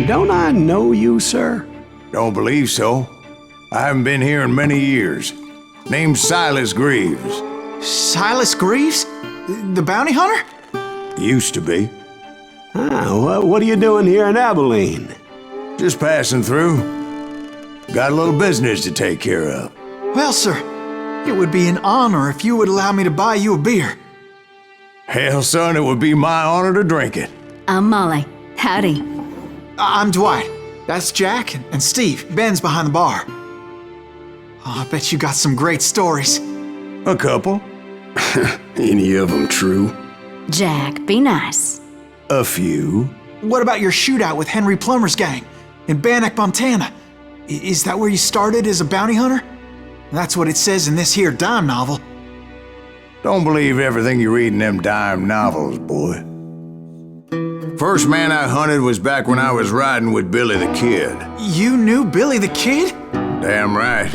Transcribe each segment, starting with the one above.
Don't I know you, sir? Don't believe so. I haven't been here in many years. Name's Silas Greaves. Silas Greaves? The bounty hunter? Used to be. What are you doing here in Abilene? Just passing through. Got a little business to take care of. Well, sir, it would be an honor if you would allow me to buy you a beer. Hell, son, it would be my honor to drink it. I'm Molly. Howdy. I'm Dwight. That's Jack and Steve. Ben's behind the bar. Oh, I bet you got some great stories. A couple. Any of them true? Jack, be nice. A few. What about your shootout with Henry Plummer's gang in Bannock, Montana? Is that where you started as a bounty hunter? That's what it says in this here dime novel. Don't believe everything you read in them dime novels, boy. First man I hunted was back when I was riding with Billy the Kid. You knew Billy the Kid? Damn right.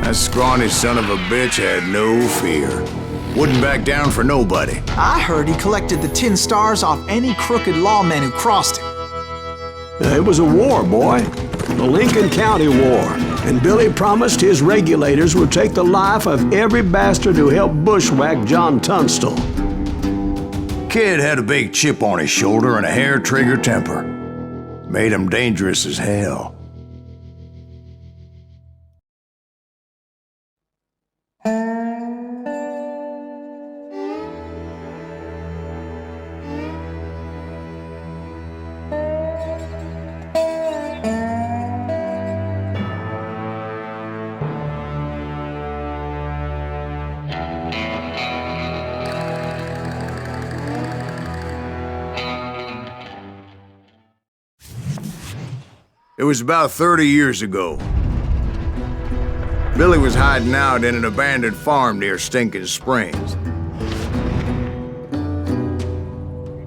That scrawny son of a bitch had no fear. Wouldn't back down for nobody. I heard he collected the 10 stars off any crooked lawman who crossed him. It was a war, boy. The Lincoln County War. And Billy promised his regulators would take the life of every bastard who helped bushwhack John Tunstall. Kid had a big chip on his shoulder and a hair-trigger temper. Made him dangerous as hell. It was about 30 years ago. Billy was hiding out in an abandoned farm near Stinking Springs.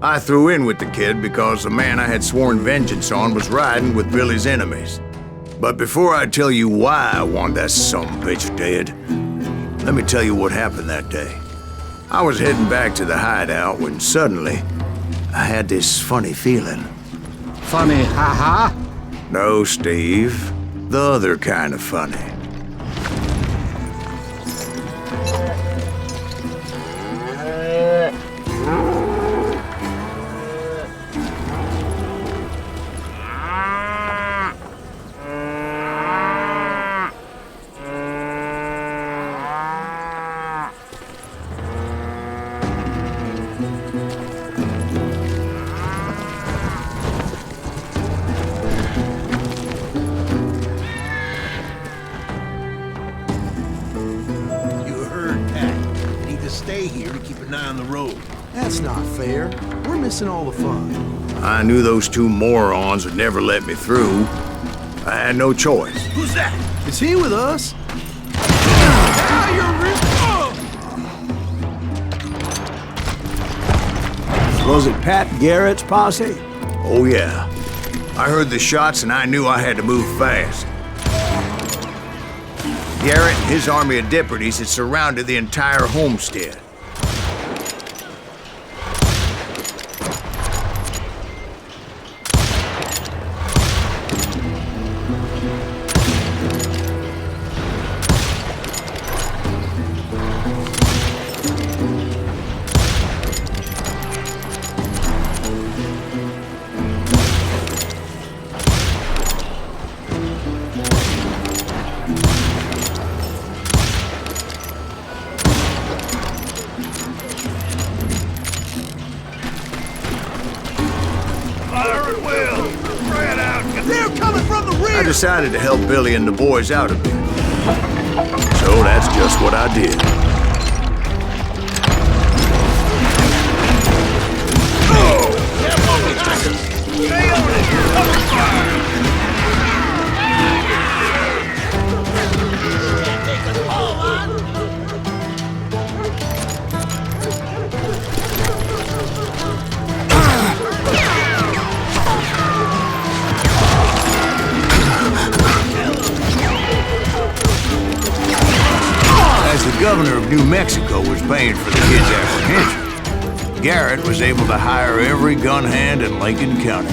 I threw in with the kid because the man I had sworn vengeance on was riding with Billy's enemies. But before I tell you why I want that sumbitch dead, let me tell you what happened that day. I was heading back to the hideout when suddenly I had this funny feeling. Funny, ha-ha? No, Steve. The other kind of funny. Stay here to keep an eye on the road. That's not fair. We're missing all the fun. I knew those two morons would never let me through. I had no choice. Who's that? Is he with us? Was it Pat Garrett's posse? Oh yeah. I heard the shots and I knew I had to move fast. Garrett and his army of deputies had surrounded the entire homestead. I decided to help Billy and the boys out a bit. So that's just what I did. Stay on it! Cover fire! Take us all on! As the governor of New Mexico was paying for the kid's apprehension, Garrett was able to hire every gun hand in Lincoln County.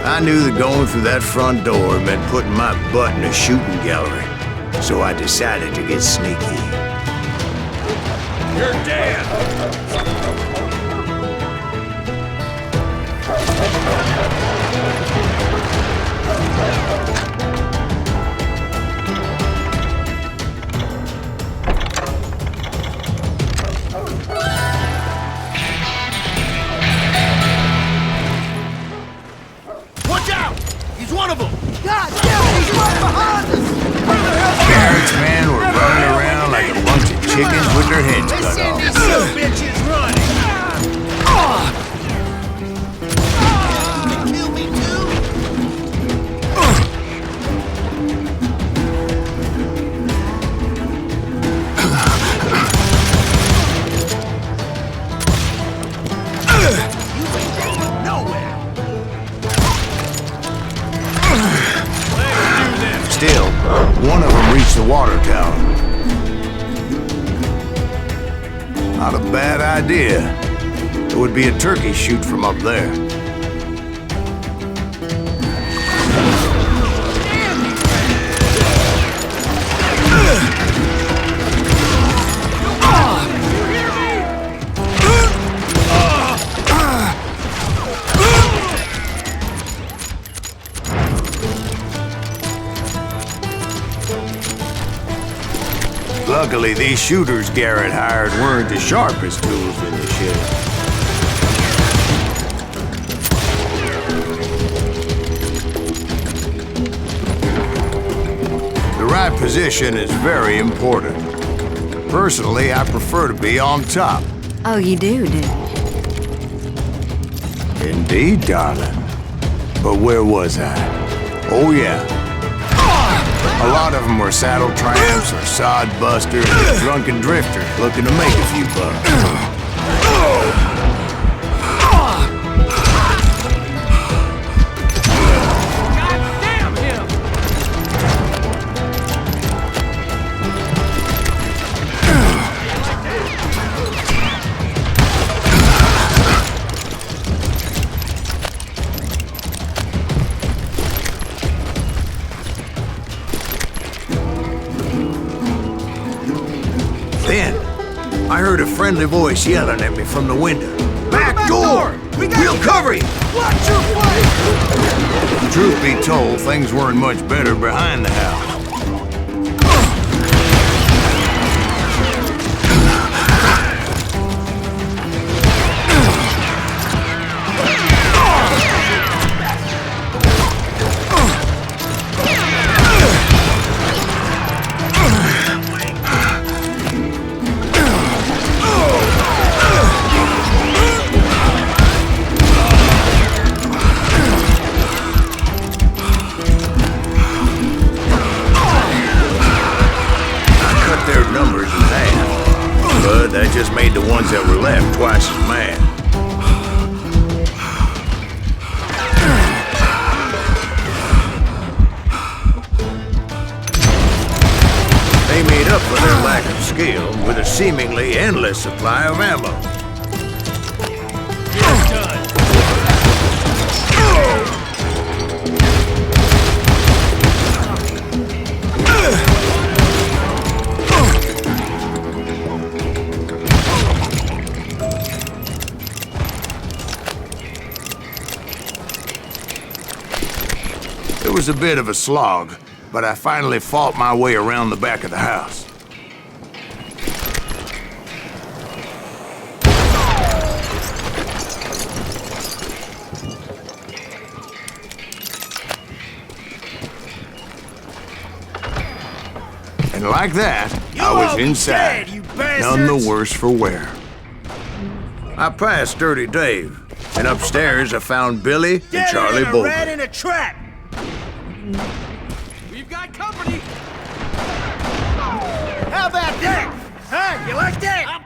I knew that going through that front door meant putting my butt in a shooting gallery, so I decided to get sneaky. You're dead! Watch out! He's one of them! God damn it, he's right behind us! Garrett's men were running around like a bunch of chickens with their heads cut Send off. these son of bitches running! Kill me too? You ain't going nowhere! Let's do this! Still, one of them reached the water tower. Not a bad idea. There would be a turkey shoot from up there. Luckily, these shooters Garrett hired weren't the sharpest tools in the shed. The right position is very important. Personally, I prefer to be on top. Oh, you do, do you? Indeed, darling. But where was I? Oh, yeah. A lot of them were saddle tramps or sod busters or drunken drifters looking to make a few bucks. Damn him! Then, I heard a friendly voice yelling at me from the window. Back door! We'll cover you! Watch your flank! Truth be told, things weren't much better behind the house. That just made the ones that were left twice as mad. They made up for their lack of skill with a seemingly endless supply of ammo. You're done! It was a bit of a slog, but I finally fought my way around the back of the house. And like that, I was inside, none the worse for wear. I passed Dirty Dave, and upstairs I found Billy and Charlie Rat Bolton. in a trap! We've got company! How about that? Huh? You like that?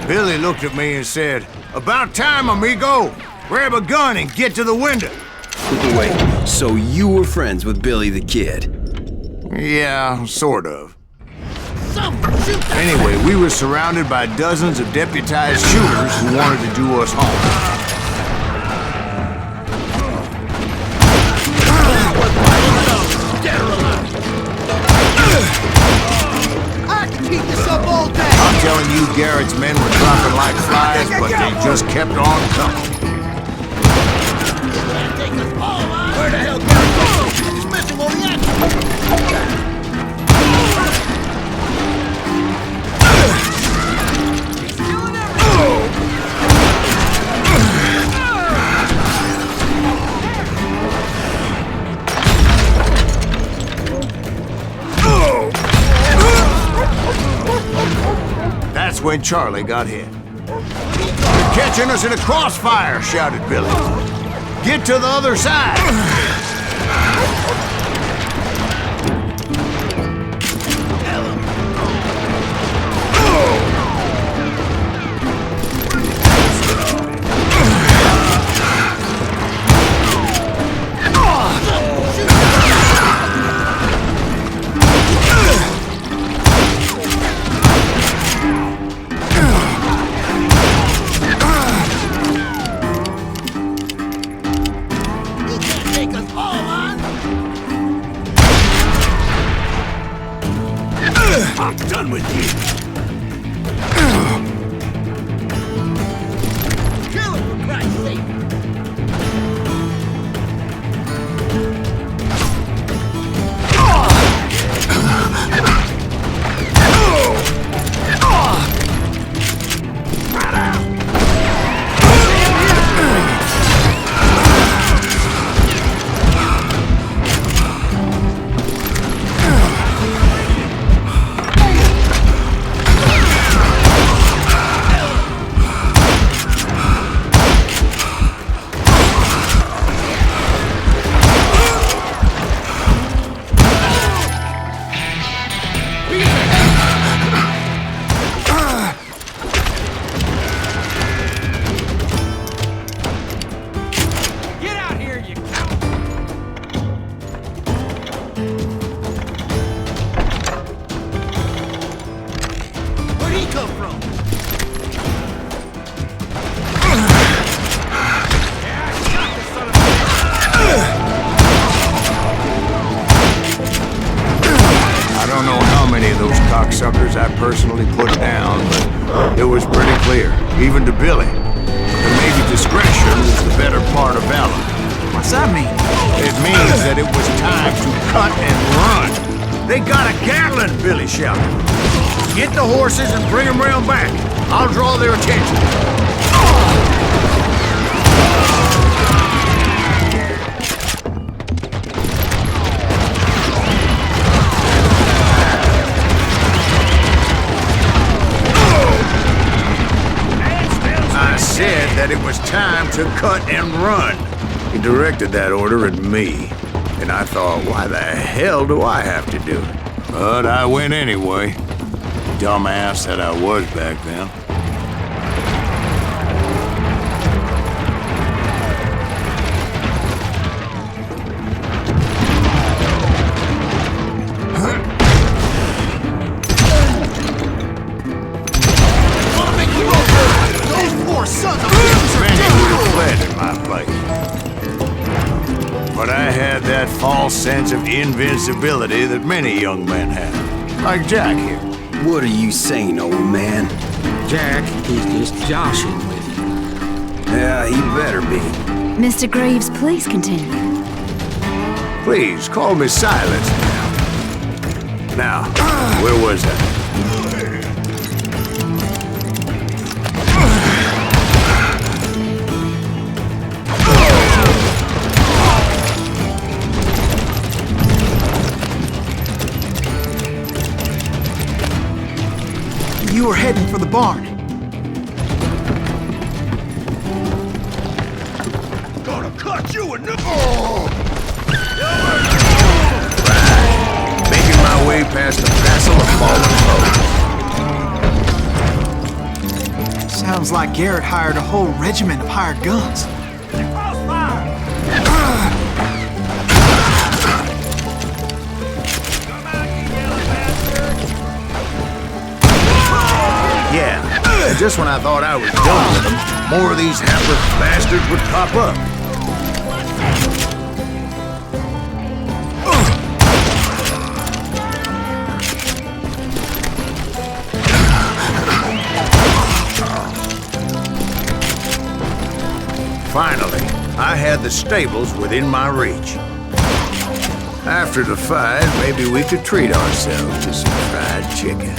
Billy looked at me and said, "About time, amigo! Grab a gun and get to the window!" Wait, so you were friends with Billy the Kid? Yeah, sort of. Someone shoot that! Anyway, we were surrounded by dozens of deputized shooters who wanted to do us harm. Dead or alive! I can keep this up all day. I'm telling you, Garrett's men were dropping like flies, but they just kept on coming. Take us all on! Where the hell Garrett go? He's missing all the action! He's killing everything! That's when Charlie got hit. "You're catching us in a crossfire," shouted Billy. "Get to the other side!" You can't take us all on! I'm done with you. Kill him, for Christ's sake! Get out here, you coward! Where'd he come from? Yeah, I shot this son of a I don't know how many of those cocksuckers I personally put down, but it was pretty clear, even to Billy, that maybe discretion was the better part of valor. What's that mean? It means that it was time to cut and run. "They got a Gatling!" Billy shouted. "Get the horses and bring them round back. I'll draw their attention." I said that it was time to cut and run. He directed that order at me, and I thought, why the hell do I have to do it? But I went anyway. Dumbass that I was back then. Wanna make you over! Those poor sons of bitches are Many dead! would have fled in my place. But I had that false sense of invincibility that many young men have. Like Jack here. What are you saying, old man? Jack, he's just joshing with you. Yeah, he better be. Mr. Greaves, please continue. Please, call me Silence now. Now, where was I? You were heading for the barn. Gonna cut you a new... Making my way past a vessel of fallen foes. Sounds like Garrett hired a whole regiment of hired guns. Crossfire! And just when I thought I was done with them, more of these hapless bastards would pop up. Finally, I had the stables within my reach. After the fight, maybe we could treat ourselves to some fried chicken.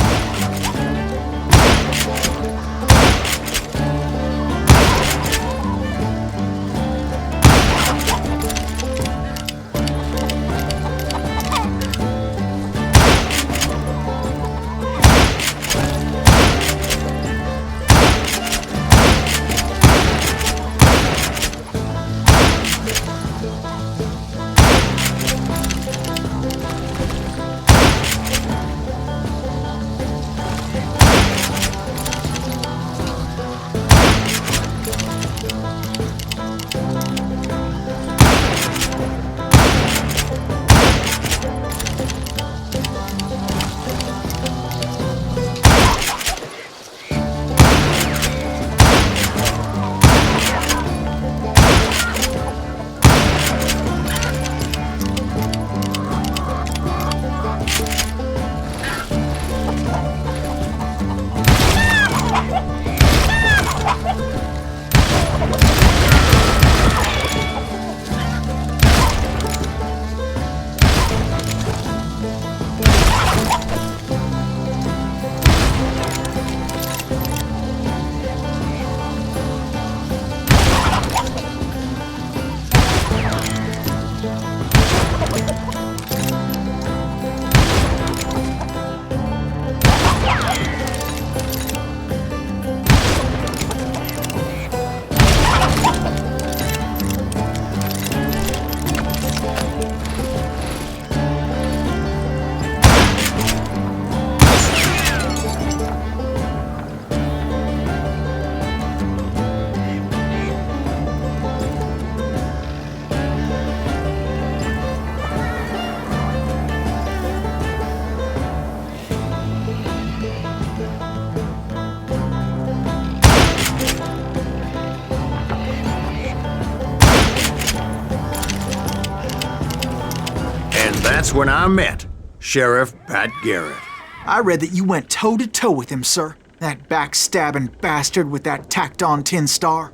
That's when I met Sheriff Pat Garrett. I read that you went toe-to-toe with him, sir. That backstabbing bastard with that tacked-on tin star.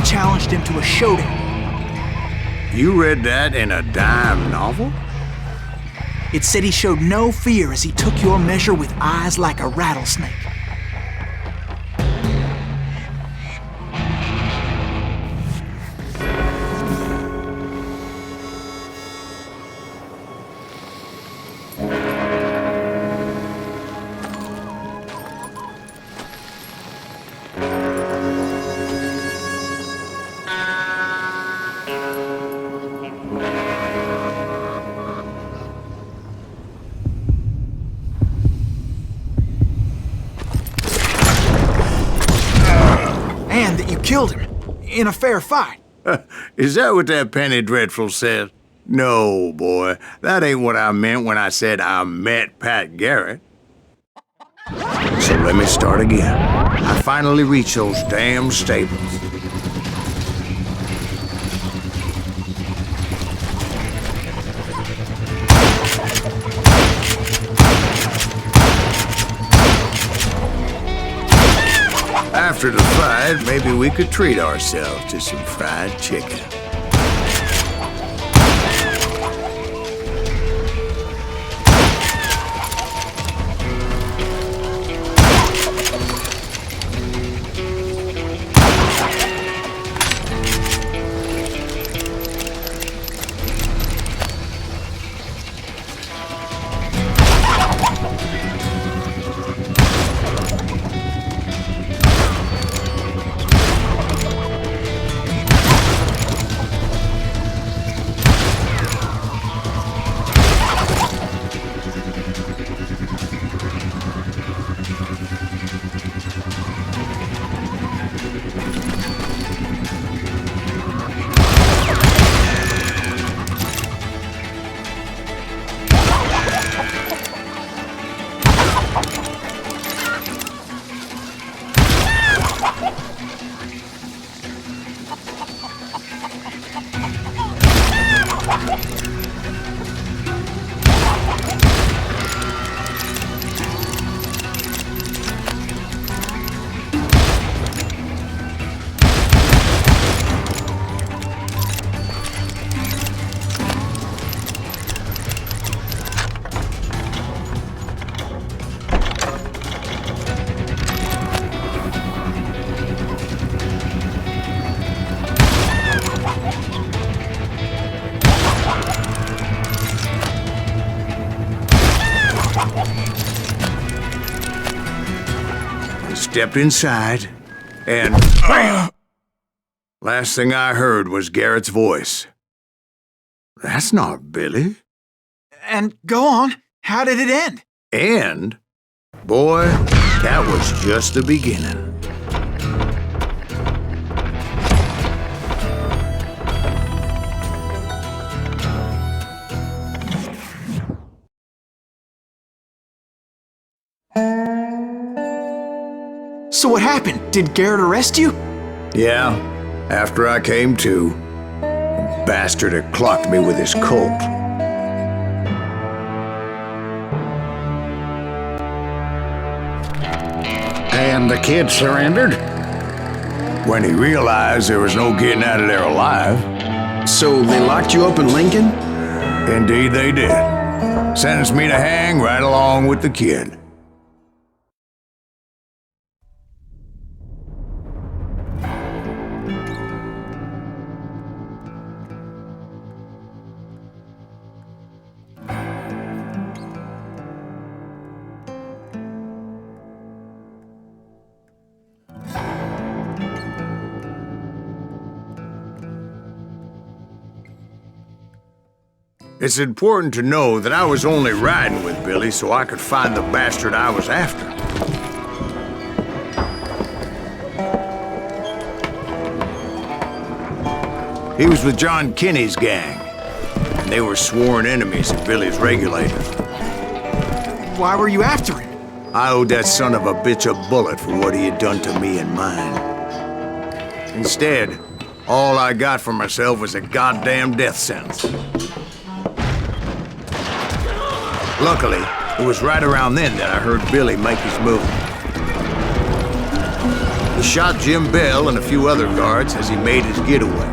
Challenged him to a showdown. You read that in a dime novel? It said he showed no fear as he took your measure with eyes like a rattlesnake. Killed him in a fair fight. Is that what that penny dreadful says? No, boy, that ain't what I meant when I said I met Pat Garrett. So let me start again. I finally reached those damn stables. After the fight, maybe we could treat ourselves to some fried chicken. stepped inside, and last thing I heard was Garrett's voice. That's not Billy. And go on, how did it end? And, boy, that was just the beginning. So what happened? Did Garrett arrest you? Yeah, after I came to, the bastard had clocked me with his Colt. And the kid surrendered? When he realized there was no getting out of there alive. So they locked you up in Lincoln? Indeed they did. Sentenced me to hang right along with the kid. It's important to know that I was only riding with Billy so I could find the bastard I was after. He was with John Kinney's gang, and they were sworn enemies of Billy's regulators. Why were you after him? I owed that son of a bitch a bullet for what he had done to me and mine. Instead, all I got for myself was a goddamn death sentence. Luckily, it was right around then that I heard Billy make his move. He shot Jim Bell and a few other guards as he made his getaway.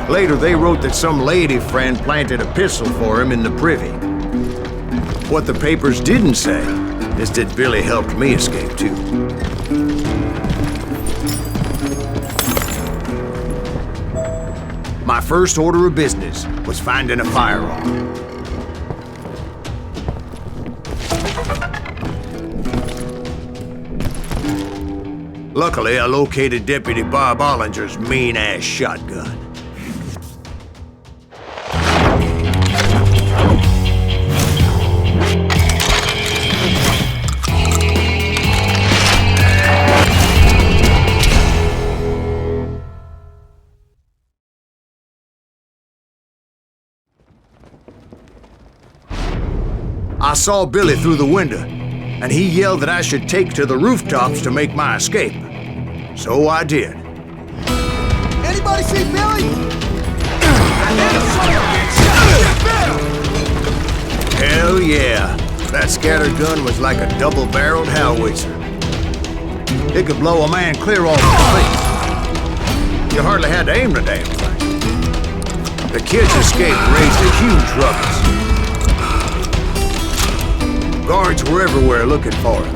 Later, they wrote that some lady friend planted a pistol for him in the privy. What the papers didn't say is that Billy helped me escape too. My first order of business was finding a firearm. Luckily, I located Deputy Bob Ollinger's mean-ass shotgun. I saw Billy through the window, and he yelled that I should take to the rooftops to make my escape. So I did. Anybody see Billy? Hell yeah. That scatter gun was like a double-barreled howitzer. It could blow a man clear off his face. You hardly had to aim the damn thing. The kid's escape raised a huge ruckus. Guards were everywhere looking for him.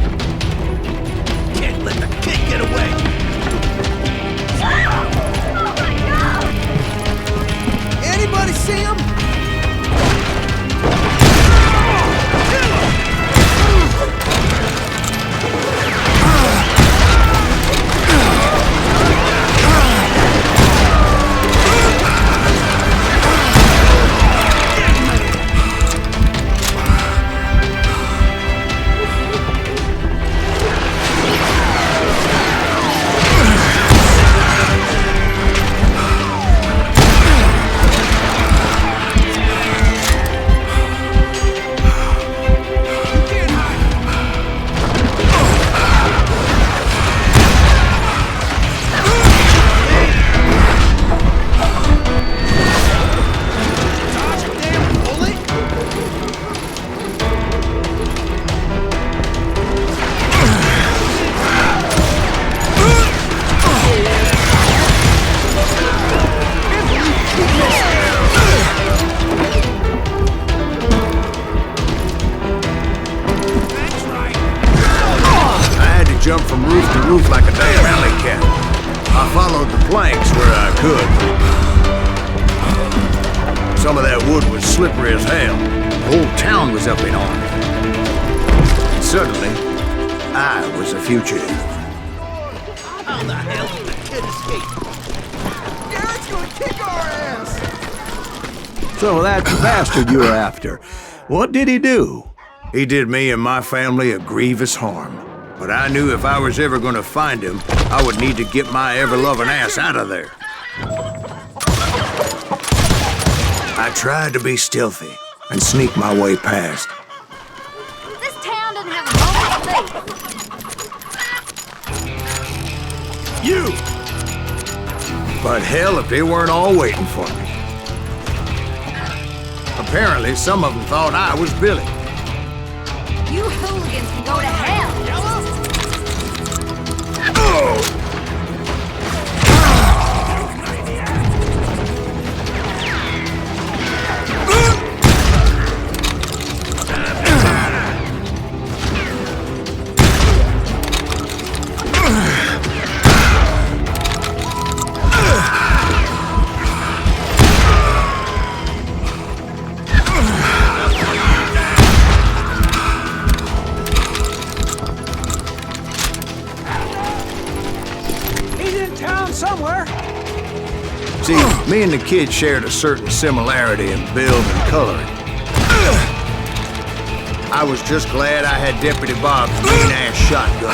Can't let the kid get away. Anybody see him? Jump from roof to roof like a damn alley cat. I followed the planks where I could. Some of that wood was slippery as hell. The whole town was up in arms. Suddenly, I was a fugitive. How the hell did the kid escape? Garrett's gonna kick our ass! So that's the bastard you were after. What did he do? He did me and my family a grievous harm. But I knew if I was ever gonna find him, I would need to get my ever-loving ass out of there. I tried to be stealthy and sneak my way past. This town doesn't have a moment of faith. You! But hell if they weren't all waiting for me. Apparently, some of them thought I was Billy. You hooligans can go to hell. See, me and the kid shared a certain similarity in build and coloring. I was just glad I had Deputy Bob's green-ass shotgun.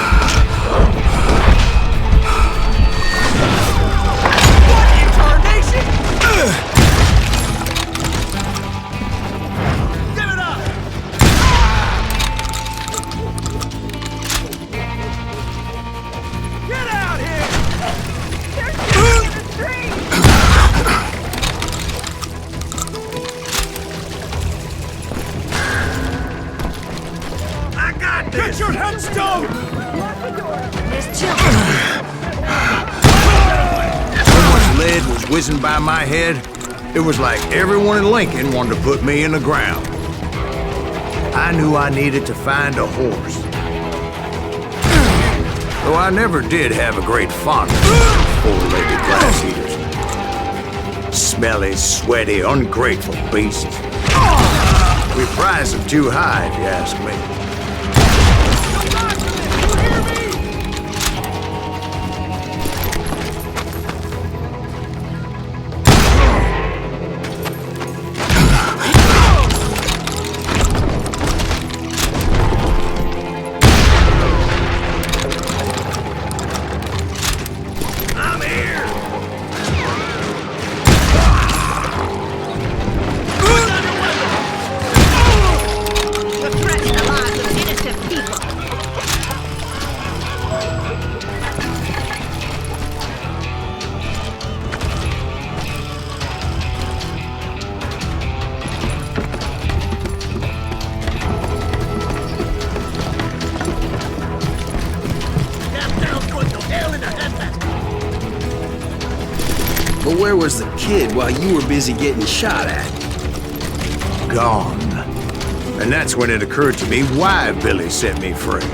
Give it up! Get out here! They're shooting in the street! I got this! Get your headstone! There's children. So much lead was whizzing by my head, it was like everyone in Lincoln wanted to put me in the ground. I knew I needed to find a horse. Though I never did have a great fondness for four-legged grass eaters. Smelly, sweaty, ungrateful beasts. We prize them too high, if you ask me. But where was the kid while you were busy getting shot at? Gone. And that's when it occurred to me why Billy set me free.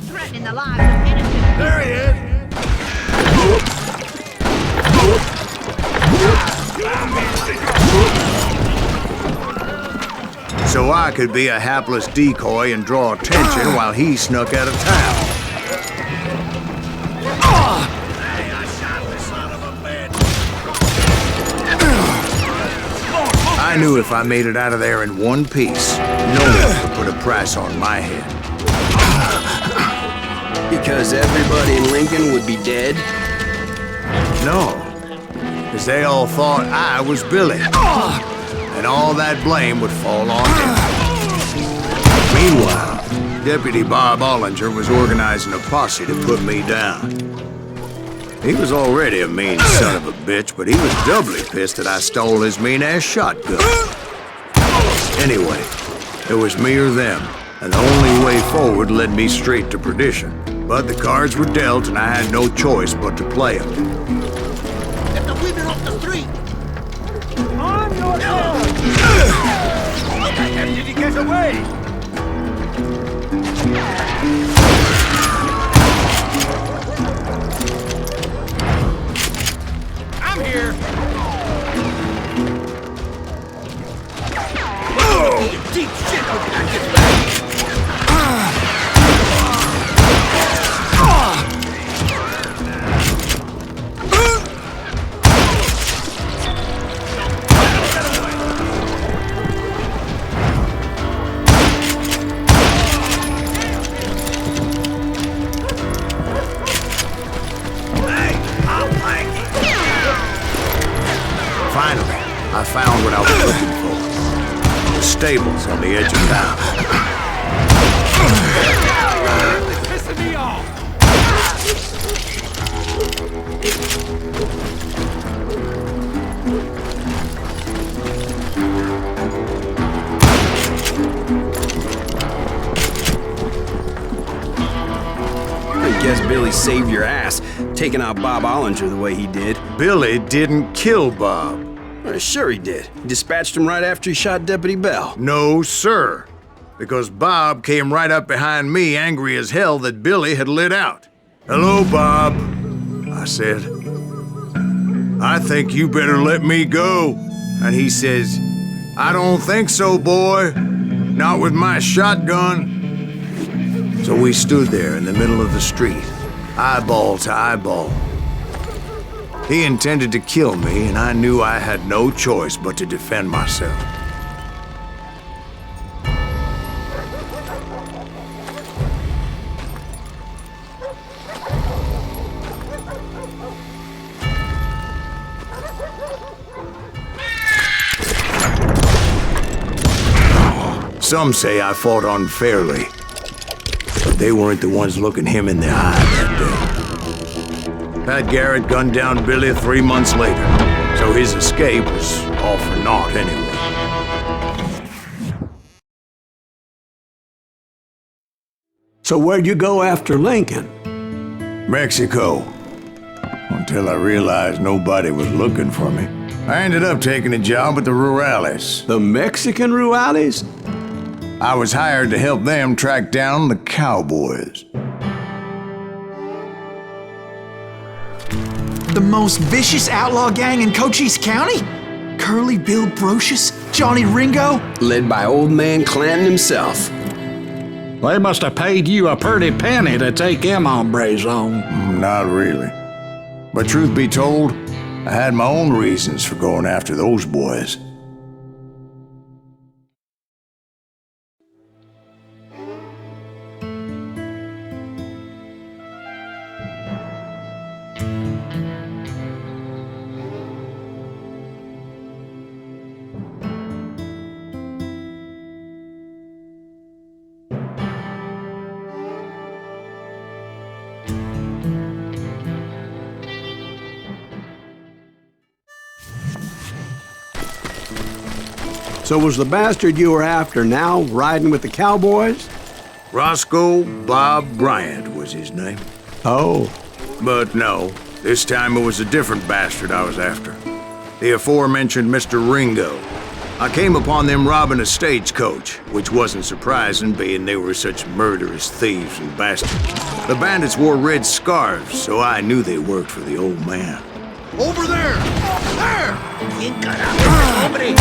Threatening the lives of innocent. There he is! So I could be a hapless decoy and draw attention while he snuck out of town. Hey, I shot the son of a bitch! I knew if I made it out of there in one piece, no one would put a price on my head. Because everybody in Lincoln would be dead? No, because they all thought I was Billy. and all that blame would fall on him. Meanwhile, Deputy Bob Ollinger was organizing a posse to put me down. He was already a mean son of a bitch, but he was doubly pissed that I stole his mean-ass shotgun. Anyway, it was me or them, and the only way forward led me straight to perdition. But the cards were dealt, and I had no choice but to play them. Get the women off the street! On your How the hell did he get away? I'm here! Deep shit over that gets back! Finally, I found what I was looking for. The stables on the edge of town. Pissing me off! I guess Billy saved your ass, taking out Bob Ollinger the way he did. Billy didn't kill Bob. Sure he did. He dispatched him right after he shot Deputy Bell. No, sir. Because Bob came right up behind me, angry as hell that Billy had lit out. "Hello, Bob," I said. "I think you better let me go." And he says, "I don't think so, boy. Not with my shotgun." So we stood there in the middle of the street, eyeball to eyeball. He intended to kill me, and I knew I had no choice but to defend myself. Some say I fought unfairly, but they weren't the ones looking him in the eye that day. Pat Garrett gunned down Billy 3 months later, so his escape was all for naught anyway. So where'd you go after Lincoln? Mexico. Until I realized nobody was looking for me. I ended up taking a job at the Rurales. The Mexican Rurales? I was hired to help them track down the cowboys. The most vicious outlaw gang in Cochise County? Curly Bill Brocious? Johnny Ringo? Led by old man Clanton himself. They must have paid you a pretty penny to take them hombres on. Not really. But truth be told, I had my own reasons for going after those boys. So was the bastard you were after now riding with the cowboys? Roscoe Bob Bryant was his name. Oh. But no, this time it was a different bastard I was after. The aforementioned Mr. Ringo. I came upon them robbing a stagecoach, which wasn't surprising, being they were such murderous thieves and bastards. The bandits wore red scarves, so I knew they worked for the old man. Over there! There! ¿Quién carajo es ese hombre?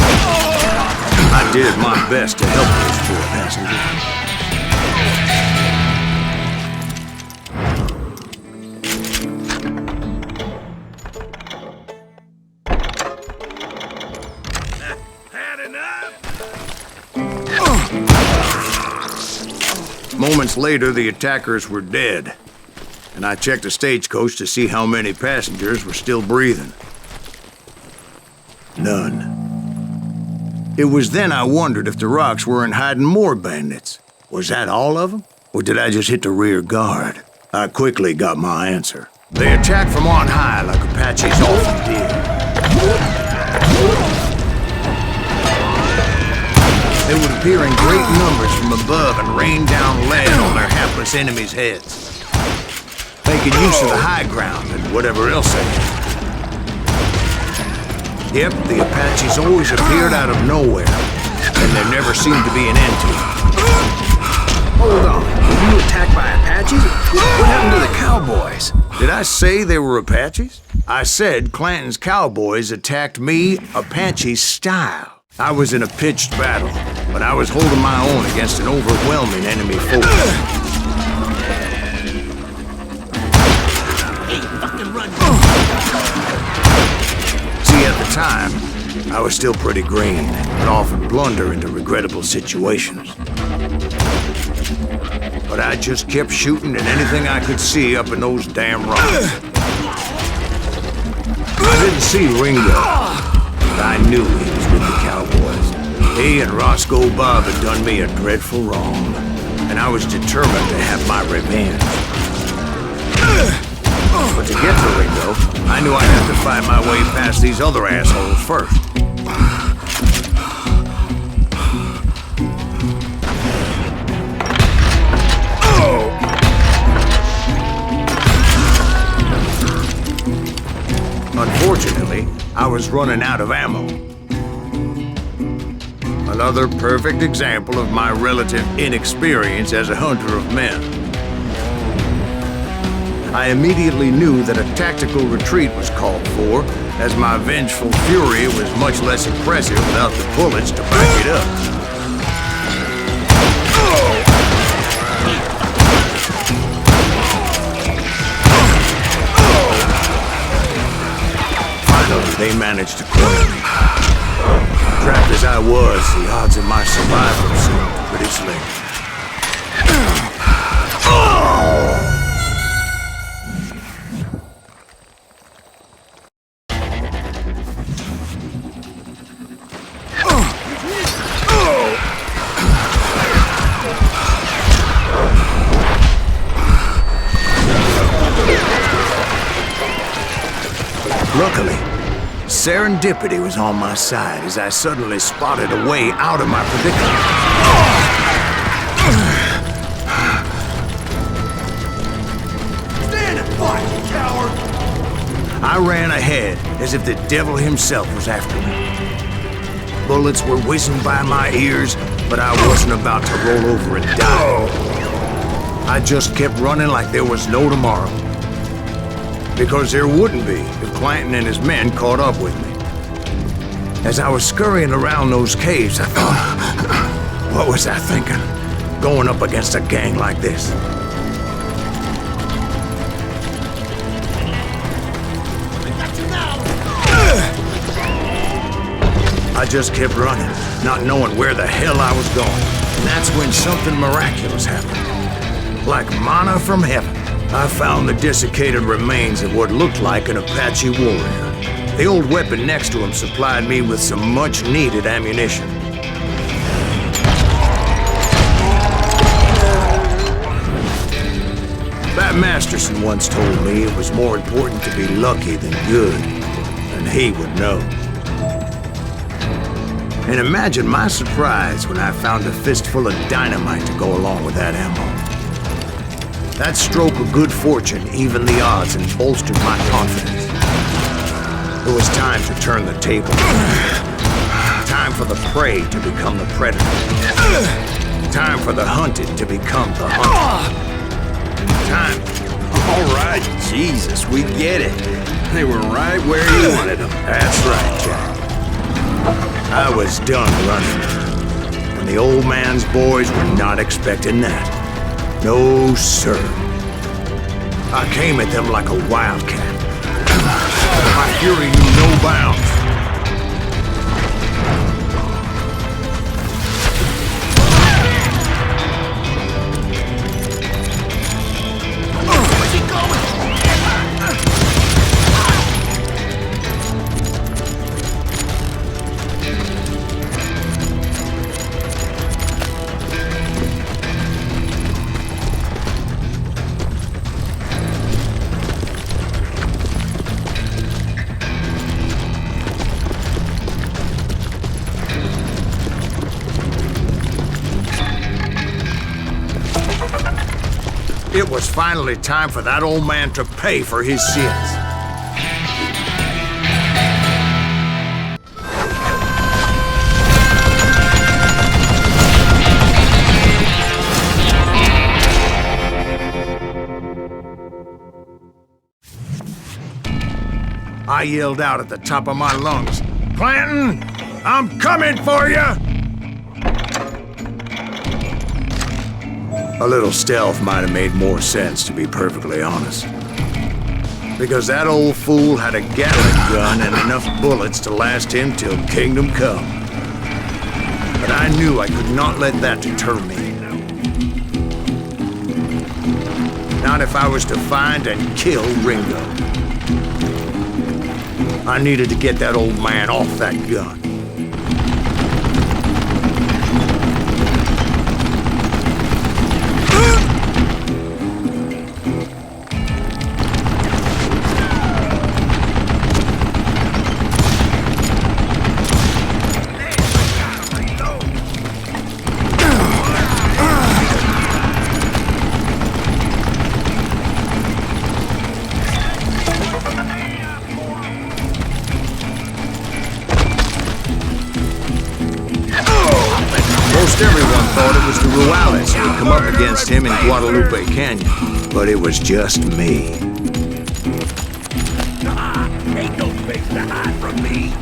I did my best to help those poor passengers. Moments later, the attackers were dead, and I checked the stagecoach to see how many passengers were still breathing. None. It was then I wondered if the rocks weren't hiding more bandits. Was that all of them? Or did I just hit the rear guard? I quickly got my answer. They attacked from on high like Apaches often did. They would appear in great numbers from above and rain down lead on their hapless enemies' heads, making use of the high ground and whatever else they had. Yep, the Apaches always appeared out of nowhere, and there never seemed to be an end to it. Hold on. Were you attacked by Apaches? What happened to the cowboys? Did I say they were Apaches? I said Clanton's cowboys attacked me Apache style. I was in a pitched battle, but I was holding my own against an overwhelming enemy force. See, at the time, I was still pretty green and often blunder into regrettable situations. But I just kept shooting at anything I could see up in those damn rocks. I didn't see Ringo, but I knew he was with the cowboys. He and Roscoe Bob had done me a dreadful wrong, and I was determined to have my revenge. But to get to Ringo, I knew I'd have to fight my way past these other assholes first. Unfortunately, I was running out of ammo. Another perfect example of my relative inexperience as a hunter of men. I immediately knew that a tactical retreat was called for, as my vengeful fury was much less impressive without the bullets to back it up. They managed to corner me. Trapped as I was, the odds of my survival seemed pretty slim. Luckily, serendipity was on my side as I suddenly spotted a way out of my predicament. Stand and fight, you coward! I ran ahead as if the devil himself was after me. Bullets were whizzing by my ears, but I wasn't about to roll over and die. I just kept running like there was no tomorrow. Because there wouldn't be if Clanton and his men caught up with me. As I was scurrying around those caves, I thought, what was I thinking? Going up against a gang like this? I just kept running, not knowing where the hell I was going. And that's when something miraculous happened. Like manna from heaven. I found the desiccated remains of what looked like an Apache warrior. The old weapon next to him supplied me with some much-needed ammunition. Bat Masterson once told me it was more important to be lucky than good, and he would know. And imagine my surprise when I found a fistful of dynamite to go along with that ammo. That stroke of good fortune evened the odds and bolstered my confidence. It was time to turn the table. Time for the prey to become the predator. Time for the hunted to become the hunted. Time. All right, Jesus, we get it. They were right where you wanted them. That's right, Jack. I was done running. And the old man's boys were not expecting that. No, sir. I came at them like a wildcat. My fury knew no bounds. Where's he going? It was finally time for that old man to pay for his sins. I yelled out at the top of my lungs, "Clanton, I'm coming for you!" A little stealth might have made more sense, to be perfectly honest. Because that old fool had a Gatling gun and enough bullets to last him till kingdom come. But I knew I could not let that deter me. Not if I was to find and kill Ringo. I needed to get that old man off that gun. Everyone thought it was the Juarez who would come up against him in Guadalupe Canyon, but it was just me. Ain't no place to hide from me.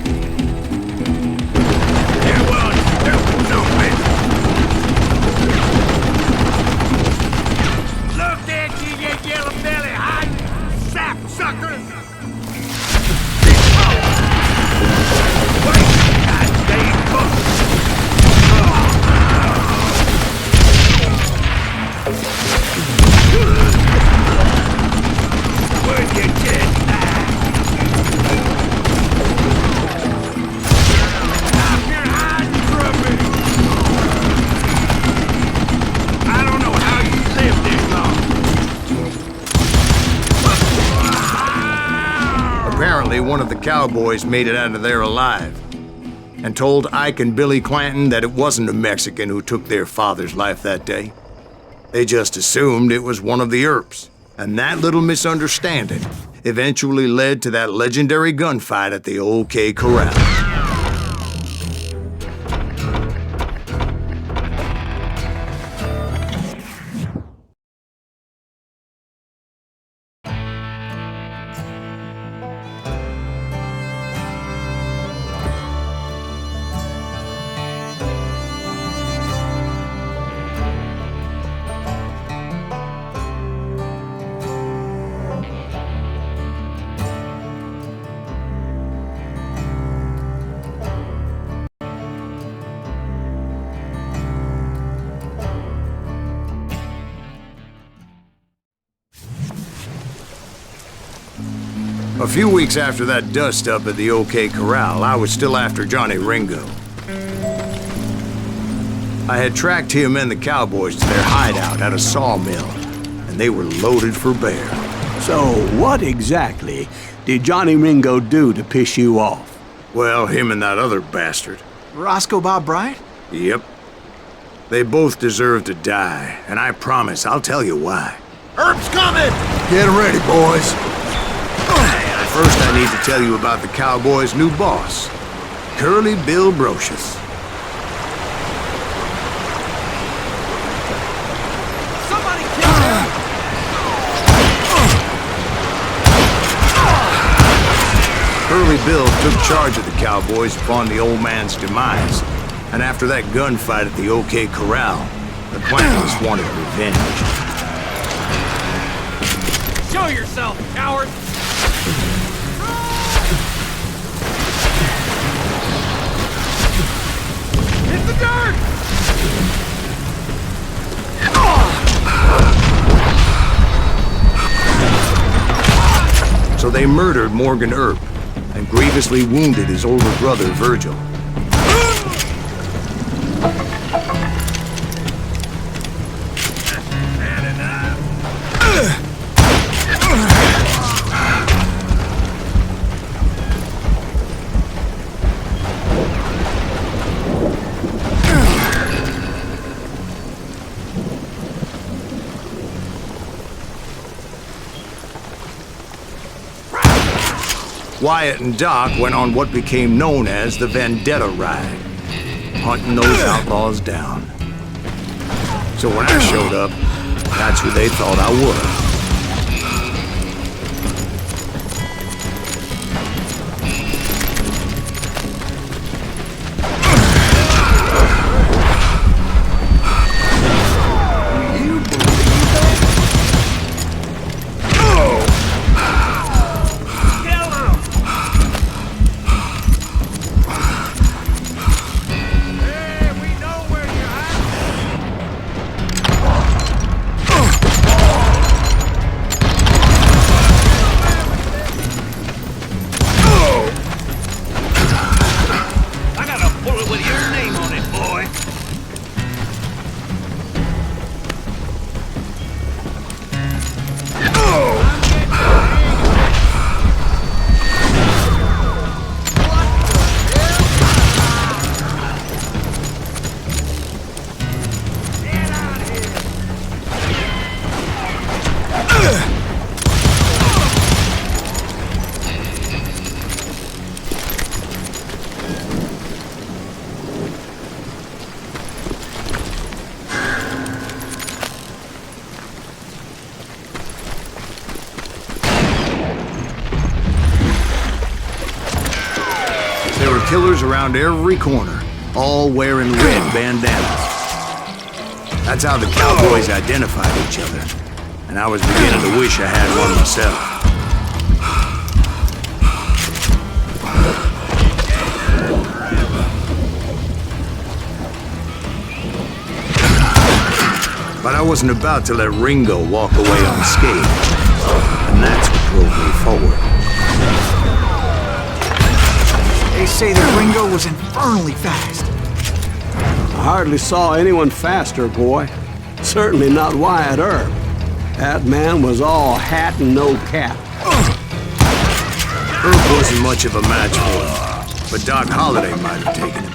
Look at you, you yellow belly hiding sap suckers! Wait, goddamn book! Where'd you get that? You're hiding from me! I don't know how you lived this long. Apparently, one of the cowboys made it out of there alive and told Ike and Billy Clanton that it wasn't a Mexican who took their father's life that day. They just assumed it was one of the Earps, and that little misunderstanding eventually led to that legendary gunfight at the OK Corral. A few weeks after that dust-up at the OK Corral, I was still after Johnny Ringo. I had tracked him and the cowboys to their hideout at a sawmill, and they were loaded for bear. So what exactly did Johnny Ringo do to piss you off? Well, him and that other bastard. Roscoe Bob Bryant? Yep. They both deserve to die, and I promise I'll tell you why. Herb's coming! Get ready, boys. First, I need to tell you about the Cowboys' new boss, Curly Bill Brocious. Somebody kill him! Curly Bill took charge of the Cowboys upon the old man's demise, and after that gunfight at the OK Corral, the Clantons wanted revenge. Show yourself, coward! Hit the dirt! So they murdered Morgan Earp and grievously wounded his older brother, Virgil. Wyatt and Doc went on what became known as the Vendetta Ride, hunting those outlaws down. So when I showed up, that's who they thought I was. There were killers around every corner, all wearing red bandanas. That's how the cowboys identified each other, and I was beginning to wish I had one myself. But I wasn't about to let Ringo walk away unscathed, and that's what drove me forward. They say that Ringo was infernally fast. I hardly saw anyone faster, boy. Certainly not Wyatt Earp. That man was all hat and no cap. Earp wasn't much of a match for him, but Doc Holliday might have taken him.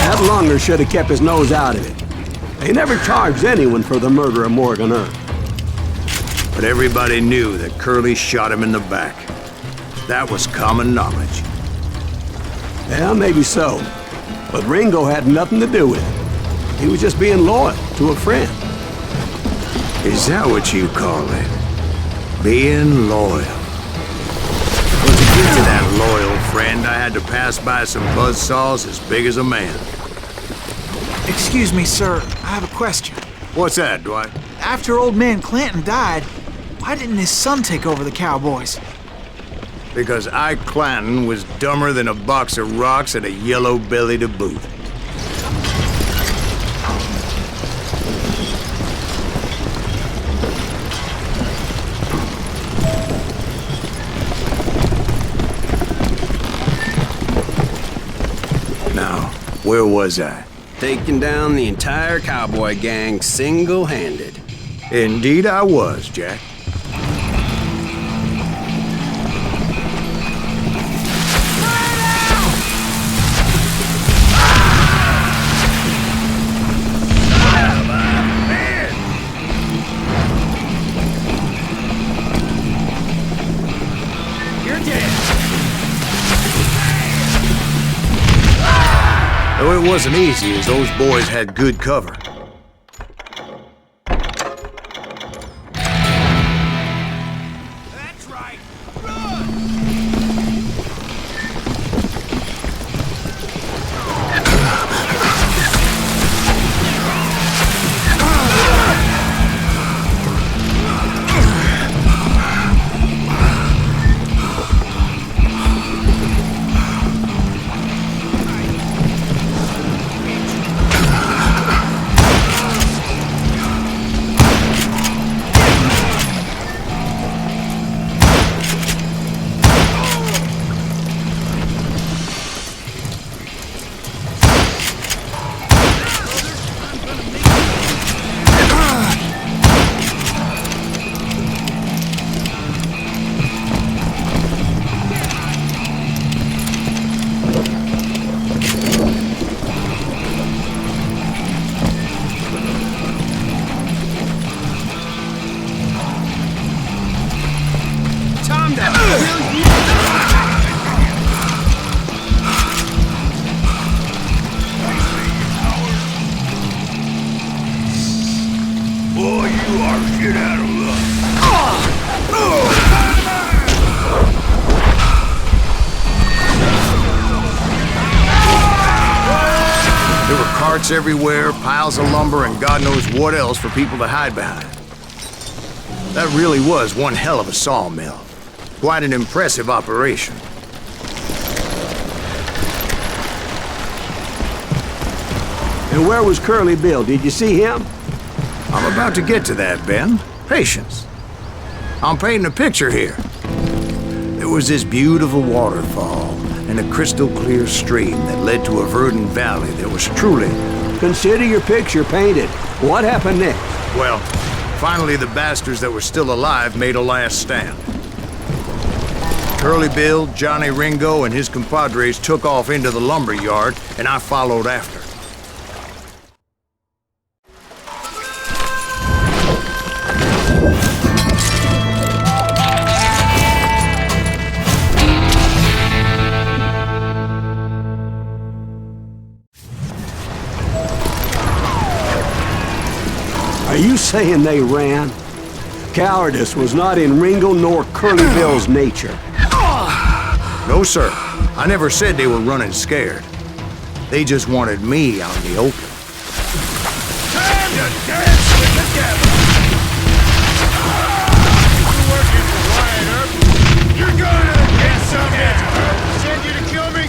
That Lunger should have kept his nose out of it. They never charged anyone for the murder of Morgan Earp. But everybody knew that Curly shot him in the back. That was common knowledge. Yeah, maybe so. But Ringo had nothing to do with it. He was just being loyal to a friend. Is that what you call it? Being loyal? Well, to get to that loyal friend, I had to pass by some buzzsaws as big as a man. Excuse me, sir. I have a question. What's that, Dwight? After old man Clanton died, why didn't his son take over the cowboys? Because Ike Clanton was dumber than a box of rocks and a yellow belly to boot. Now, where was I? Taking down the entire cowboy gang single-handed. Indeed I was, Jack. Though it wasn't easy, as those boys had good cover. That's right. Run! boy, you are shit out of luck. There were carts everywhere, piles of lumber, and God knows what else for people to hide behind. That really was one hell of a sawmill. Quite an impressive operation. And where was Curly Bill? Did you see him? I'm about to get to that, Ben. Patience. I'm painting a picture here. There was this beautiful waterfall and a crystal clear stream that led to a verdant valley that was truly... Consider your picture painted. What happened next? Well, finally the bastards that were still alive made a last stand. Curly Bill, Johnny Ringo, and his compadres took off into the lumber yard, and I followed after. Are you saying they ran? Cowardice was not in Ringo nor Curly Bill's nature. No, sir. I never said they were running scared. They just wanted me out in the open. Time to dance with the devil! You're working for Wyatt Earp. You're gonna get some Earp. Send you to kill me?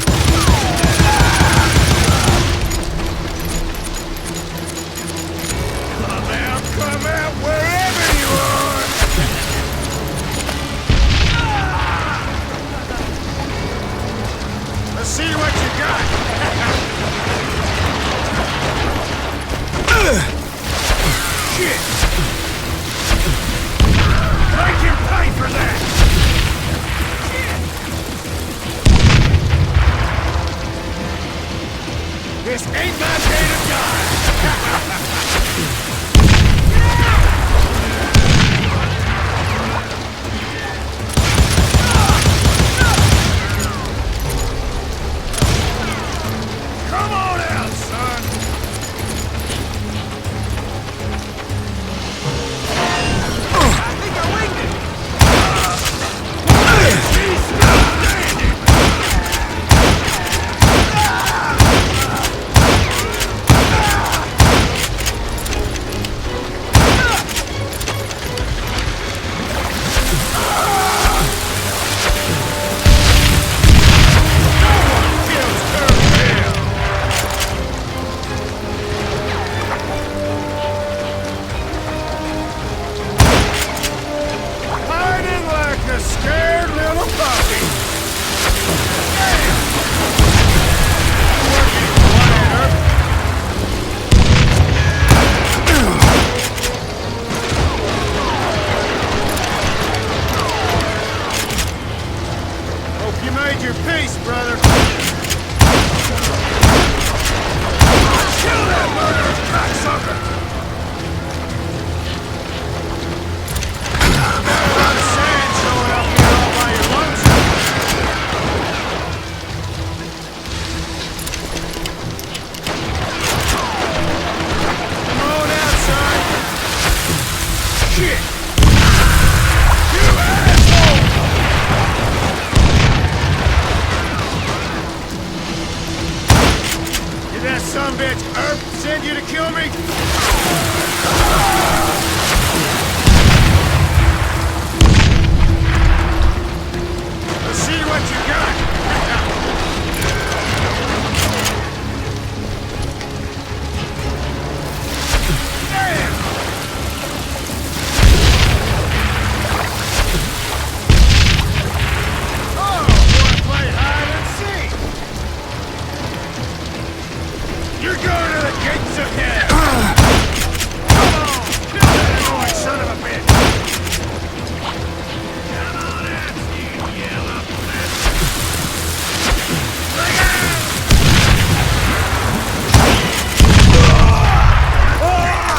Come out wherever you are! Let's see what you got! Shit! I can pay for that! Shit! This ain't my day to die!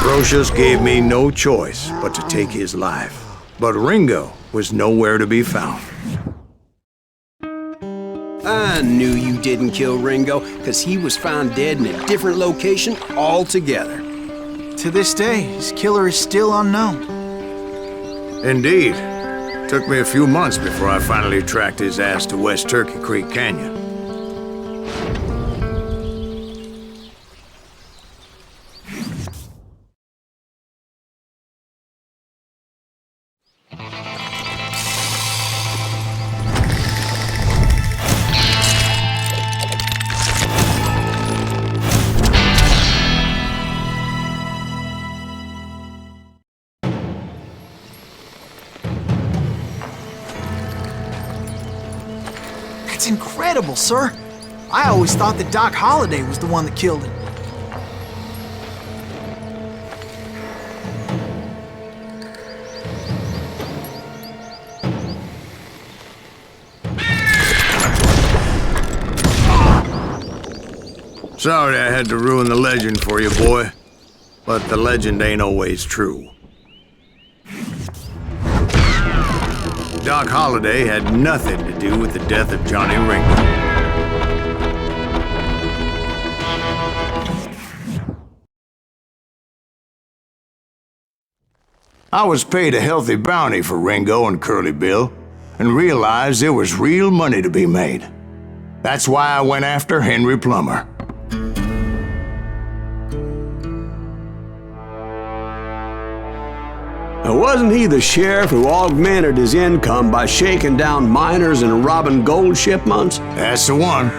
Brocious gave me no choice but to take his life. But Ringo was nowhere to be found. I knew you didn't kill Ringo, because he was found dead in a different location altogether. To this day, his killer is still unknown. Indeed. Took me a few months before I finally tracked his ass to West Turkey Creek Canyon. That's incredible, sir. I always thought that Doc Holliday was the one that killed him. Sorry I had to ruin the legend for you, boy. But the legend ain't always true. Doc Holliday had nothing to do with the death of Johnny Ringo. I was paid a healthy bounty for Ringo and Curly Bill, and realized there was real money to be made. That's why I went after Henry Plummer. Now, wasn't he the sheriff who augmented his income by shaking down miners and robbing gold shipments? That's the one.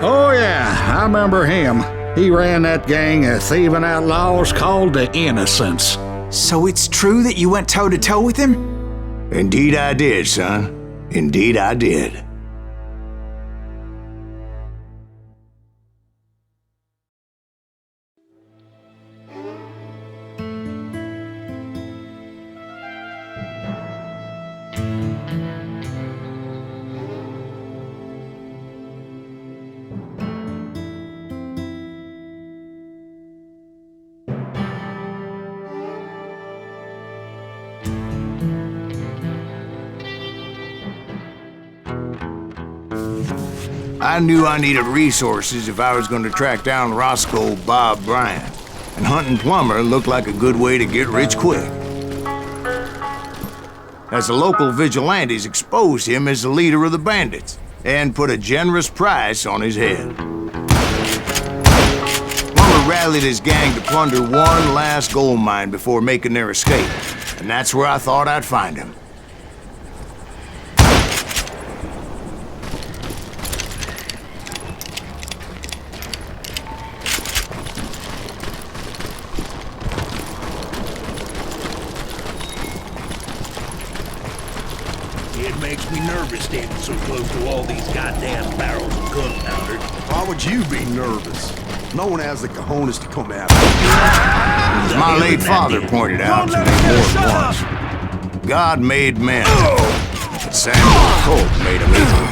Oh, yeah, I remember him. He ran that gang of thieving outlaws called the Innocents. So it's true that you went toe-to-toe with him? Indeed I did, son. Indeed I did. I knew I needed resources if I was going to track down Roscoe Bob Bryant, and hunting Plummer looked like a good way to get rich quick. As the local vigilantes exposed him as the leader of the bandits, and put a generous price on his head. Plummer rallied his gang to plunder one last gold mine before making their escape, and that's where I thought I'd find him. It makes me nervous standing so close to all these goddamn barrels of gunpowder. Why would you be nervous? No one has the cojones to come after you. My late father pointed out to me more than once. God made men, but Samuel Colt made them evil.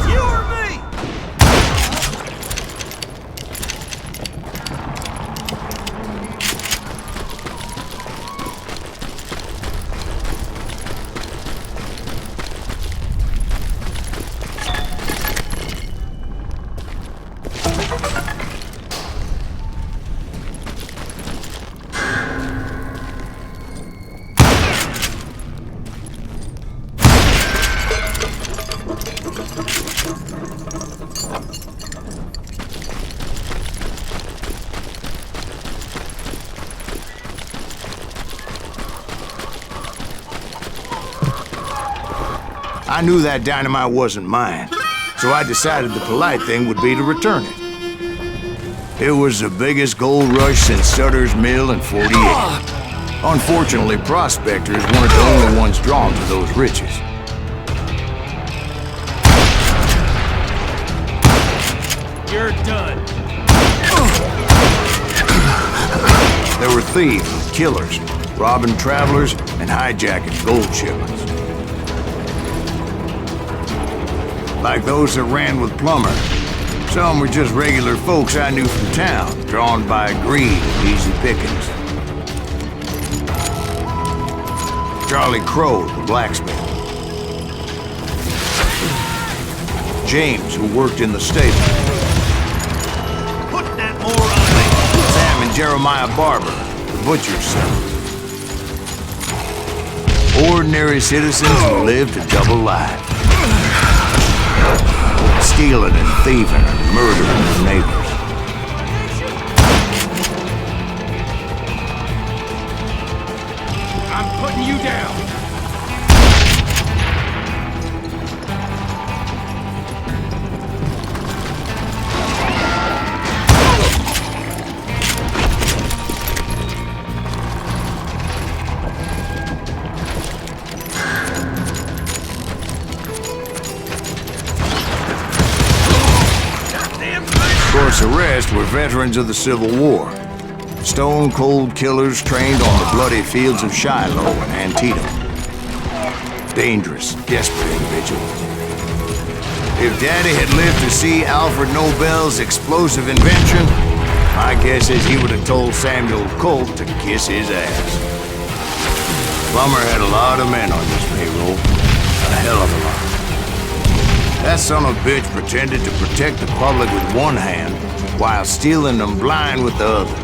You or me? I knew that dynamite wasn't mine, so I decided the polite thing would be to return it. It was the biggest gold rush since Sutter's Mill in '48. Unfortunately, prospectors weren't the only ones drawn to those riches. You're done. There were thieves and killers, robbing travelers and hijacking gold shipments. Like those that ran with Plummer. Some were just regular folks I knew from town, drawn by greed and easy pickings. Charlie Crow, the blacksmith. James, who worked in the stable. Jeremiah Barber, the butcher's son. Ordinary citizens who lived a double life. Stealing and thieving and murdering their neighbors. I'm putting you down. Of course, the rest were veterans of the Civil War. Stone-cold killers trained on the bloody fields of Shiloh and Antietam. Dangerous, desperate individuals. If Daddy had lived to see Alfred Nobel's explosive invention, my guess is he would have told Samuel Colt to kiss his ass. Plummer had a lot of men on his payroll. A hell of a lot. That son of a bitch pretended to protect the public with one hand while stealing them blind with the other.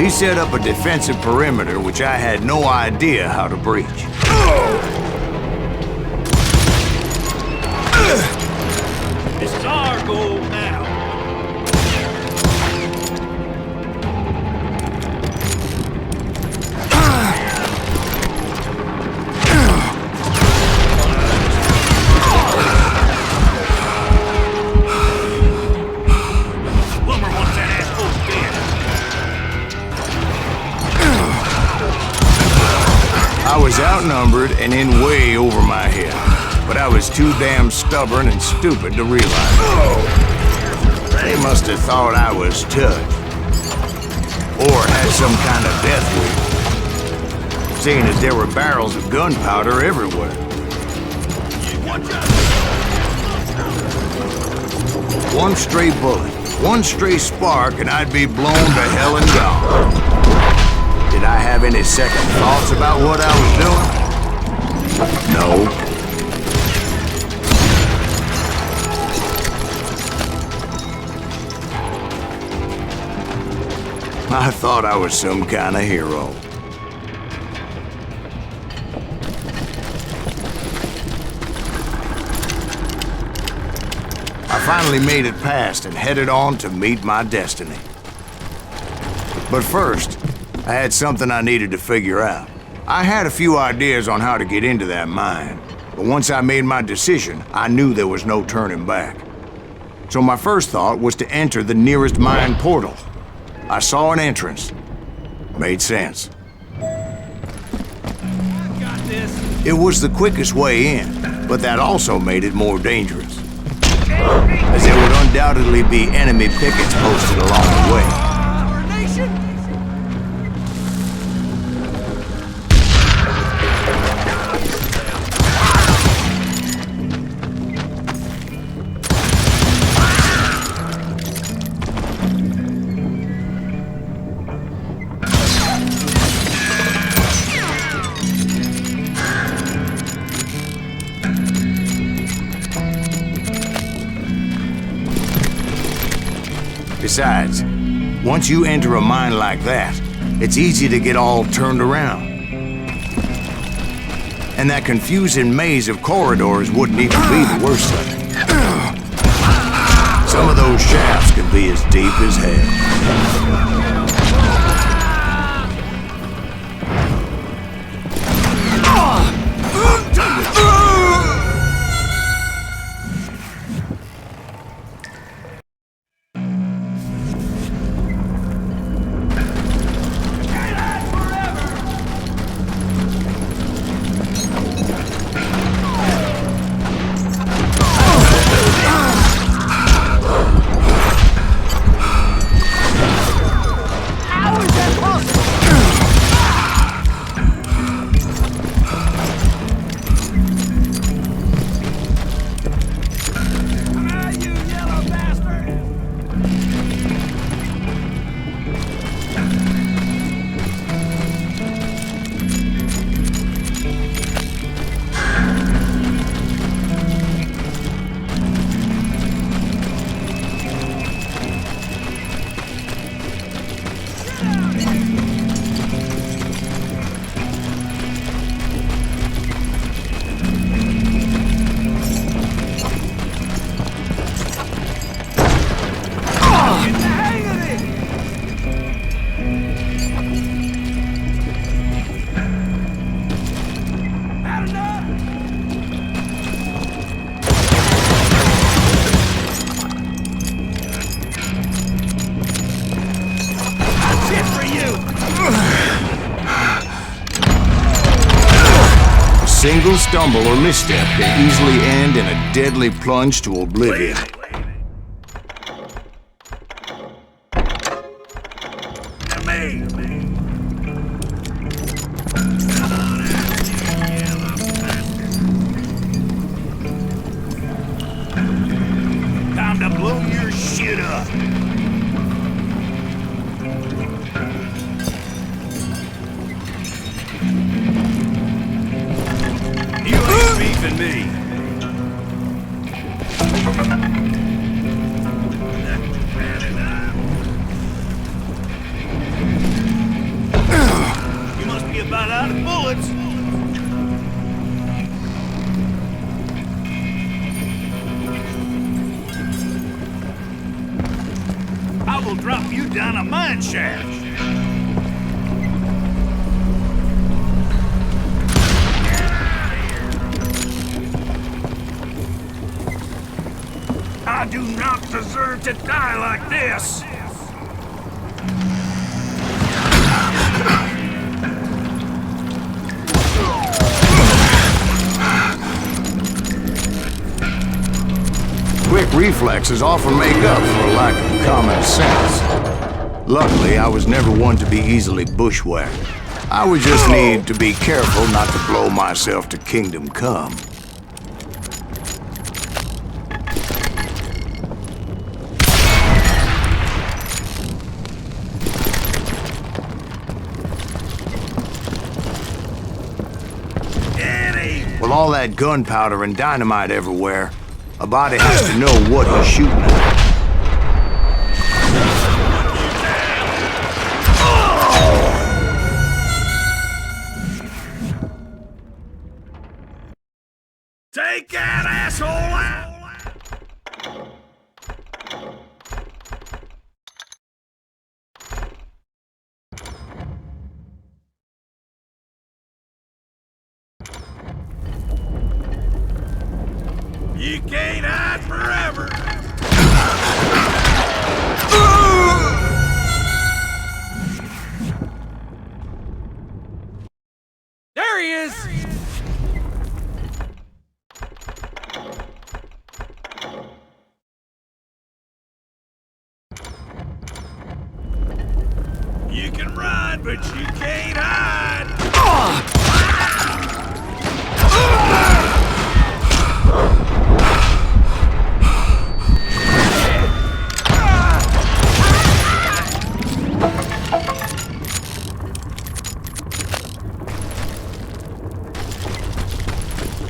He set up a defensive perimeter which I had no idea how to breach. This is our goal now. I was outnumbered and in way over my head, but I was too damn stubborn and stupid to realize it. They must have thought I was touched, or had some kind of death wish, seeing as there were barrels of gunpowder everywhere. One stray bullet, one stray spark, and I'd be blown to hell and gone. Did I have any second thoughts about what I was doing? No. I thought I was some kind of hero. I finally made it past and headed on to meet my destiny. But first, I had something I needed to figure out. I had a few ideas on how to get into that mine, but once I made my decision, I knew there was no turning back. So my first thought was to enter the nearest mine portal. I saw an entrance. Made sense. Got this. It was the quickest way in, but that also made it more dangerous, as there would undoubtedly be enemy pickets posted along the way. Besides, once you enter a mine like that, it's easy to get all turned around. And that confusing maze of corridors wouldn't even be the worst of it. Some of those shafts could be as deep as hell. single stumble or misstep can easily end in a deadly plunge to oblivion. Time to blow your shit up. You ain't beefing me. You must be about out of bullets. I will drop you down a mine shaft. I do not deserve to die like this. Quick reflexes often make up for a lack of common sense. Luckily, I was never one to be easily bushwhacked. I would just need to be careful not to blow myself to kingdom come. With all that gunpowder and dynamite everywhere, a body has to know what he's shooting at. Take that asshole out! You can't hide forever! There he is! You can run, but you can't hide!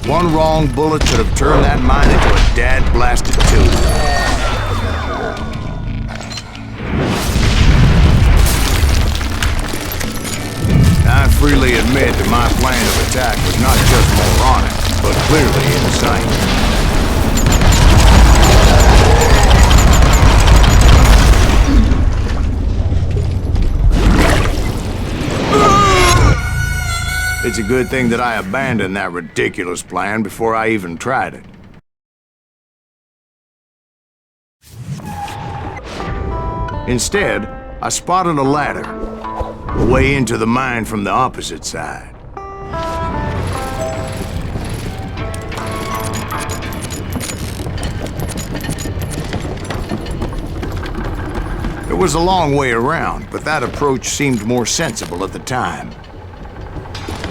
One wrong bullet could have turned that mine into a dad-blasted tube. I freely admit that my plan of attack was not just moronic, but clearly insane. It's a good thing that I abandoned that ridiculous plan before I even tried it. Instead, I spotted a ladder, a way into the mine from the opposite side. It was a long way around, but that approach seemed more sensible at the time.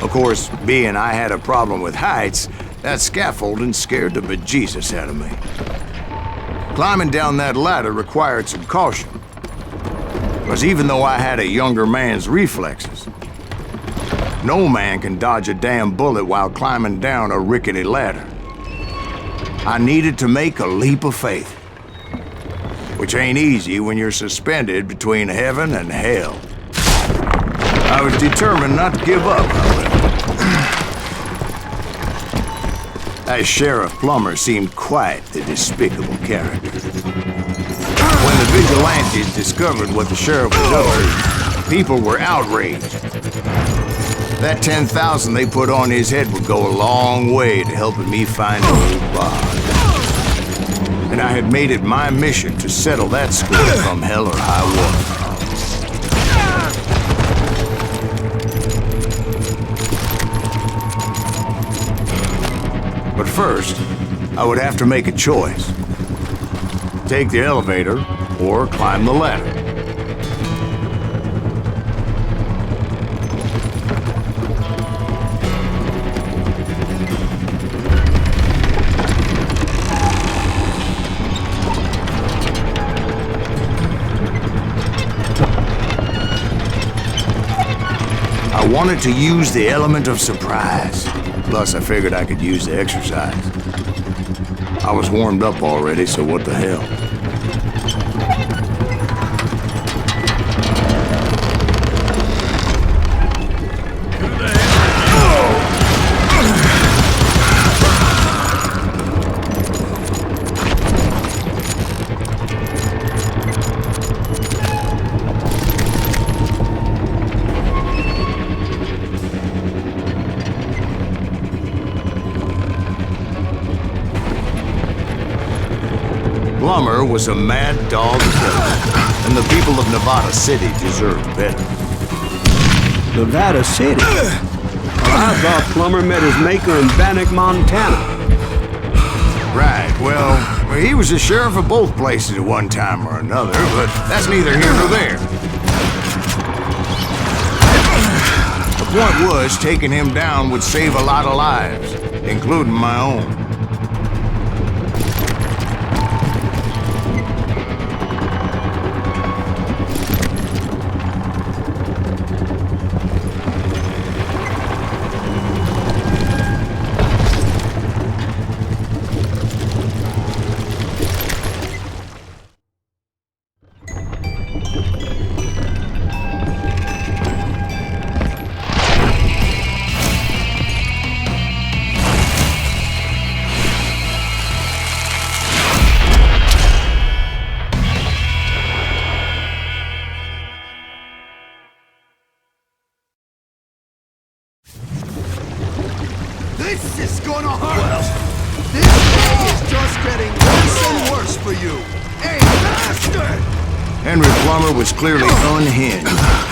Of course, being I had a problem with heights, that scaffolding scared the bejesus out of me. Climbing down that ladder required some caution, because even though I had a younger man's reflexes, no man can dodge a damn bullet while climbing down a rickety ladder. I needed to make a leap of faith, which ain't easy when you're suspended between heaven and hell. I was determined not to give up, however. That Sheriff Plummer seemed quite the despicable character. When the vigilantes discovered what the sheriff was up to, people were outraged. That 10,000 they put on his head would go a long way to helping me find old Bob. And I had made it my mission to settle that score come hell or high water. But first, I would have to make a choice. Take the elevator or climb the ladder. I wanted to use the element of surprise. Plus, I figured I could use the exercise. I was warmed up already, so what the hell? Plummer was a mad dog killer, and the people of Nevada City deserved better. Nevada City? I thought Plummer met his maker in Bannock, Montana. Right, well, he was the sheriff of both places at one time or another, but that's neither here nor there. The point was, taking him down would save a lot of lives, including my own. This is gonna hurt! This day is just getting worse and worse for you! Hey, bastard! Henry Plummer was clearly unhinged,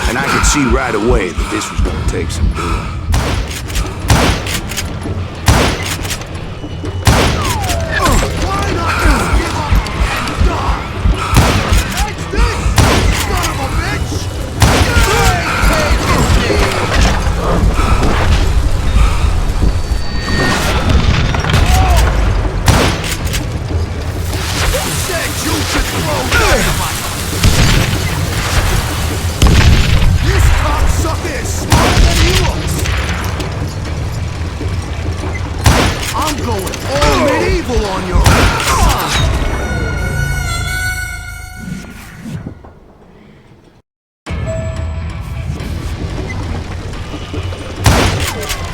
and I could see right away that this was gonna take some doing. Why not just give up and die? That's this, son of a bitch! You ain't taking me! You should throw dynamite! This cocksucker is smarter than he looks! I'm going all medieval on your ass!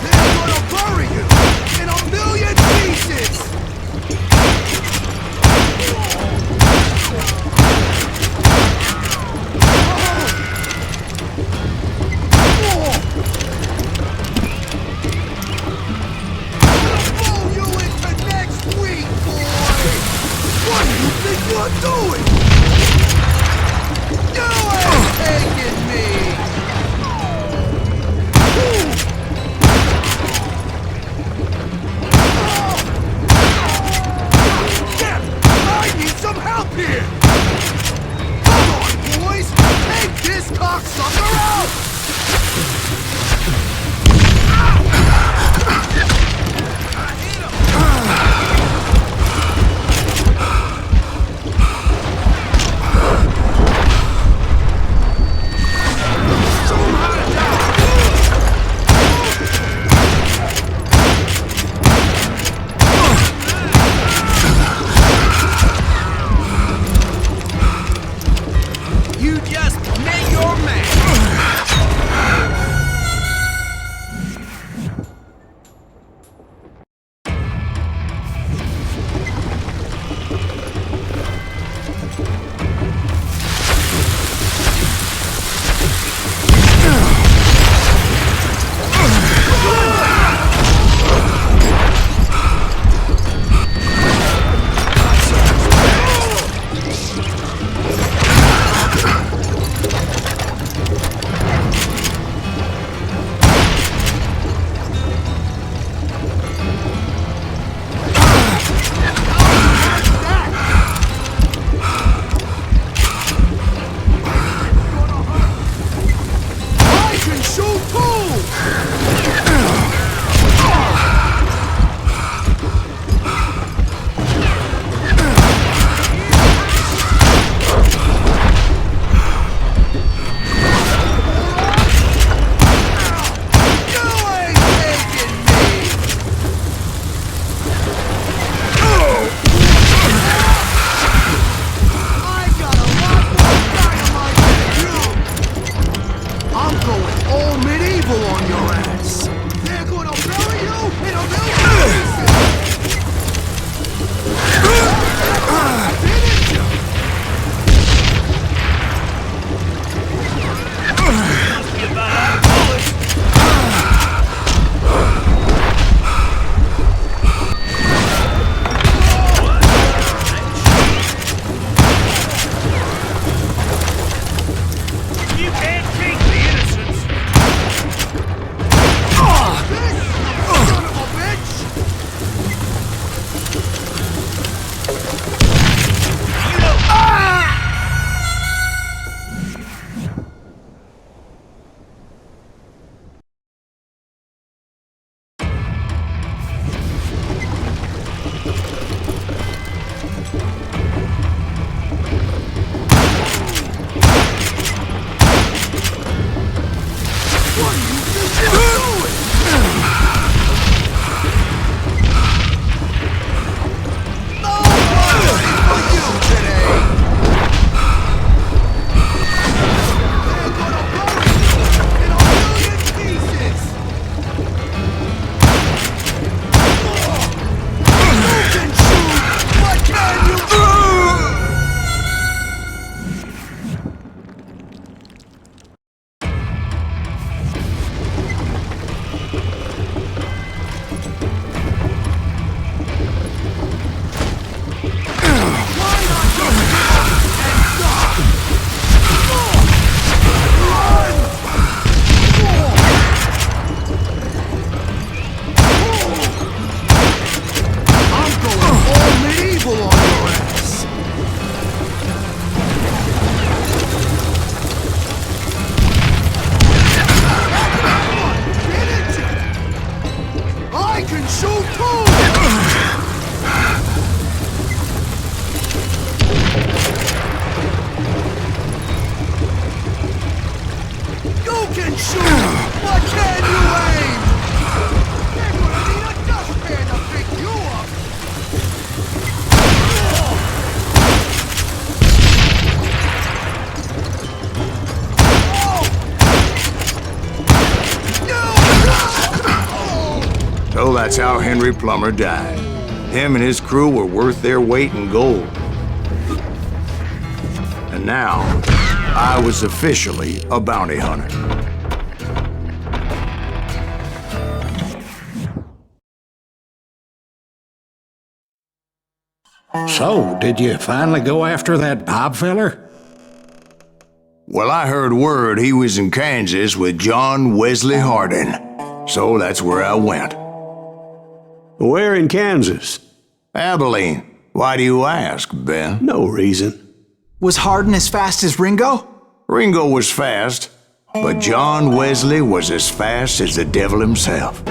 They're gonna bury you in a million pieces! What are you doing? You ain't taking me! Damn! I need some help here! Come on, boys! Take this cocksucker out! You just met your man. Shoot! Why can't you aim? They're gonna need a dustpan to pick you up! So that's how Henry Plummer died. Him and his crew were worth their weight in gold. And now, I was officially a bounty hunter. So, did you finally go after that Bob feller? Well, I heard word he was in Kansas with John Wesley Hardin. So that's where I went. Where in Kansas? Abilene. Why do you ask, Ben? No reason. Was Hardin as fast as Ringo? Ringo was fast, but John Wesley was as fast as the devil himself.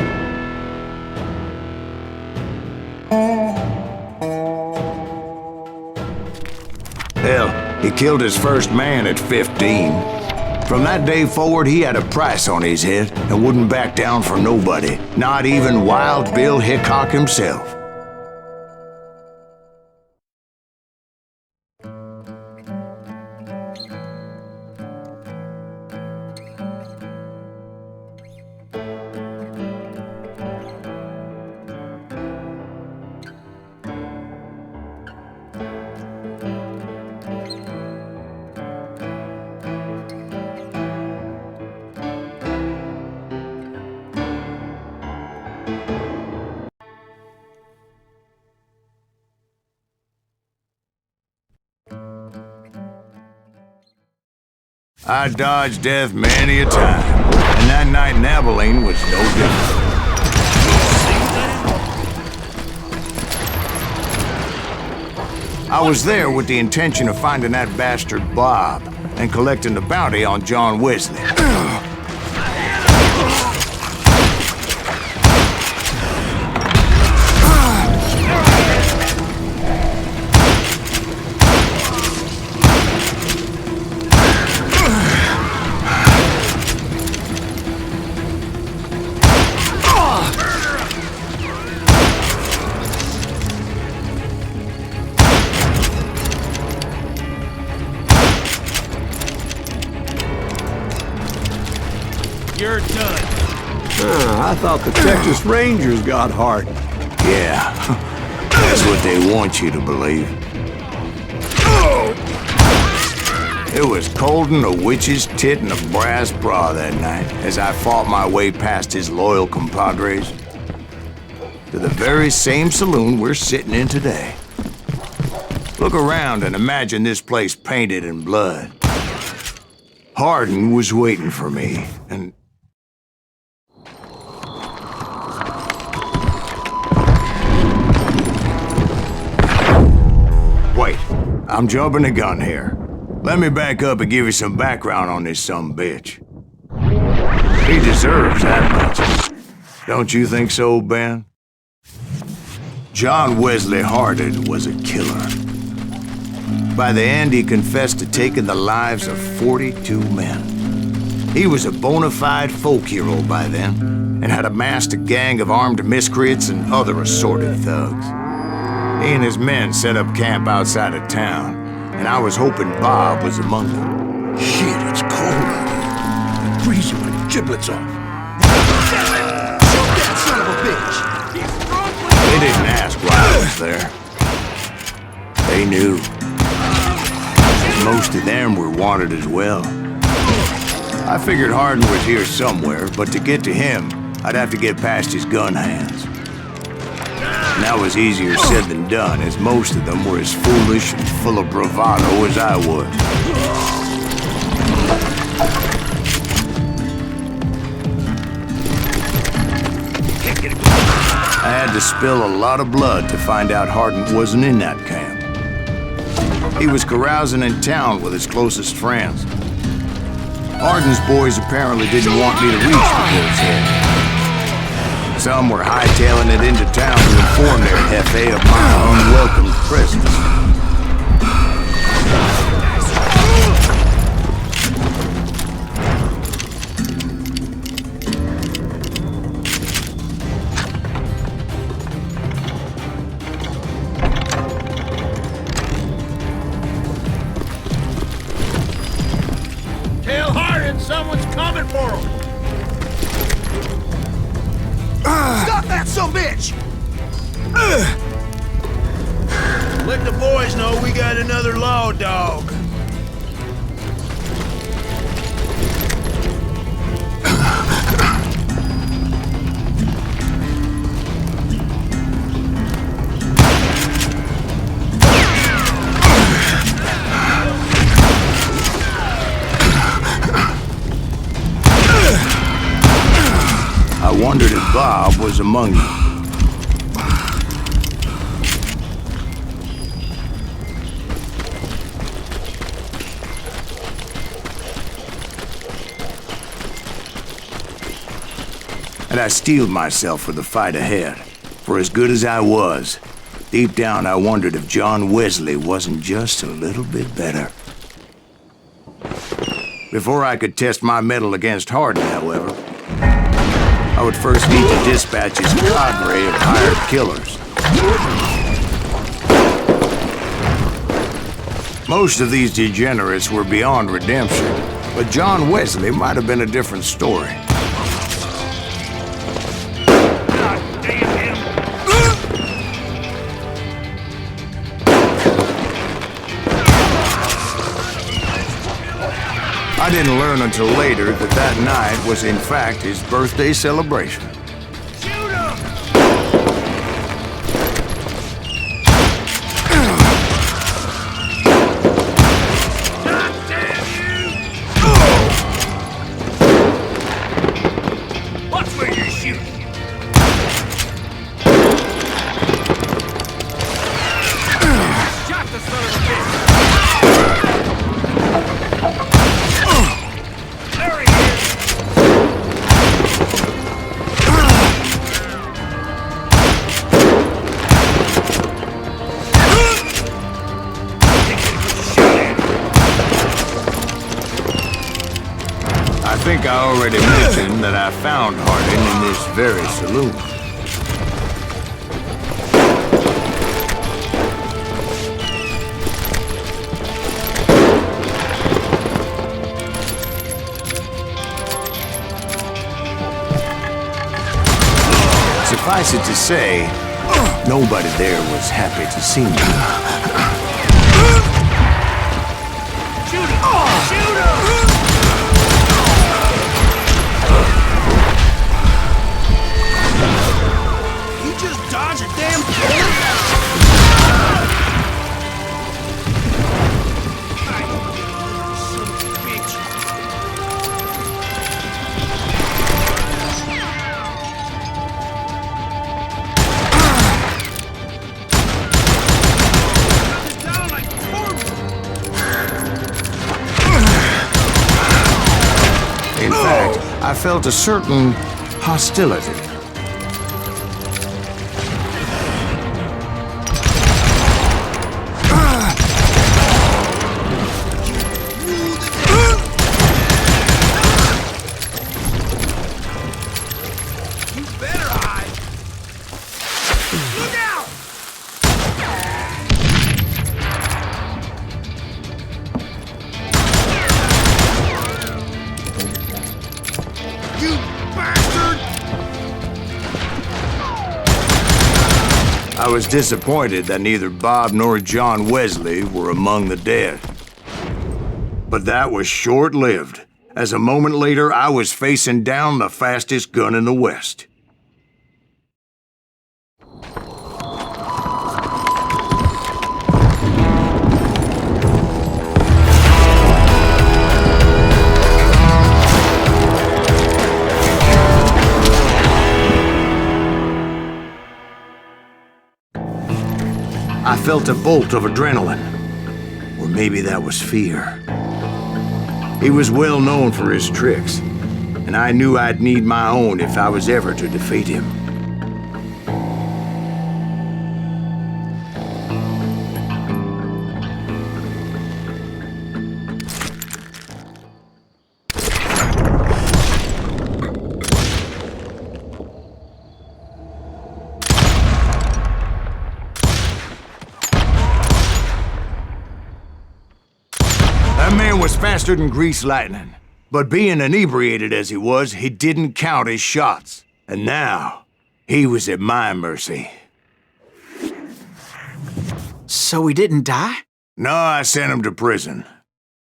Hell, he killed his first man at 15. From that day forward, he had a price on his head and wouldn't back down for nobody, not even Wild Bill Hickok himself. I dodged death many a time, and that night in Abilene was no different. I was there with the intention of finding that bastard Bob and collecting the bounty on John Wesley. You're done. I thought the Texas Rangers got Hardin. Yeah, that's what they want you to believe. It was cold in a witch's tit and a brass bra that night as I fought my way past his loyal compadres to the very same saloon we're sitting in today. Look around and imagine this place painted in blood. Hardin was waiting for me, and wait, I'm jumping the gun here. Let me back up and give you some background on this sumbitch. He deserves that much. Don't you think so, Ben? John Wesley Hardin was a killer. By the end, he confessed to taking the lives of 42 men. He was a bona fide folk hero by then, and had amassed a gang of armed miscreants and other assorted thugs. He and his men set up camp outside of town, and I was hoping Bob was among them. Shit, it's cold out here. It freezes my giblets off. Shoot that son of a bitch! They didn't ask why I was there. They knew. Most of them were wanted as well. I figured Hardin was here somewhere, but to get to him, I'd have to get past his gun hands. And that was easier said than done, as most of them were as foolish and full of bravado as I was. I had to spill a lot of blood to find out Hardin wasn't in that camp. He was carousing in town with his closest friends. Hardin's boys apparently didn't want me to reach the bull's head. Some were hightailing it into town to inform their Hefe of my unwelcome presence. Someone's coming for him! Stop that sumbitch! Let the boys know we got another law dog. I wondered if Bob was among you. And I steeled myself for the fight ahead. For as good as I was, deep down I wondered if John Wesley wasn't just a little bit better. Before I could test my mettle against Hardin, however, I would first need to dispatch his cadre of hired killers. Most of these degenerates were beyond redemption, but John Wesley might have been a different story. God damn him! I didn't learn until later that that night was in fact his birthday celebration. Shoot him! God damn you! Watch where you're shooting! Shot the son of a bitch! There he is! I think I already mentioned that I found Hardin in this very saloon. Suffice it to say, nobody there was happy to see me. Shoot him! Shoot him! You just dodge a damn bullet? Son of a bitch. Down like corpse! In fact, I felt a certain hostility. You better hide. Look out! You bastard! I was disappointed that neither Bob nor John Wesley were among the dead. But that was short-lived, as a moment later I was facing down the fastest gun in the West. I felt a bolt of adrenaline, or maybe that was fear. He was well known for his tricks, and I knew I'd need my own if I was ever to defeat him. That man was faster than greased lightning, But being inebriated as he was, he didn't count his shots. And now, he was at my mercy. So he didn't die? No, I sent him to prison.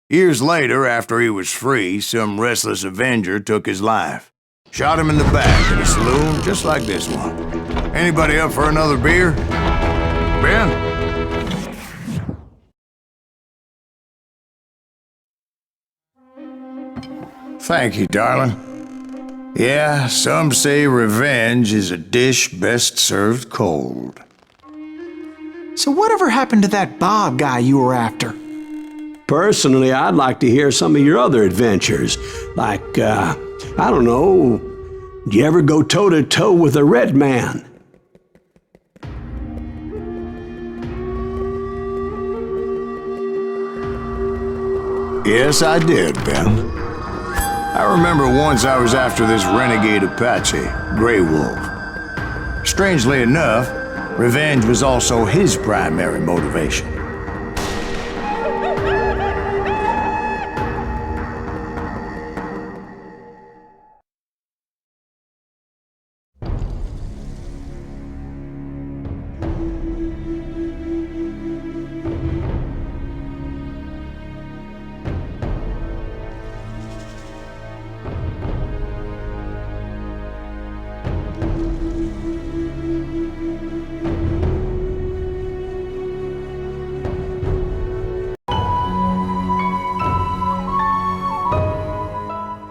Years later, after he was free, some restless avenger took his life. Shot him in the back in a saloon just like this one. Anybody up for another beer? Ben? Thank you, darling. Yeah, some say revenge is a dish best served cold. So whatever happened to that Bob guy you were after? Personally, I'd like to hear some of your other adventures. Like, I don't know, did you ever go toe-to-toe with a red man? Yes, I did, Ben. I remember once I was after this renegade Apache, Grey Wolf. Strangely enough, revenge was also his primary motivation.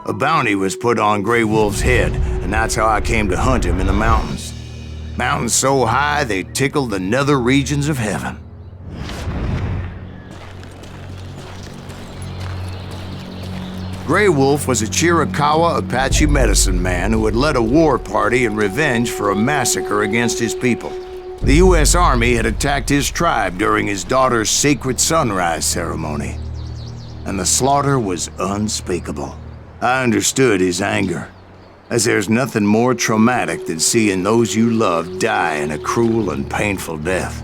A bounty was put on Grey Wolf's head, and that's how I came to hunt him in the mountains. Mountains so high they tickled the nether regions of heaven. Grey Wolf was a Chiricahua Apache medicine man who had led a war party in revenge for a massacre against his people. The U.S. Army had attacked his tribe during his daughter's sacred sunrise ceremony, and the slaughter was unspeakable. I understood his anger, as there's nothing more traumatic than seeing those you love die in a cruel and painful death.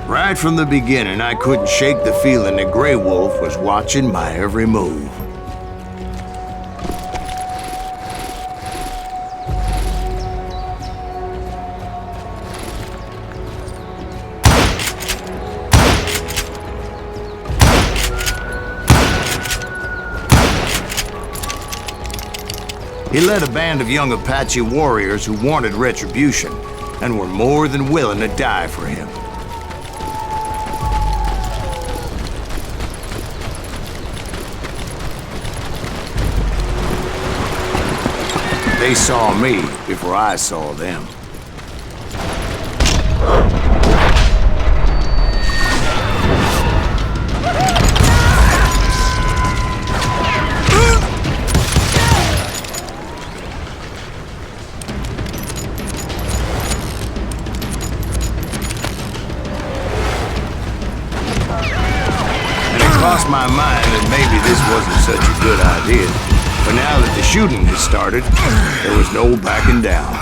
Right from the beginning, I couldn't shake the feeling that Grey Wolf was watching my every move. He led a band of young Apache warriors who wanted retribution and were more than willing to die for him. They saw me before I saw them. Crossed my mind that maybe this wasn't such a good idea. But now that the shooting had started, there was no backing down.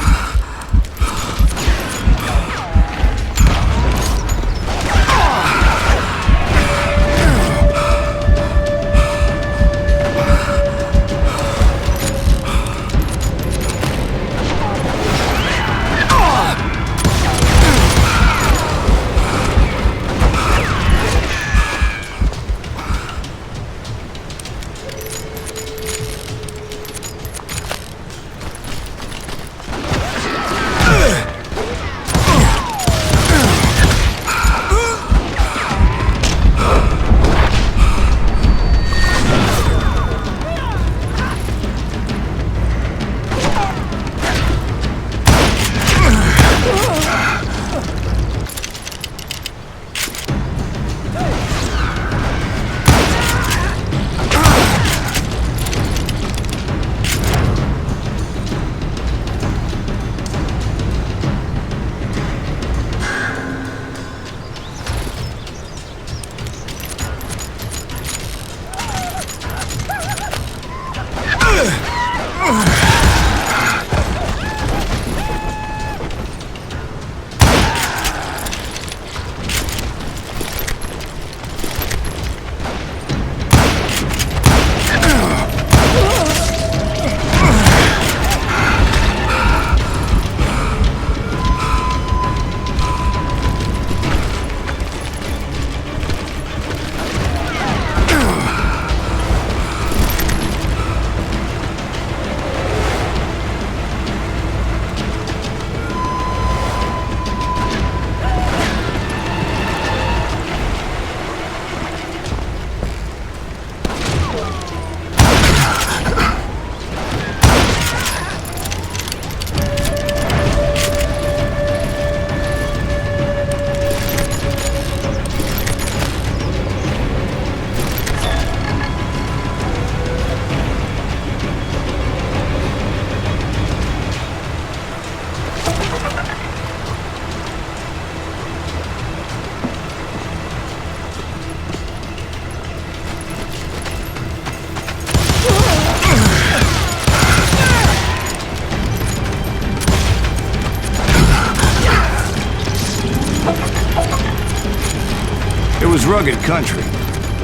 rugged country,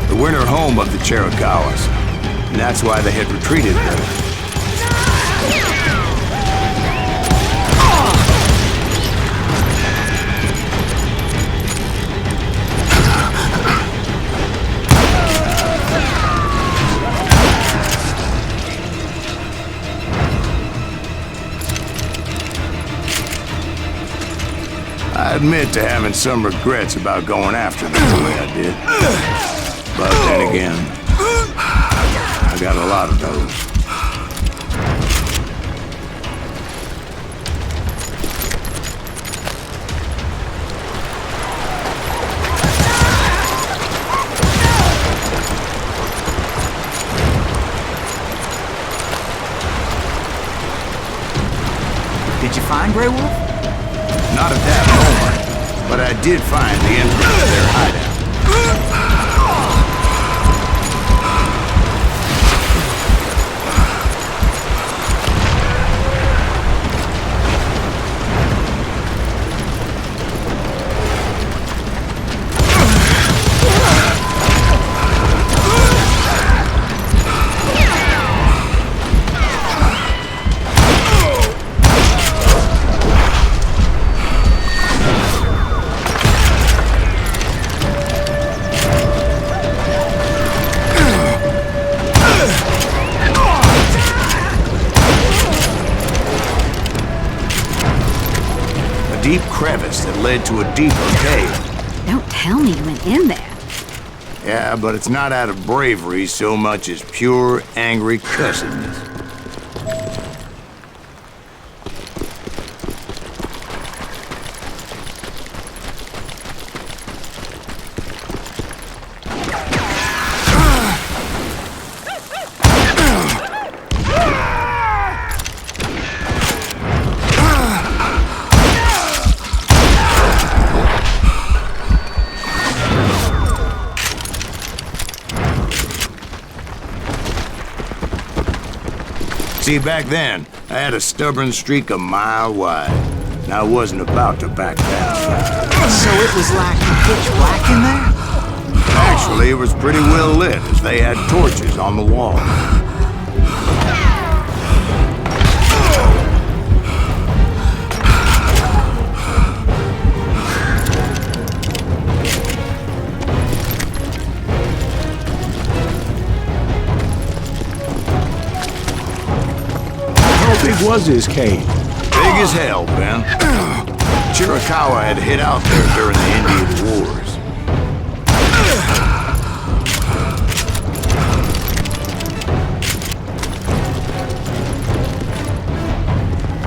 the winter home of the Chiricahuas, and that's why they had retreated there. I admit to having some regrets about going after them the way I did. But then again, I got a lot of those. Did you find Grey Wolf? Not at that moment, but I did find the entrance to their hideout. Deep crevice that led to a deeper cave. Don't tell me you went in there. Yeah, but it's not out of bravery so much as pure, angry cussedness. See, back then, I had a stubborn streak a mile wide, and I wasn't about to back down. So it was like pitch black in there? Actually, it was pretty well lit, as they had torches on the wall. How big was his cave? Big as hell, Ben. Chiricahua had hid out there during the Indian Wars.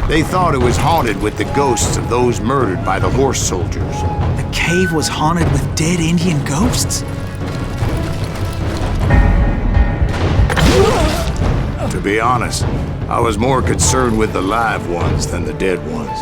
They thought it was haunted with the ghosts of those murdered by the horse soldiers. The cave was haunted with dead Indian ghosts? To be honest, I was more concerned with the live ones than the dead ones.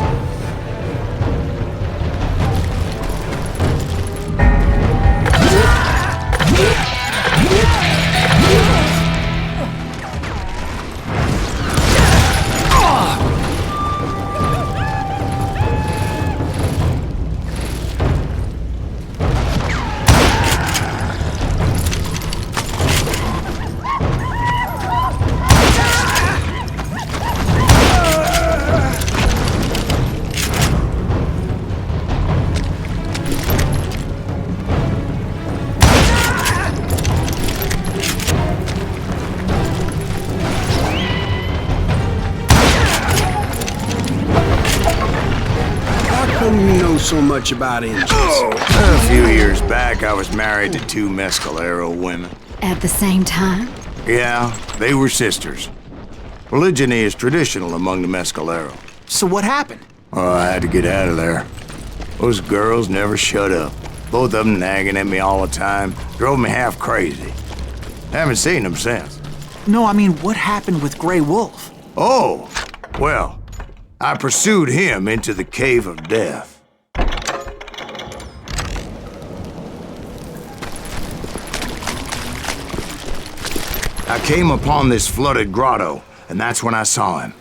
How come you know so much about Indians? A few years back, I was married to two Mescalero women. At the same time? Yeah, they were sisters. Polygyny is traditional among the Mescalero. So what happened? Oh, I had to get out of there. Those girls never shut up. Both of them nagging at me all the time. Drove me half crazy. Haven't seen them since. No, I mean, what happened with Grey Wolf? Oh, well, I pursued him into the Cave of Death. I came upon this flooded grotto, and that's when I saw him.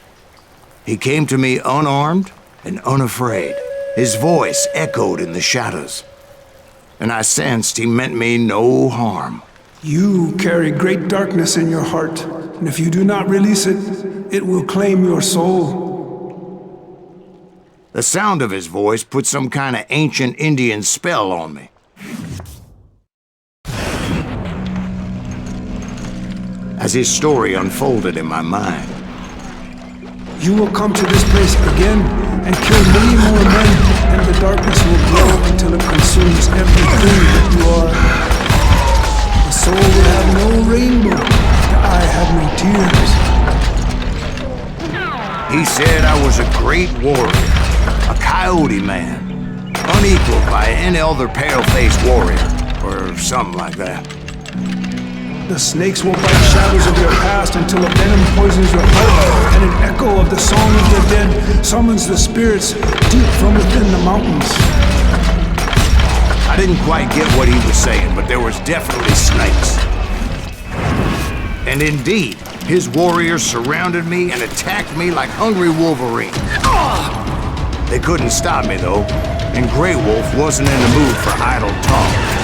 He came to me unarmed and unafraid. His voice echoed in the shadows. and I sensed he meant me no harm. You carry great darkness in your heart, and if you do not release it, it will claim your soul. The sound of his voice put some kind of ancient Indian spell on me. As his story unfolded in my mind, You will come to this place again and kill many more men, and the darkness will grow until it consumes everything that you are. The soul will have no rainbow, the eye have no tears. he said I was a great warrior, a coyote man, unequaled by any other pale-faced warrior, or something like that. The snakes will bite shadows of your past until a venom poisons your heart, and an echo of the song of the dead summons the spirits deep from within the mountains. I didn't quite get what he was saying, but there was definitely snakes. And indeed, his warriors surrounded me and attacked me like hungry wolverines. They couldn't stop me, though, and Grey Wolf wasn't in the mood for idle talk.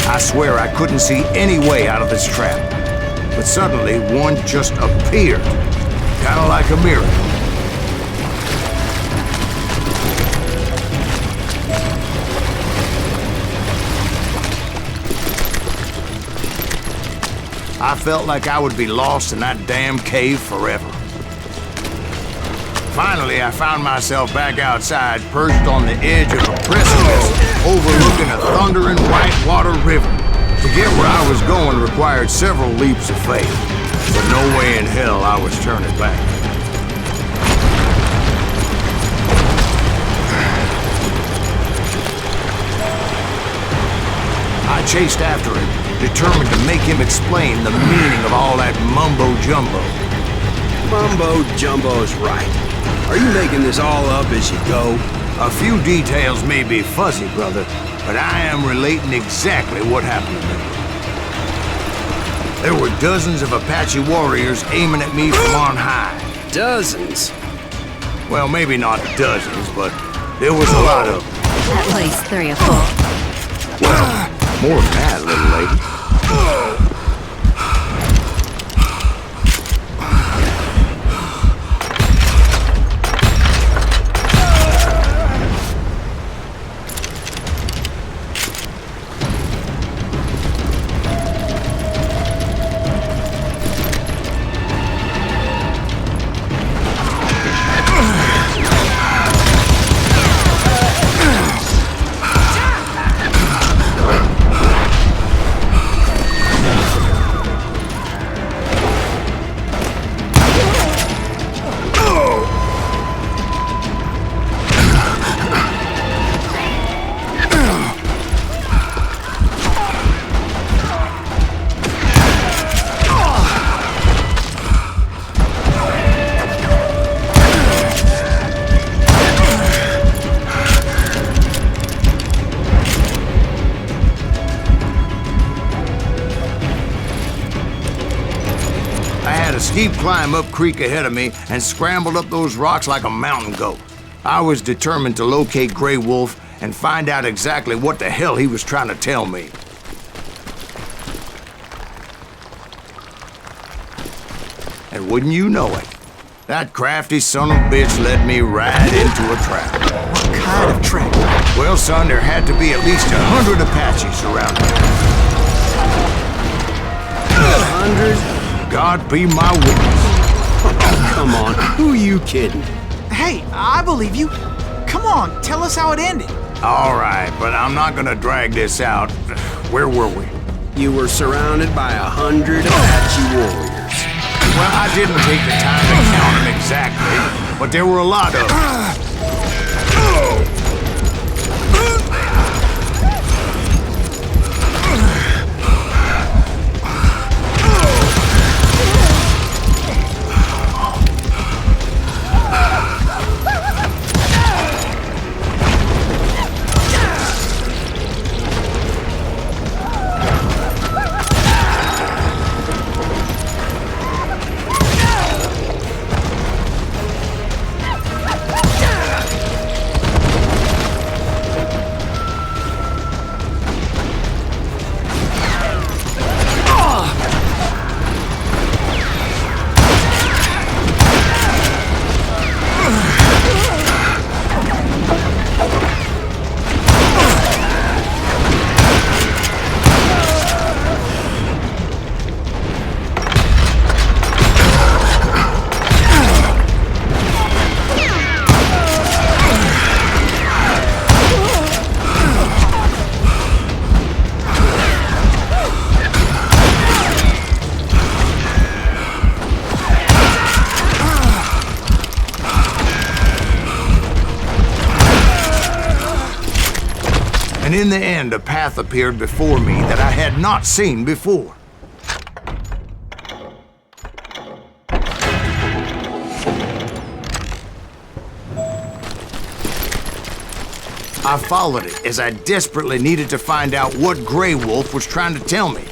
I swear I couldn't see any way out of this trap. But suddenly, one just appeared. Kind of like a miracle. I felt like I would be lost in that damn cave forever. Finally, I found myself back outside, perched on the edge of a precipice, overlooking a thundering whitewater river. To get where I was going required several leaps of faith, but no way in hell I was turning back. I chased after him, determined to make him explain the meaning of all that mumbo-jumbo. Mumbo-jumbo's right. Are you making this all up as you go? A few details may be fuzzy, brother, but I am relating exactly what happened to me. There were dozens of Apache warriors aiming at me from on high. Dozens? Well, maybe not dozens, but there was a lot of them. At least 3 or 4. Well, more than that, little lady. Steep climb up creek ahead of me and scrambled up those rocks like a mountain goat. I was determined to locate Grey Wolf and find out exactly what the hell he was trying to tell me. And wouldn't you know it, that crafty son of a bitch led me right into a trap. What kind of trap? Well, son, there had to be at least 100 Apaches around here. 100? God be my witness. Oh, come on. Who are you kidding? Hey, I believe you. Come on, tell us how it ended. All right, but I'm not gonna drag this out. Where were we? You were surrounded by 100 Apache warriors. Well, I didn't take the time to count them exactly, but there were a lot of them. And in the end, a path appeared before me that I had not seen before. I followed it as I desperately needed to find out what Grey Wolf was trying to tell me.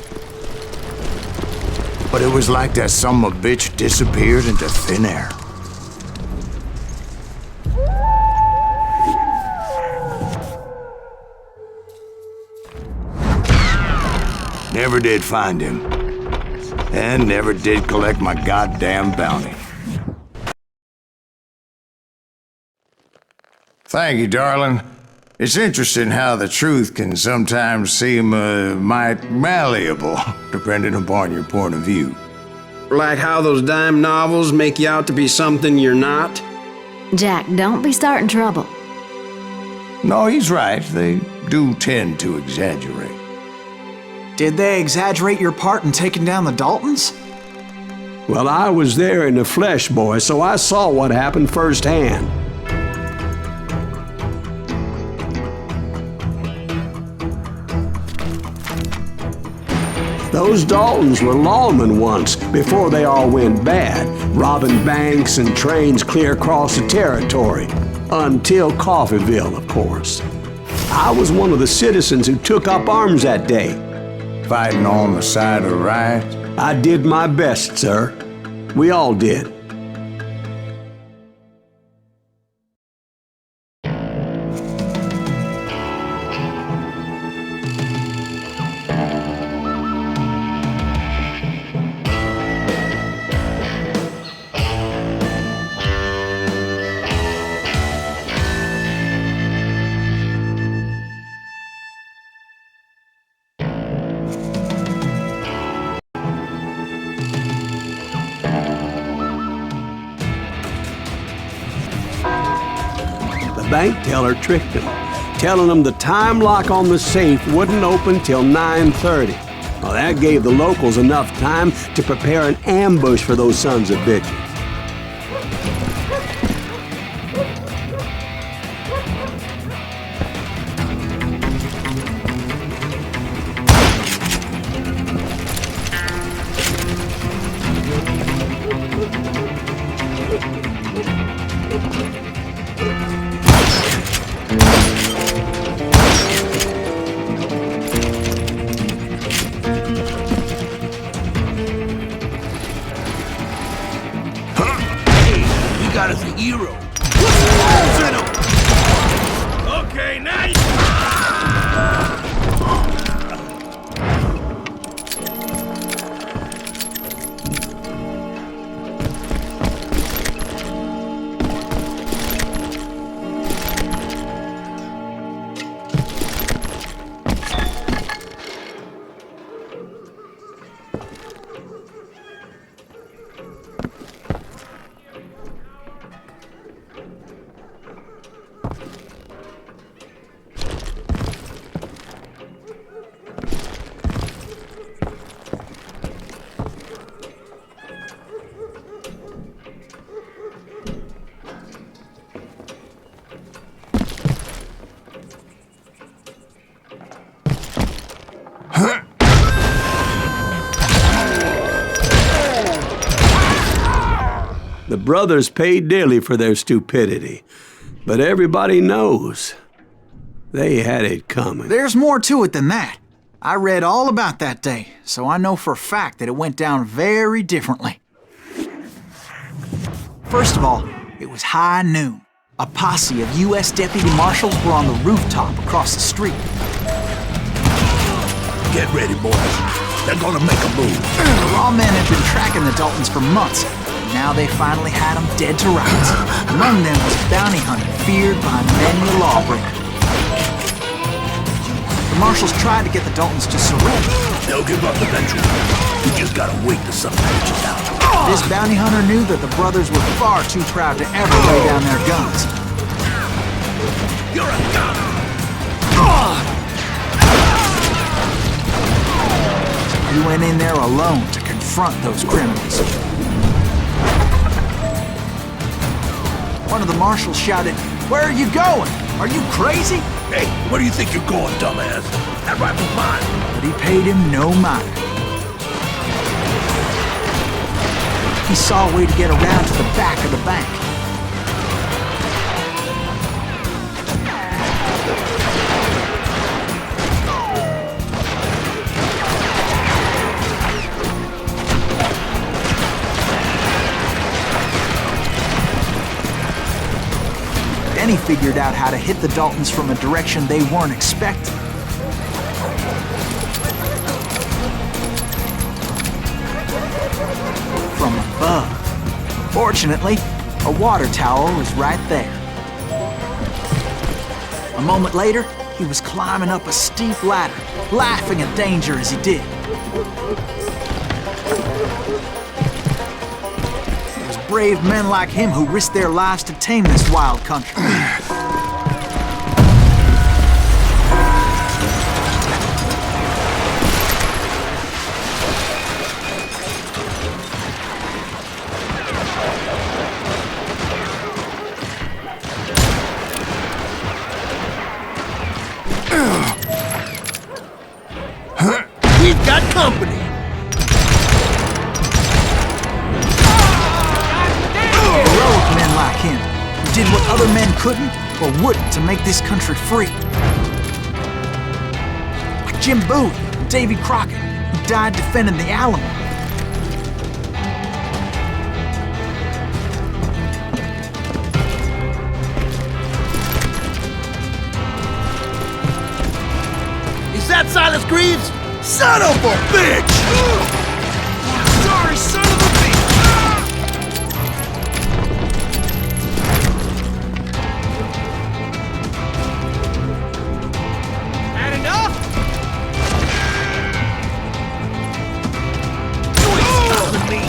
But it was like that son of a bitch disappeared into thin air. Never did find him. And never did collect my goddamn bounty. Thank you, darling. It's interesting how the truth can sometimes seem might malleable, depending upon your point of view. Like how those dime novels make you out to be something you're not? Jack, don't be starting trouble. No, he's right. They do tend to exaggerate. Did they exaggerate your part in taking down the Daltons? Well, I was there in the flesh, boy, so I saw what happened firsthand. Those Daltons were lawmen once, before they all went bad, robbing banks and trains clear across the territory. Until Coffeeville, of course. I was one of the citizens who took up arms that day. Fighting on the side of the right? I did my best, sir. We all did. The bank teller tricked him, telling him the time lock on the safe wouldn't open till 9:30. Well, that gave the locals enough time to prepare an ambush for those sons of bitches. Got us a hero. Okay, nice. The brothers paid dearly for their stupidity, but everybody knows they had it coming. There's more to it than that. I read all about that day, so I know for a fact that it went down very differently. First of all, it was high noon. A posse of U.S. deputy marshals were on the rooftop across the street. Get ready, boys. They're gonna make a move. The raw men had been tracking the Daltons for months. Now they finally had them dead to rights. Among them was a bounty hunter feared by many a lawbreaker. The marshals tried to get the Daltons to surrender. They'll give up eventually. We just gotta wait till something bitches out. This bounty hunter knew that the brothers were far too proud to ever lay down their guns. You're a gun! He went in there alone to confront those criminals. One of the marshals shouted, "Where are you going? Are you crazy? Hey, where do you think you're going, dumbass? That rifle's mine. But he paid him no mind. He saw a way to get around to the back of the bank. Then he figured out how to hit the Daltons from a direction they weren't expecting. From above. Fortunately, a water tower was right there. A moment later, he was climbing up a steep ladder, laughing at danger as he did. It was brave men like him who risked their lives to tame this wild country. We've got company. Heroic men like him, who did what other men couldn't or wouldn't to make this country free. Like Jim Bowie and Davy Crockett, who died defending the Alamo. Is that Silas Greaves? Son of a bitch! Sorry, son of a bitch! Had enough? You ain't stopping me!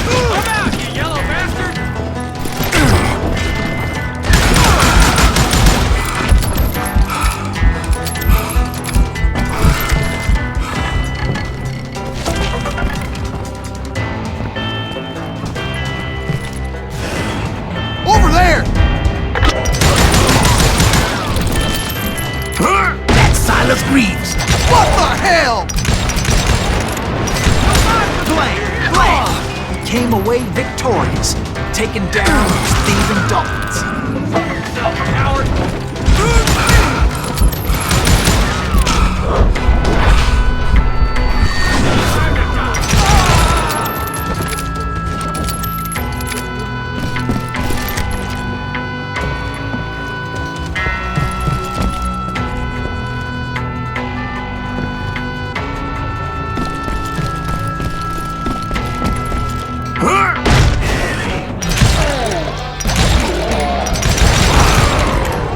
Come out, you yellow bastard! Over there! That's Silas Greaves! What the hell? Blam! He came away victorious, taking down those thieving Daltons.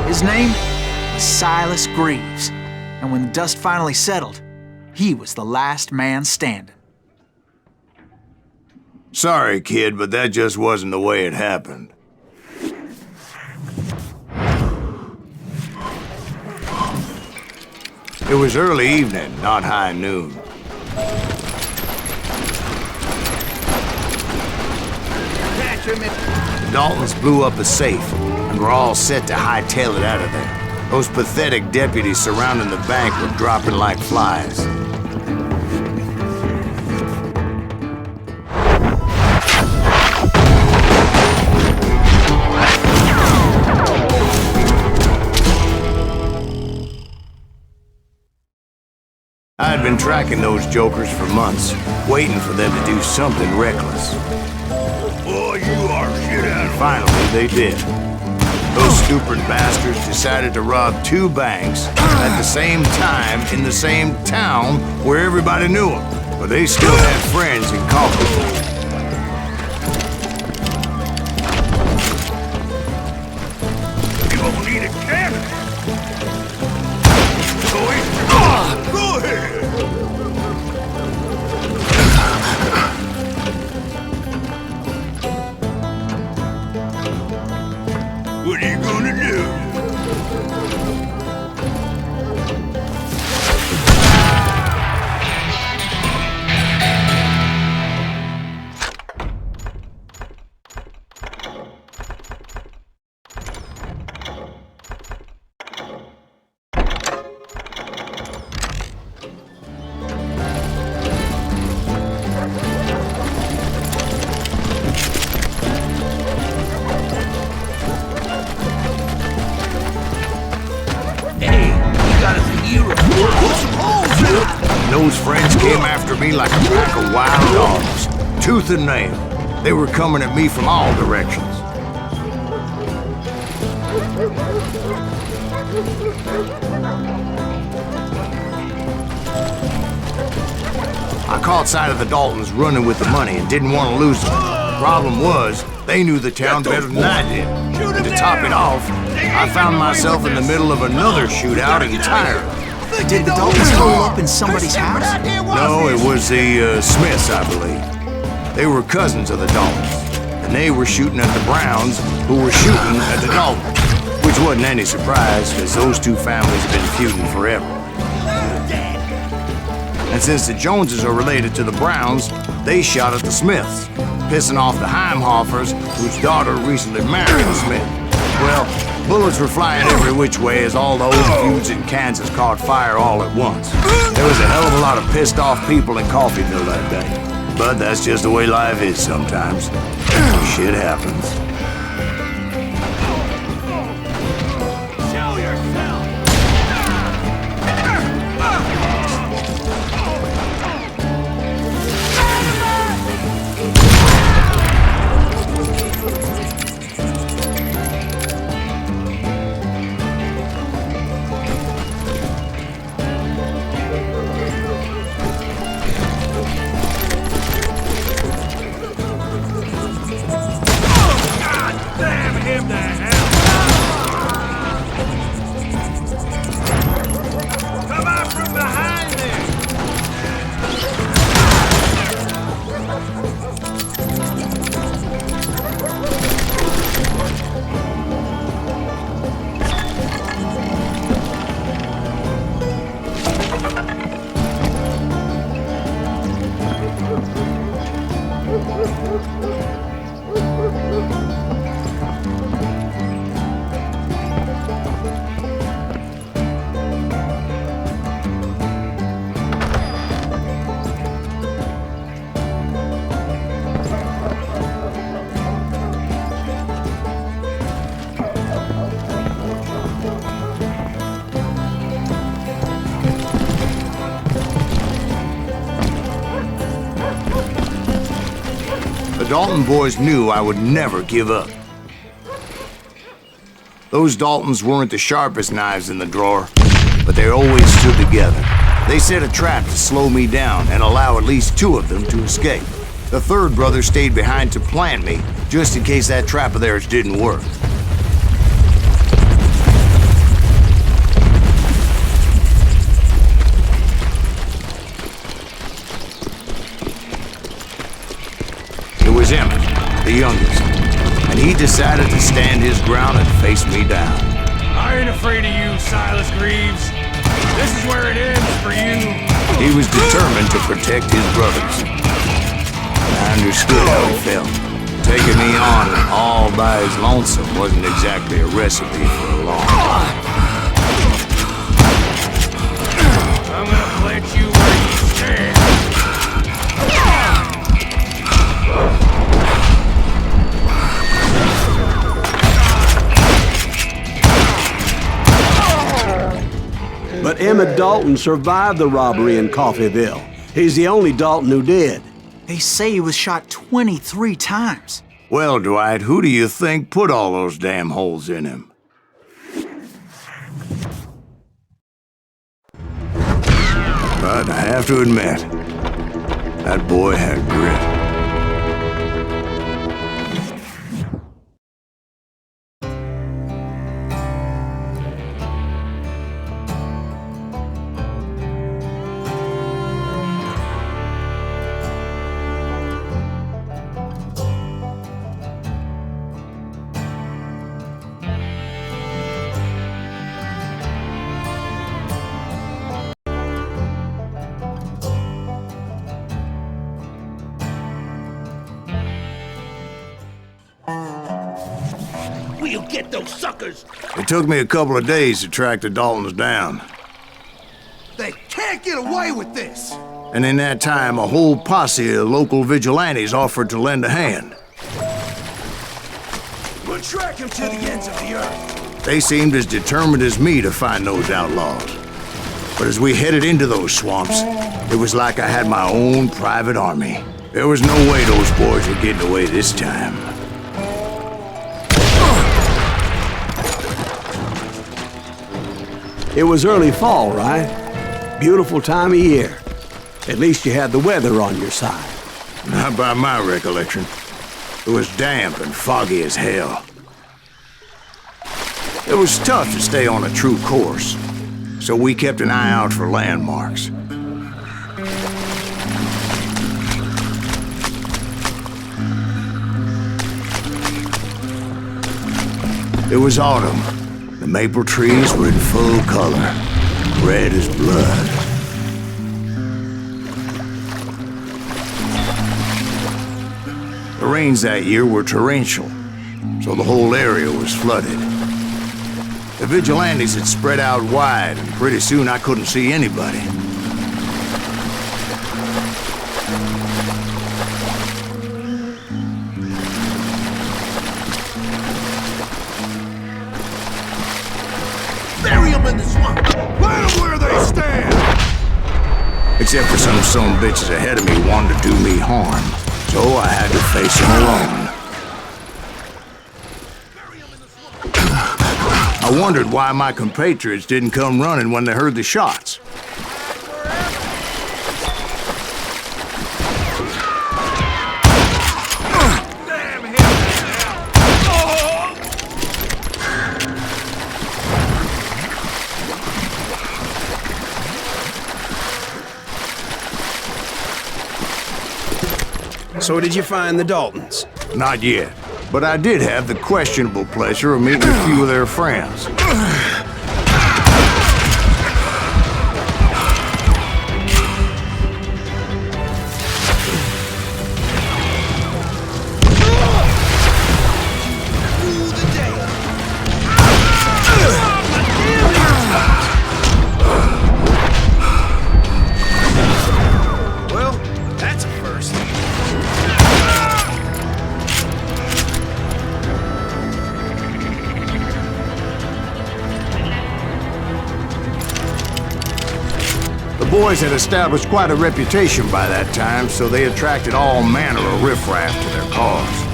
His name was Silas Greaves, and when the dust finally settled, he was the last man standing. Sorry, kid, but that just wasn't the way it happened. It was early evening, not high noon. The Daltons blew up a safe, and were all set to hightail it out of there. Those pathetic deputies surrounding the bank were dropping like flies. I had been tracking those jokers for months, waiting for them to do something reckless. Boy, you are shit out of Finally, they did. Those stupid bastards decided to rob two banks at the same time in the same town where everybody knew them, but they still had friends in Coffee. You don't need a cannon! Go ahead! What are you gonna do? and those friends came after me like a pack of wild dogs, tooth and nail. They were coming at me from all directions. I caught sight of the Daltons running with the money and didn't want to lose them. Problem was, they knew the town better than I did. And to top it off, I found myself in the middle of another shootout entirely. Did the Daltons hole up in somebody's house? No, it was the Smiths, I believe. They were cousins of the Daltons, and they were shooting at the Browns, who were shooting at the Daltons. Which wasn't any surprise, because those two families have been feuding forever. And since the Joneses are related to the Browns, they shot at the Smiths, pissing off the Heimhoffers, whose daughter recently married a Smith. Well, bullets were flying every which way as all the old feuds in Kansas caught fire all at once. There was a hell of a lot of pissed off people in Coffeyville that day. But that's just the way life is sometimes. Shit happens. The Dalton boys knew I would never give up. Those Daltons weren't the sharpest knives in the drawer, but they always stood together. They set a trap to slow me down and allow at least two of them to escape. The third brother stayed behind to plant me, just in case that trap of theirs didn't work. It was Emmett, the youngest, and he decided to stand his ground and face me down. I ain't afraid of you, Silas Greaves. This is where it ends for you. He was determined to protect his brothers. I understood how he felt. Taking me on all by his lonesome wasn't exactly a recipe for a long life. I'm gonna plant you where you stand. But Emmett Dalton survived the robbery in Coffeyville. He's the only Dalton who did. They say he was shot 23 times. Well, Dwight, who do you think put all those damn holes in him? But I have to admit, that boy had grit. We'll get those suckers! It took me a couple of days to track the Daltons down. They can't get away with this! And in that time, a whole posse of local vigilantes offered to lend a hand. We'll track him to the ends of the earth! They seemed as determined as me to find those outlaws. But as we headed into those swamps, it was like I had my own private army. There was no way those boys were getting away this time. It was early fall, right? Beautiful time of year. At least you had the weather on your side. Not by my recollection. It was damp and foggy as hell. It was tough to stay on a true course, so we kept an eye out for landmarks. It was autumn. The maple trees were in full color, red as blood. The rains that year were torrential, so the whole area was flooded. The vigilantes had spread out wide, and pretty soon I couldn't see anybody. Bury them in the swamp! Plant them where they stand! Except for some bitches ahead of me wanted to do me harm, so I had to face them alone. I wondered why my compatriots didn't come running when they heard the shots. So did you find the Daltons? Not yet, but I did have the questionable pleasure of meeting a few of their friends. Well, that's a first. The boys had established quite a reputation by that time, so they attracted all manner of riffraff to their cause.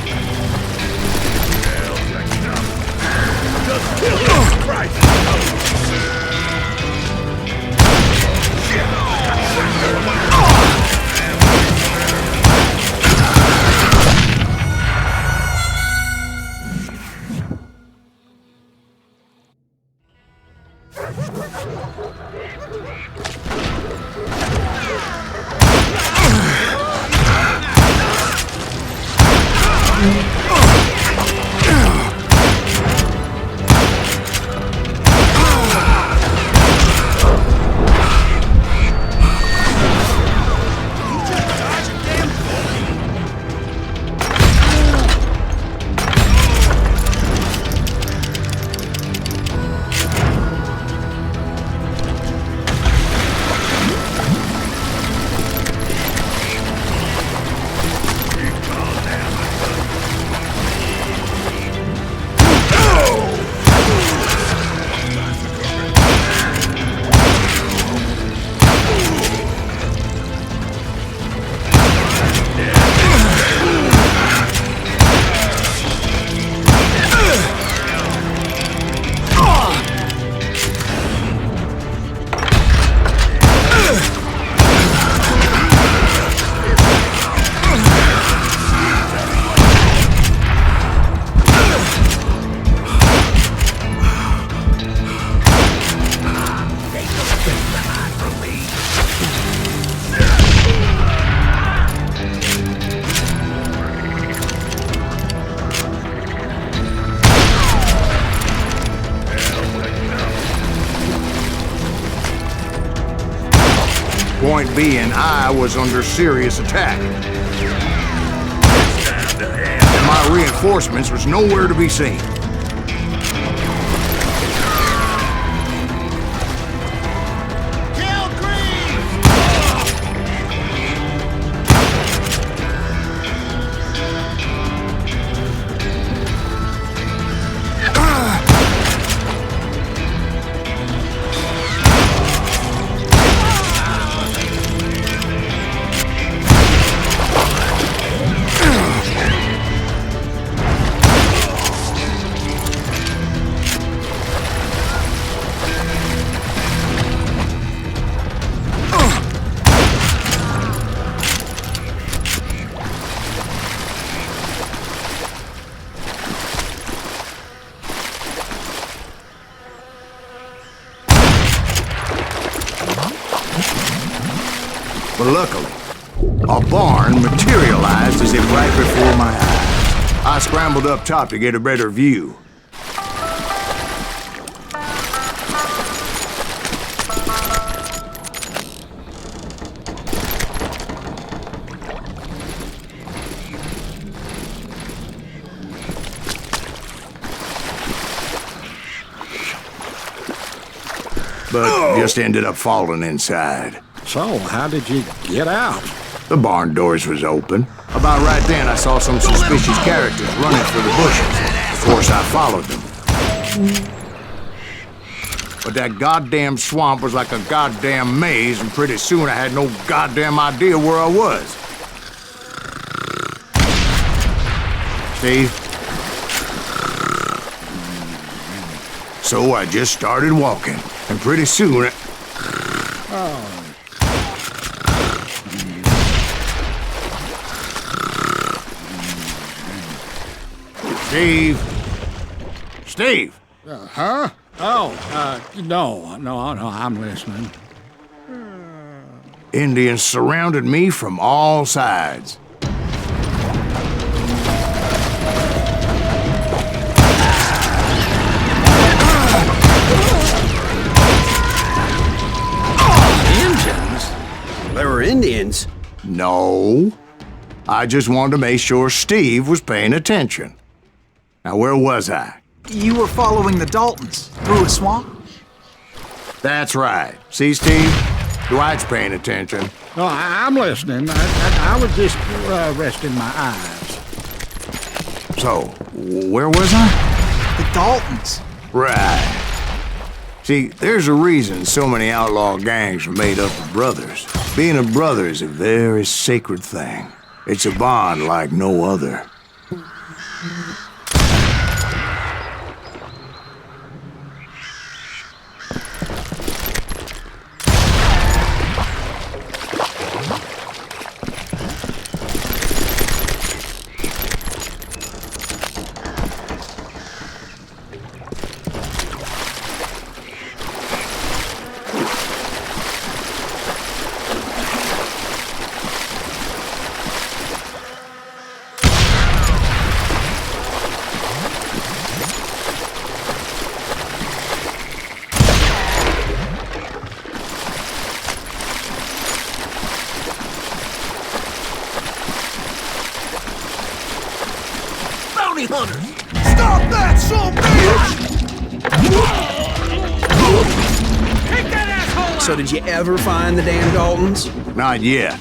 Point being, I was under serious attack. And my reinforcements was nowhere to be seen. Kill Green! But luckily, a barn materialized as if right before my eyes. I scrambled up top to get a better view. But just ended up falling inside. So, how did you get out? The barn doors was open. About right then, I saw some suspicious characters running for the bushes. Of course, I followed them. But that goddamn swamp was like a goddamn maze, and pretty soon I had no goddamn idea where I was. Steve? So I just started walking, and pretty soon... Steve? Steve? Huh? Oh, no, I'm listening. Indians surrounded me from all sides. There were Indians? No. I just wanted to make sure Steve was paying attention. Now, where was I? You were following the Daltons through a swamp? That's right. See, Steve? Dwight's paying attention. No, I'm listening. I was just resting my eyes. So, where was I? The Daltons. Right. See, there's a reason so many outlaw gangs are made up of brothers. Being a brother is a very sacred thing. It's a bond like no other. Stop that, son bitch! So did you ever find the damn Daltons? Not yet,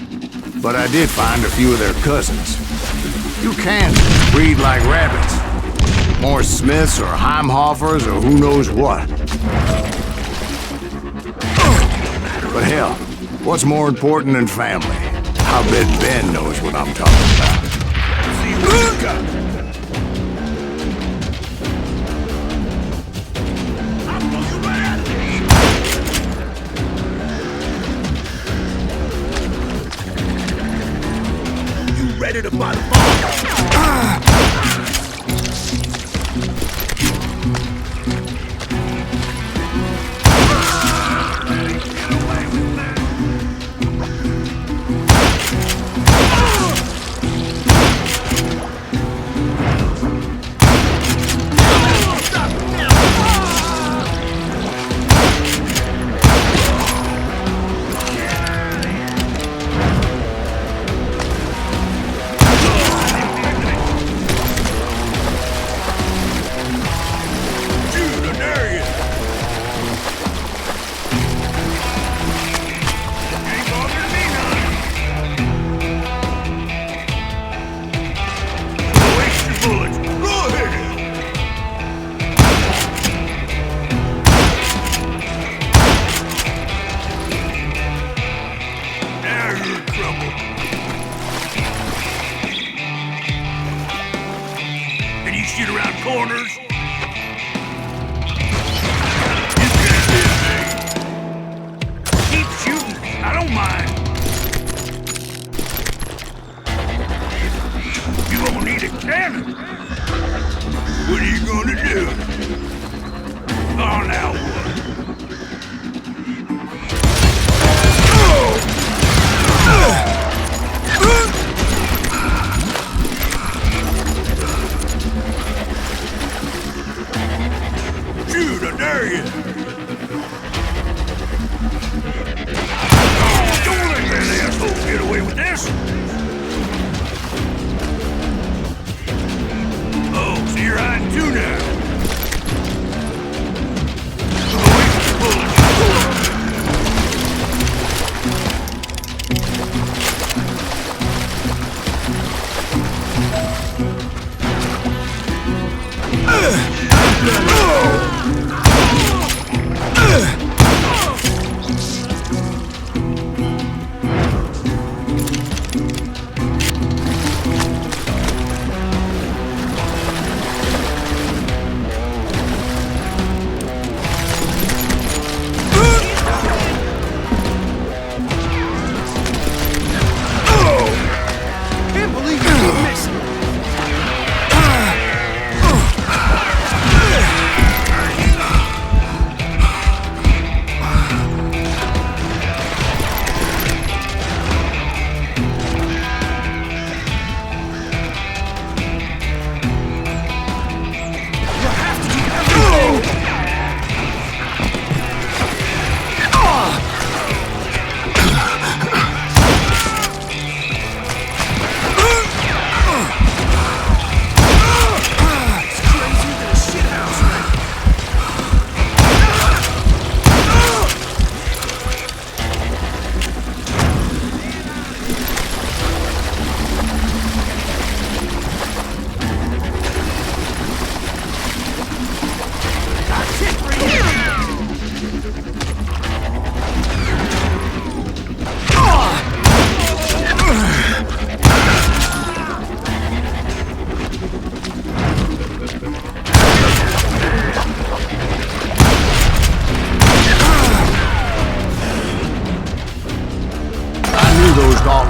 but I did find a few of their cousins. You can breed like rabbits. More Smiths or Heimhoffers or who knows what. But hell, what's more important than family? I'll bet Ben knows what I'm talking about. Ready to buy the bomb? Shoot around corners. Keep shooting. I don't mind. You gonna need a cannon. What are you gonna do? Oh, now what? shoot, I dare you! Don't let that asshole get away with this! Oh, so you're hiding too now?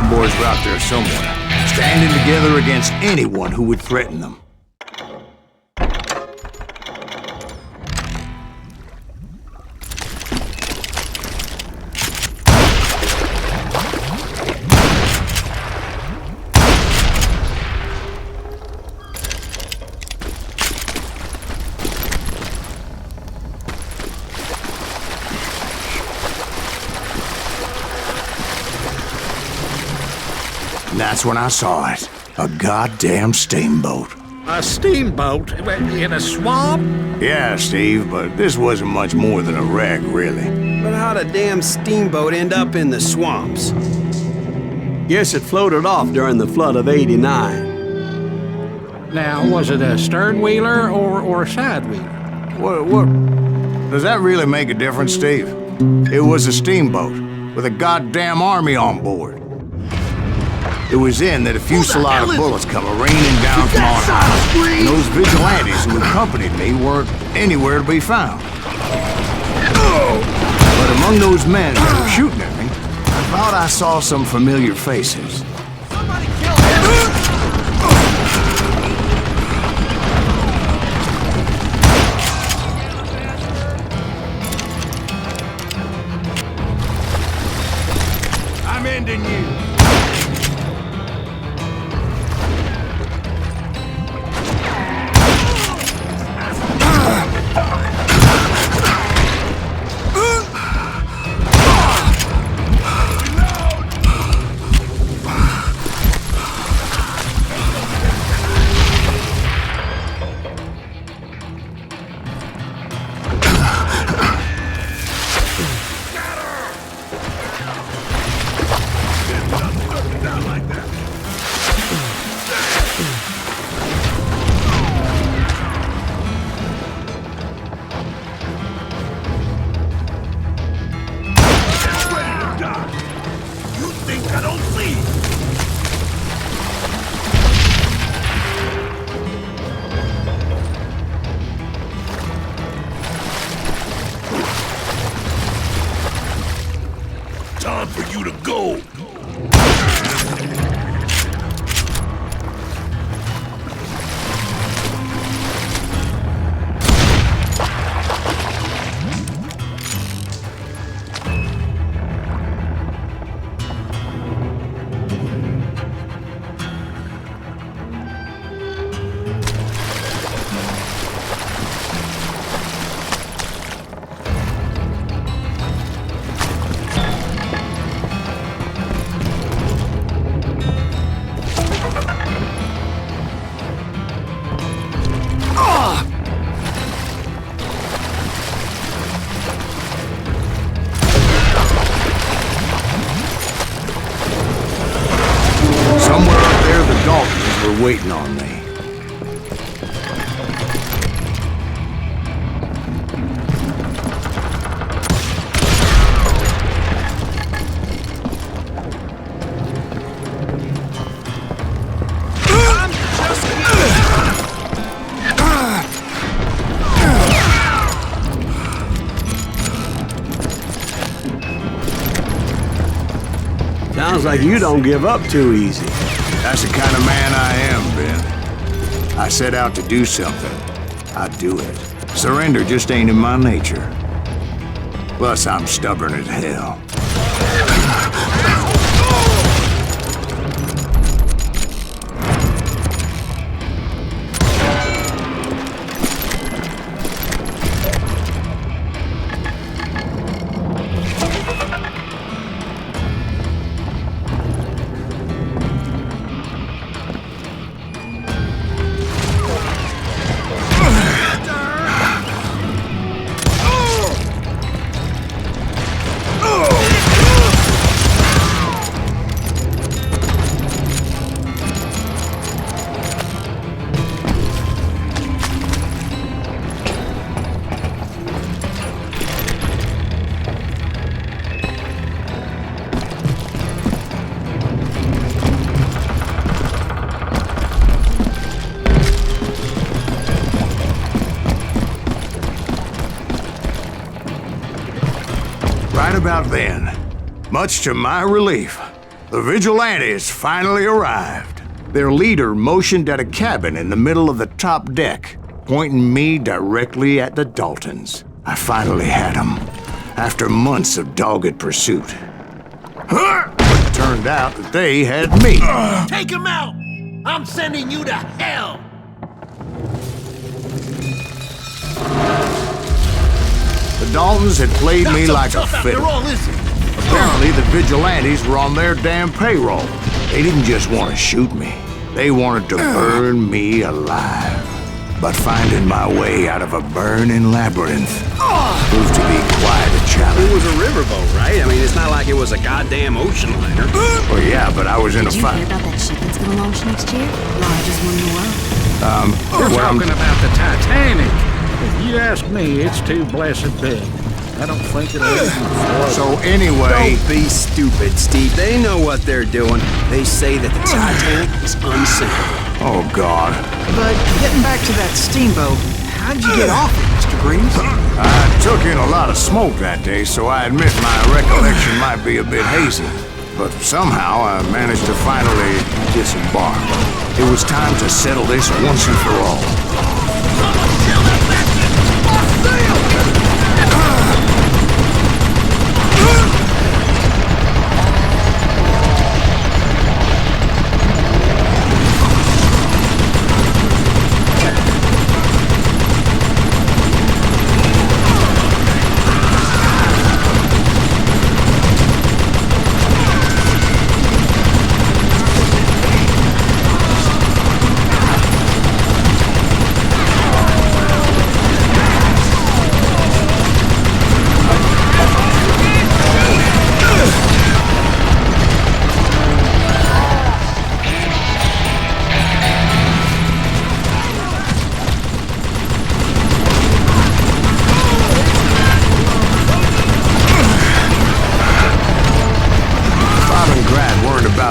Boys were out there somewhere, standing together against anyone who would threaten them. And that's when I saw it. A goddamn steamboat. A steamboat? In a swamp? Yeah, Steve, but this wasn't much more than a wreck, really. But how'd a damn steamboat end up in the swamps? Guess it floated off during the flood of '89. Now, was it a stern-wheeler or a side-wheeler? What? Does that really make a difference, Steve? It was a steamboat with a goddamn army on board. It was in that a fusillade of bullets come raining down from on high, and those vigilantes who accompanied me weren't anywhere to be found. But among those men that were shooting at me, I thought I saw some familiar faces. Somebody kill him! I'm ending you. waiting on me. Sounds like you don't give up too easy. That's the kind of man I am, Ben. I set out to do something. I do it. Surrender just ain't in my nature. Plus, I'm stubborn as hell. Right about then, much to my relief, the vigilantes finally arrived. Their leader motioned at a cabin in the middle of the top deck, pointing me directly at the Daltons. I finally had them, after months of dogged pursuit. But it turned out that they had me. Take him out! I'm sending you to hell! The Daltons had played me like a fiddle. Apparently, the vigilantes were on their damn payroll. They didn't just want to shoot me. They wanted to burn me alive. But finding my way out of a burning labyrinth proved to be quite a challenge. It was a riverboat, right? I mean, it's not like it was a goddamn ocean liner. Well, yeah, but I was in a fight. Did you hear about that ship that's gonna launch next year? Largest one in the world. We're talking about the Titanic. If you ask me, it's too blessed big. I don't think it'll even float. So anyway... Don't be stupid, Steve. They know what they're doing. They say that the Titanic is unsinkable. Oh, God. But getting back to that steamboat, how'd you get off it, Mr. Greaves? I took in a lot of smoke that day, so I admit my recollection might be a bit hazy. But somehow I managed to finally disembark. It was time to settle this once and for all.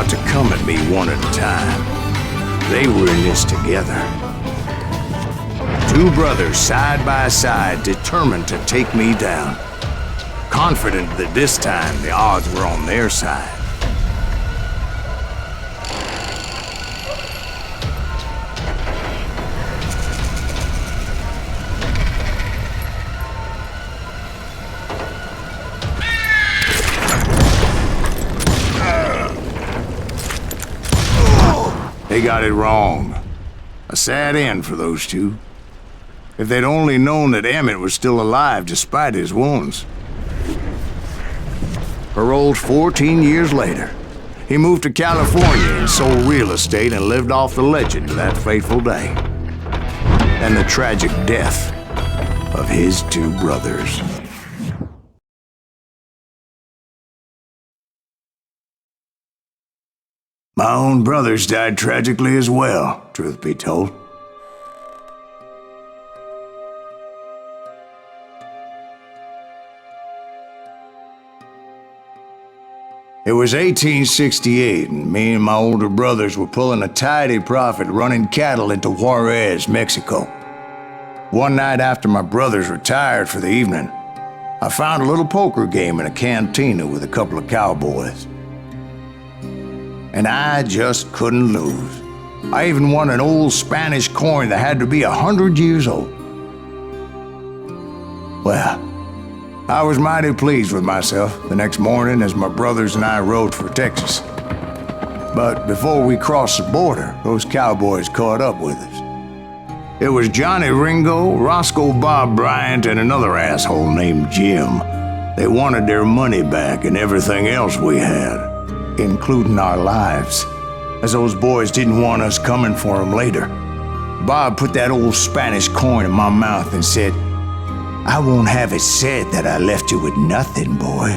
To come at me one at a time. They were in this together. Two brothers side by side, determined to take me down. Confident that this time the odds were on their side. They got it wrong. A sad end for those two. If they'd only known that Emmett was still alive despite his wounds. Paroled 14 years later, he moved to California and sold real estate and lived off the legend of that fateful day. And the tragic death of his two brothers. My own brothers died tragically as well, truth be told. It was 1868, and me and my older brothers were pulling a tidy profit running cattle into Juarez, Mexico. One night after my brothers retired for the evening, I found a little poker game in a cantina with a couple of cowboys. And I just couldn't lose. I even won an old Spanish coin that had to be 100 years old. Well, I was mighty pleased with myself the next morning as my brothers and I rode for Texas. But before we crossed the border, those cowboys caught up with us. It was Johnny Ringo, Roscoe Bob Bryant, and another asshole named Jim. They wanted their money back and everything else we had, including our lives, as those boys didn't want us coming for them later. Bob put that old Spanish coin in my mouth and said, "I won't have it said that I left you with nothing, boy."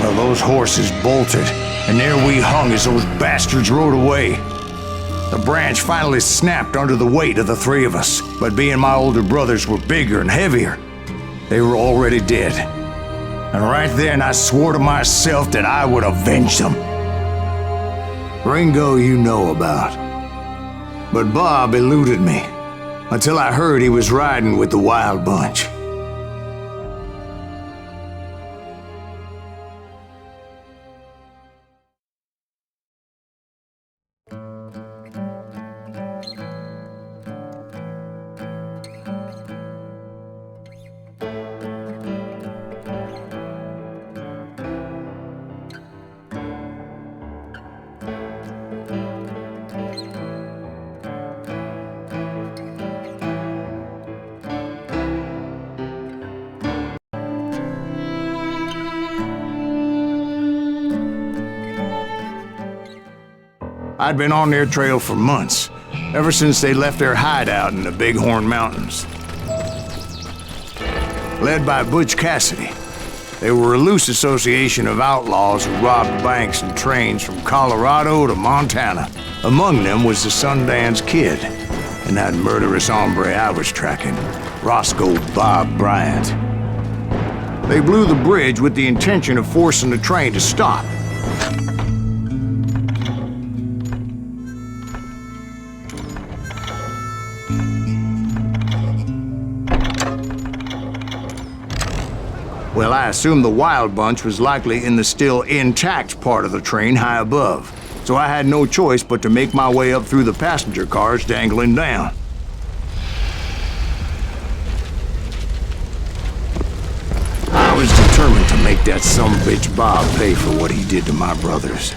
Well, those horses bolted, and there we hung as those bastards rode away. The branch finally snapped under the weight of the three of us, but being my older brothers were bigger and heavier, they were already dead. And right then I swore to myself that I would avenge them. Ringo you know about, but Bob eluded me until I heard he was riding with the Wild Bunch. I'd been on their trail for months, ever since they left their hideout in the Bighorn Mountains. Led by Butch Cassidy, they were a loose association of outlaws who robbed banks and trains from Colorado to Montana. Among them was the Sundance Kid, and that murderous hombre I was tracking, Roscoe Bob Bryant. They blew the bridge with the intention of forcing the train to stop. Well, I assumed the Wild Bunch was likely in the still intact part of the train high above, so I had no choice but to make my way up through the passenger cars dangling down. I was determined to make that sumbitch Bob pay for what he did to my brothers.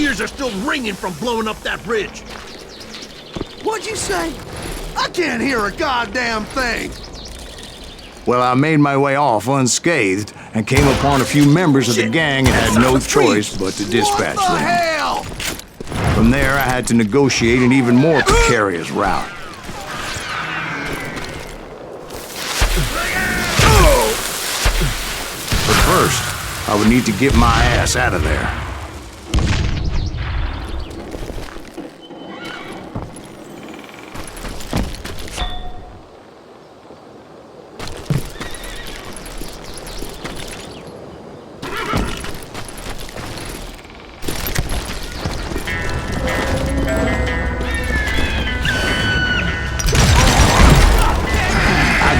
ears are still ringing from blowing up that bridge. What'd you say? I can't hear a goddamn thing. Well, I made my way off unscathed and came upon a few members of the gang and had no choice but to dispatch What the them. hell? From there, I had to negotiate an even more precarious route. But first, I would need to get my ass out of there.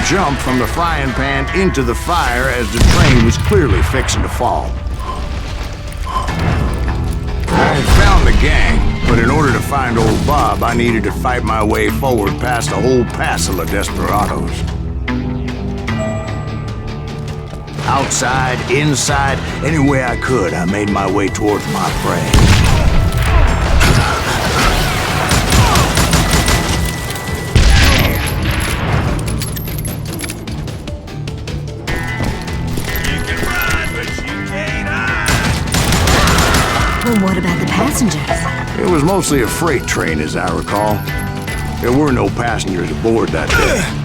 Jumped from the frying pan into the fire as the train was clearly fixing to fall. I had found the gang, but in order to find old Bob, I needed to fight my way forward past a whole passel of desperados. Outside, inside, any way I could, I made my way towards my prey. Well, what about the passengers? It was mostly a freight train, as I recall. There were no passengers aboard that day.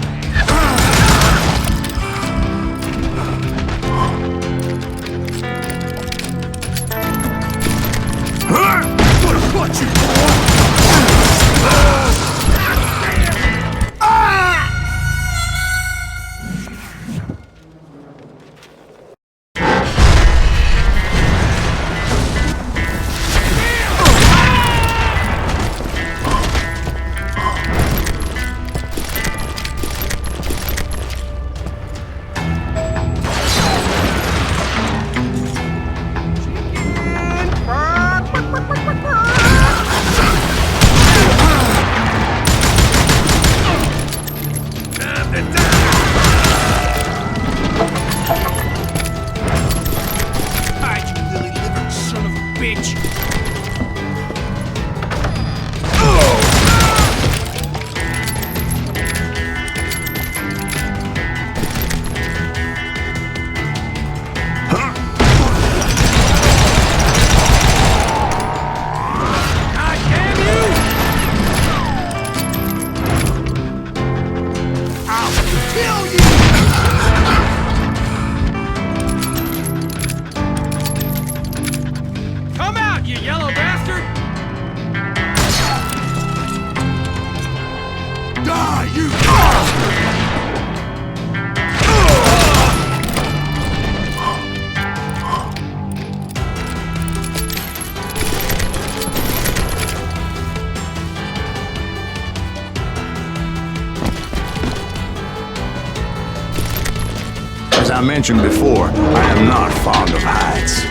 As I mentioned before, I am not fond of heights,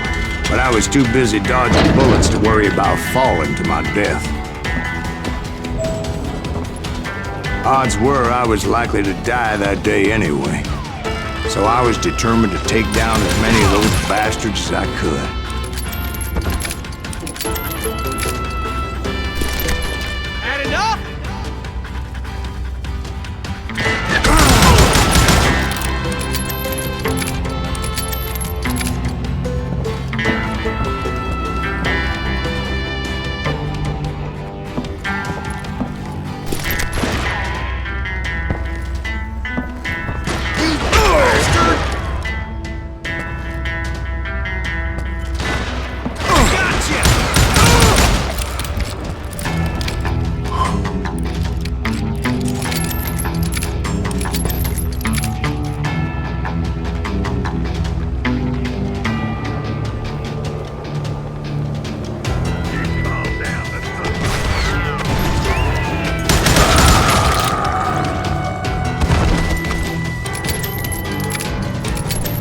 but I was too busy dodging bullets to worry about falling to my death. Odds were I was likely to die that day anyway, so I was determined to take down as many of those bastards as I could. Had enough?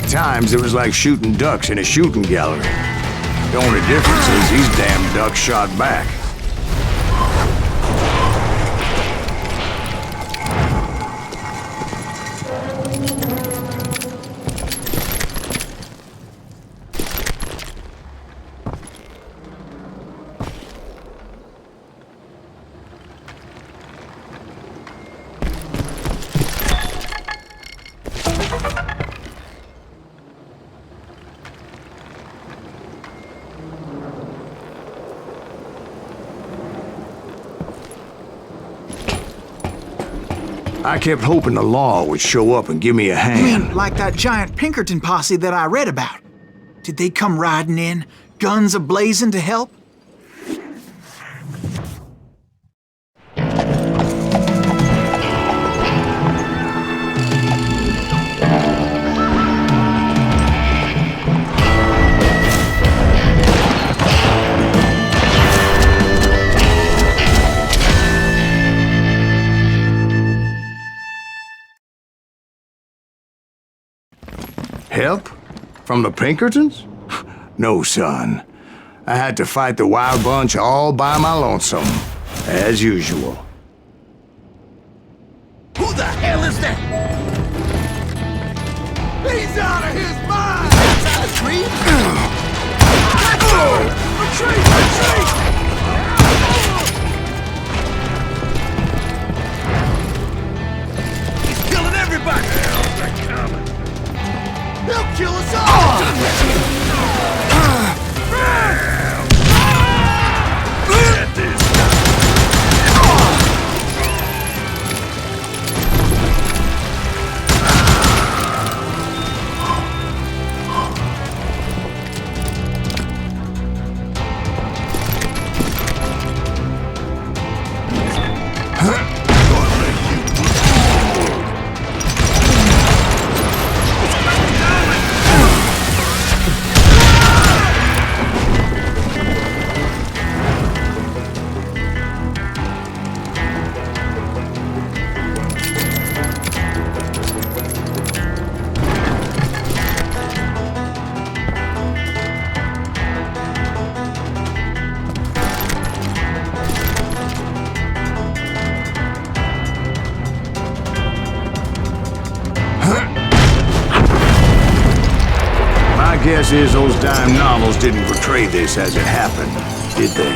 Times it was like shooting ducks in a shooting gallery. The only difference is these damn ducks shot back. I kept hoping the law would show up and give me a You hand. mean like that giant Pinkerton posse that I read about? Did they come riding in, guns a-blazing to help? Help? From the Pinkertons? No, son. I had to fight the Wild Bunch all by my lonesome, as usual. Who the hell is that? He's out of his mind! That's out of tree? Retreat! Retreat! He's killing everybody! They're coming. He'll kill us all! Get this. My guess is those dime novels didn't portray this as it happened, did they?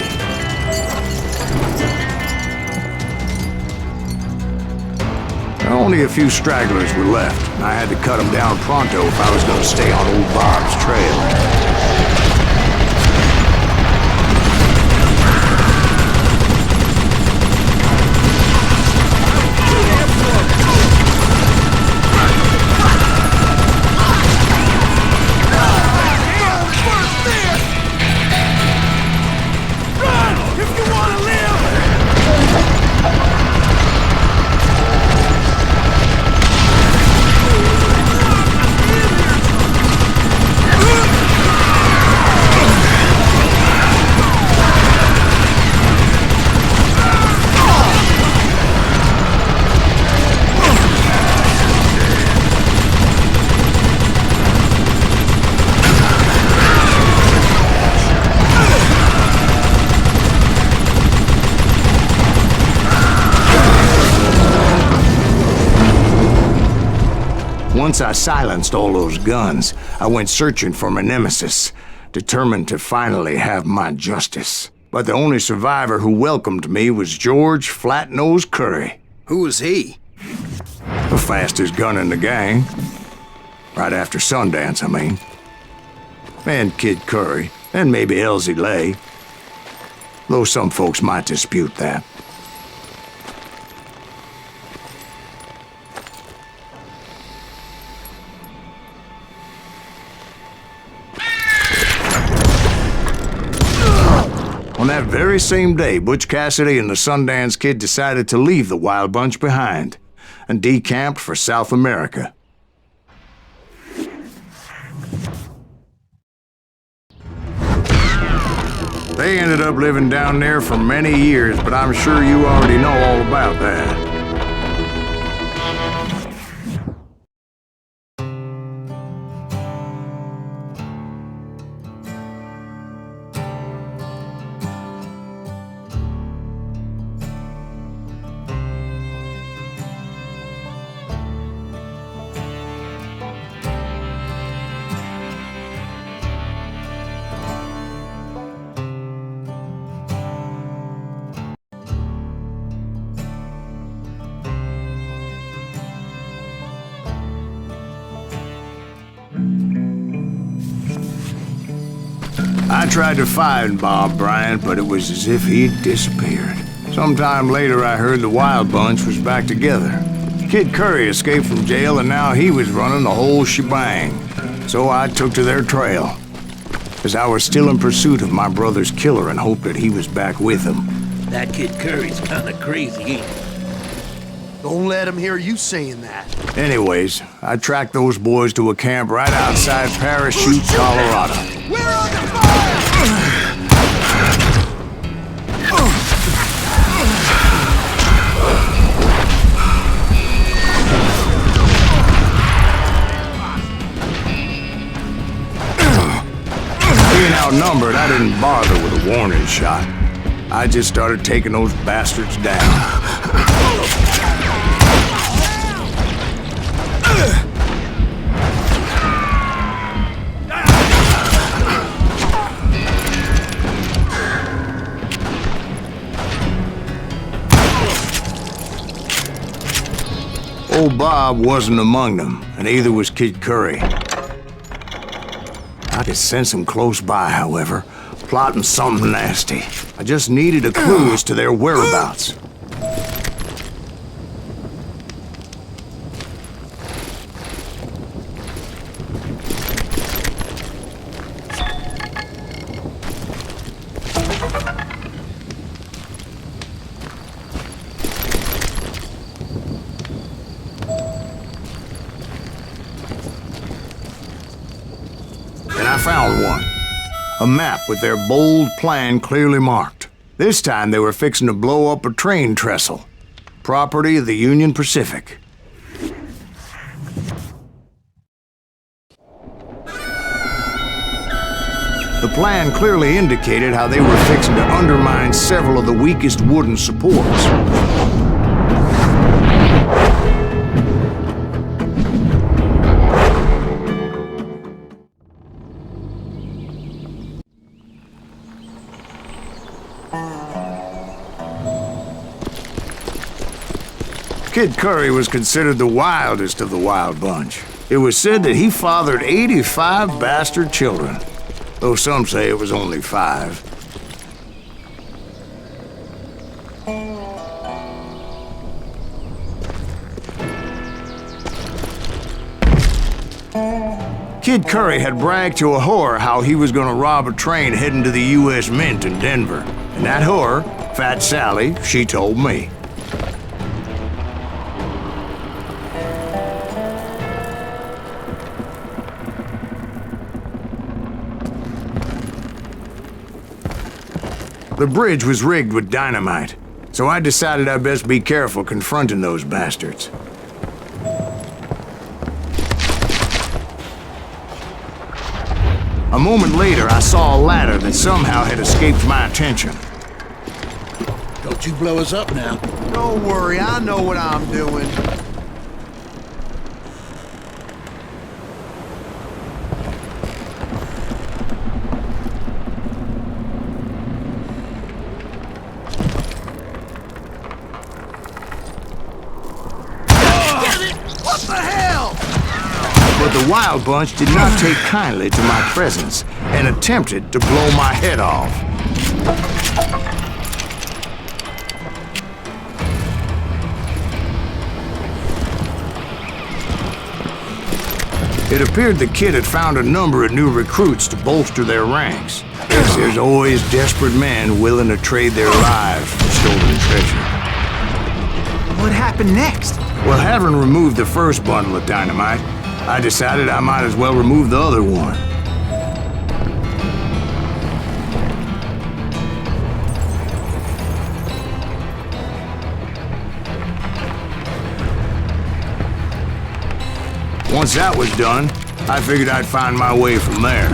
Only a few stragglers were left, and I had to cut them down pronto if I was going to stay on old Bob's trail. Once I silenced all those guns, I went searching for my nemesis, determined to finally have my justice. But the only survivor who welcomed me was George Flat-Nose Curry. Who was he? The fastest gun in the gang. Right after Sundance, I mean. And Kid Curry, and maybe Elsie Lay. Though some folks might dispute that. On that very same day, Butch Cassidy and the Sundance Kid decided to leave the Wild Bunch behind and decamped for South America. They ended up living down there for many years, but I'm sure you already know all about that. I tried to find Bob Bryant, but it was as if he'd disappeared. Sometime later, I heard the Wild Bunch was back together. Kid Curry escaped from jail and now he was running the whole shebang. So I took to their trail. Because I was still in pursuit of my brother's killer and hoped that he was back with him. That Kid Curry's kinda crazy, ain't he? Don't let him hear you saying that. Anyways, I tracked those boys to a camp right outside Parachute, Colorado. We're under fire! Being outnumbered, I didn't bother with a warning shot. I just started taking those bastards down. Old Bob wasn't among them, and neither was Kid Curry. I could sense him close by, however, plotting something nasty. I just needed a clue as to their whereabouts. I found one. A map with their bold plan clearly marked. This time they were fixing to blow up a train trestle. Property of the Union Pacific. The plan clearly indicated how they were fixing to undermine several of the weakest wooden supports. Kid Curry was considered the wildest of the wild bunch. It was said that he fathered 85 bastard children, though some say it was only 5. Kid Curry had bragged to a whore how he was gonna rob a train heading to the U.S. Mint in Denver. And that whore, Fat Sally, she told me. The bridge was rigged with dynamite, so I decided I'd best be careful confronting those bastards. A moment later, I saw a ladder that somehow had escaped my attention. Don't you blow us up now. Don't worry, I know what I'm doing. What the hell? But the wild bunch did not take kindly to my presence and attempted to blow my head off. It appeared the kid had found a number of new recruits to bolster their ranks. Yes, there's always desperate men willing to trade their lives for stolen treasure. What happened next? Well, having removed the first bundle of dynamite, I decided I might as well remove the other one. Once that was done, I figured I'd find my way from there.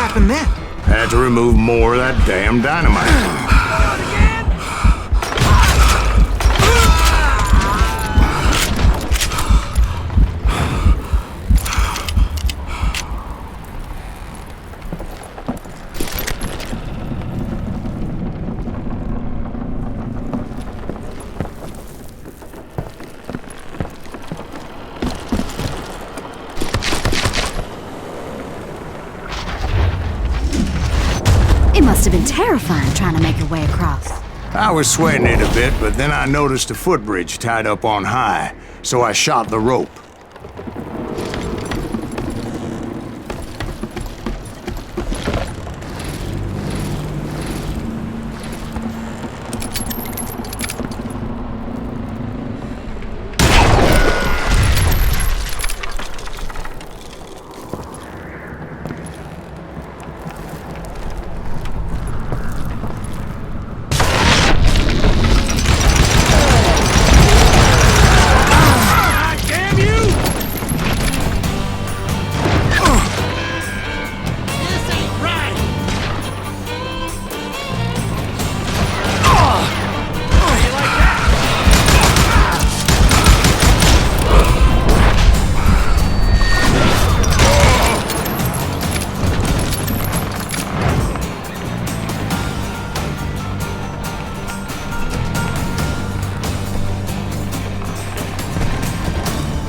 happened then? Had to remove more of that damn dynamite. It must have been terrifying trying to make your way across. I was sweating it a bit, but then I noticed a footbridge tied up on high, so I shot the rope.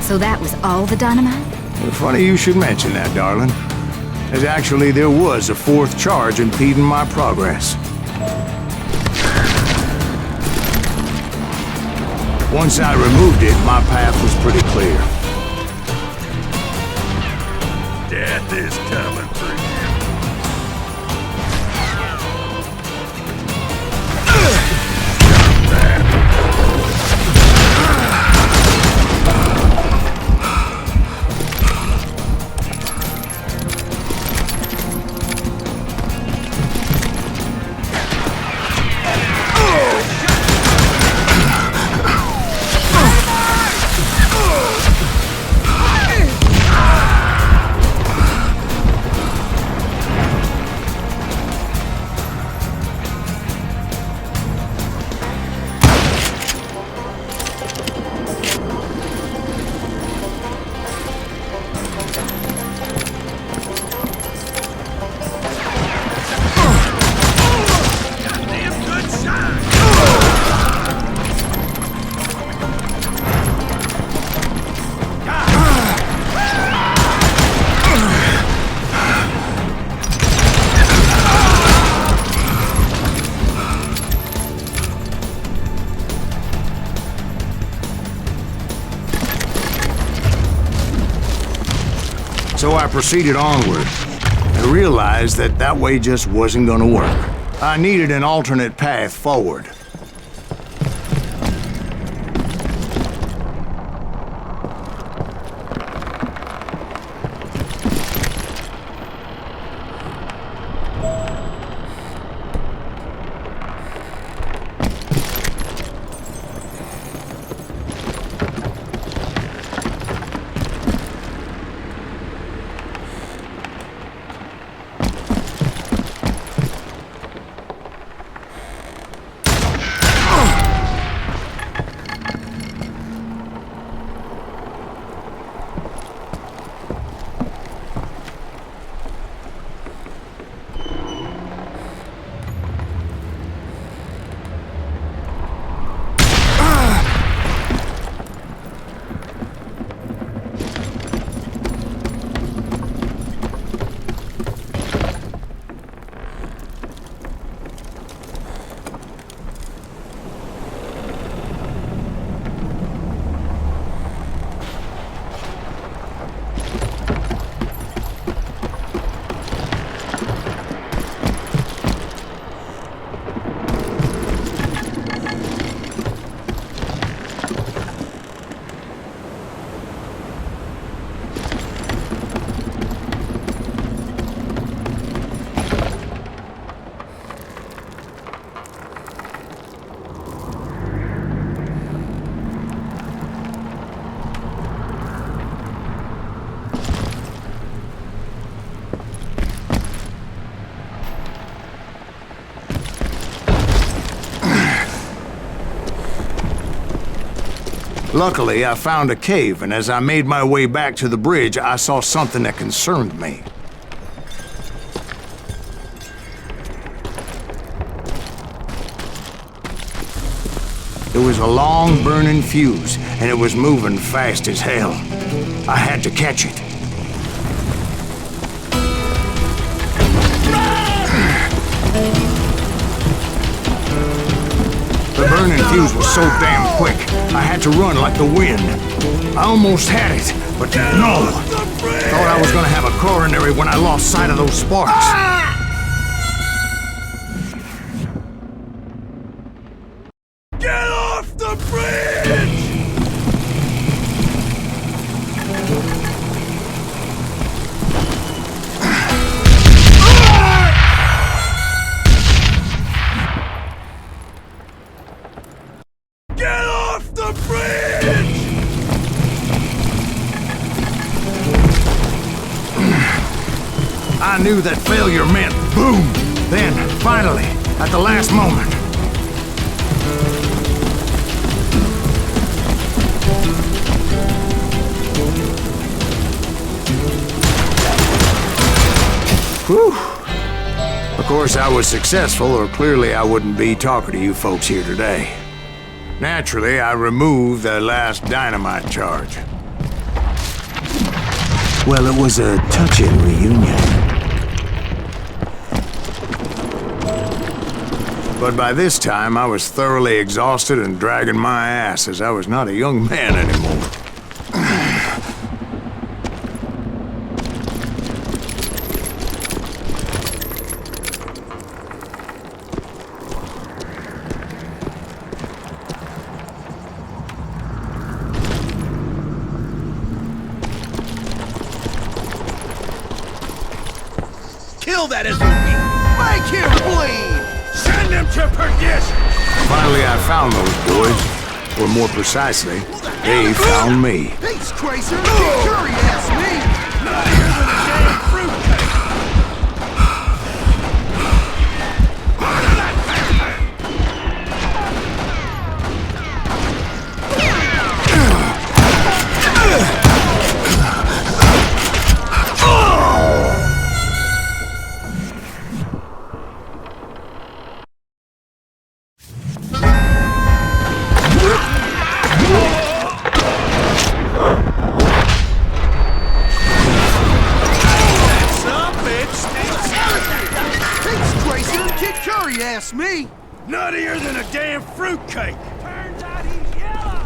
So that was all the dynamite? Well, funny you should mention that, darling. As actually there was a fourth charge impeding my progress. Once I removed it, my path was pretty clear. Death is coming for you. So I proceeded onward. I realized that that way just wasn't gonna work. I needed an alternate path forward. Luckily, I found a cave, and as I made my way back to the bridge, I saw something that concerned me. It was a long burning fuse, and it was moving fast as hell. I had to catch it. The burning fuse was so damn quick, I had to run like the wind. I almost had it, but no. Thought I was gonna have a coronary when I lost sight of those sparks. Get off the bridge! Get off the bridge! I knew that failure meant boom. Then, finally, at the last moment. Whew. Of course, I was successful, or clearly I wouldn't be talking to you folks here today. Naturally, I removed the last dynamite charge. Well, it was a touching reunion. But by this time, I was thoroughly exhausted and dragging my ass, as I was not a young man anymore. Kill that SOB! Make him bleed! Send him to perdition! Finally, I found those boys. Or more precisely, they found me. He's crazy. Curry asked me. Not here than a damn fruitcake! Curry asked me. Nuttier than a damn fruitcake! Turns out he's yellow!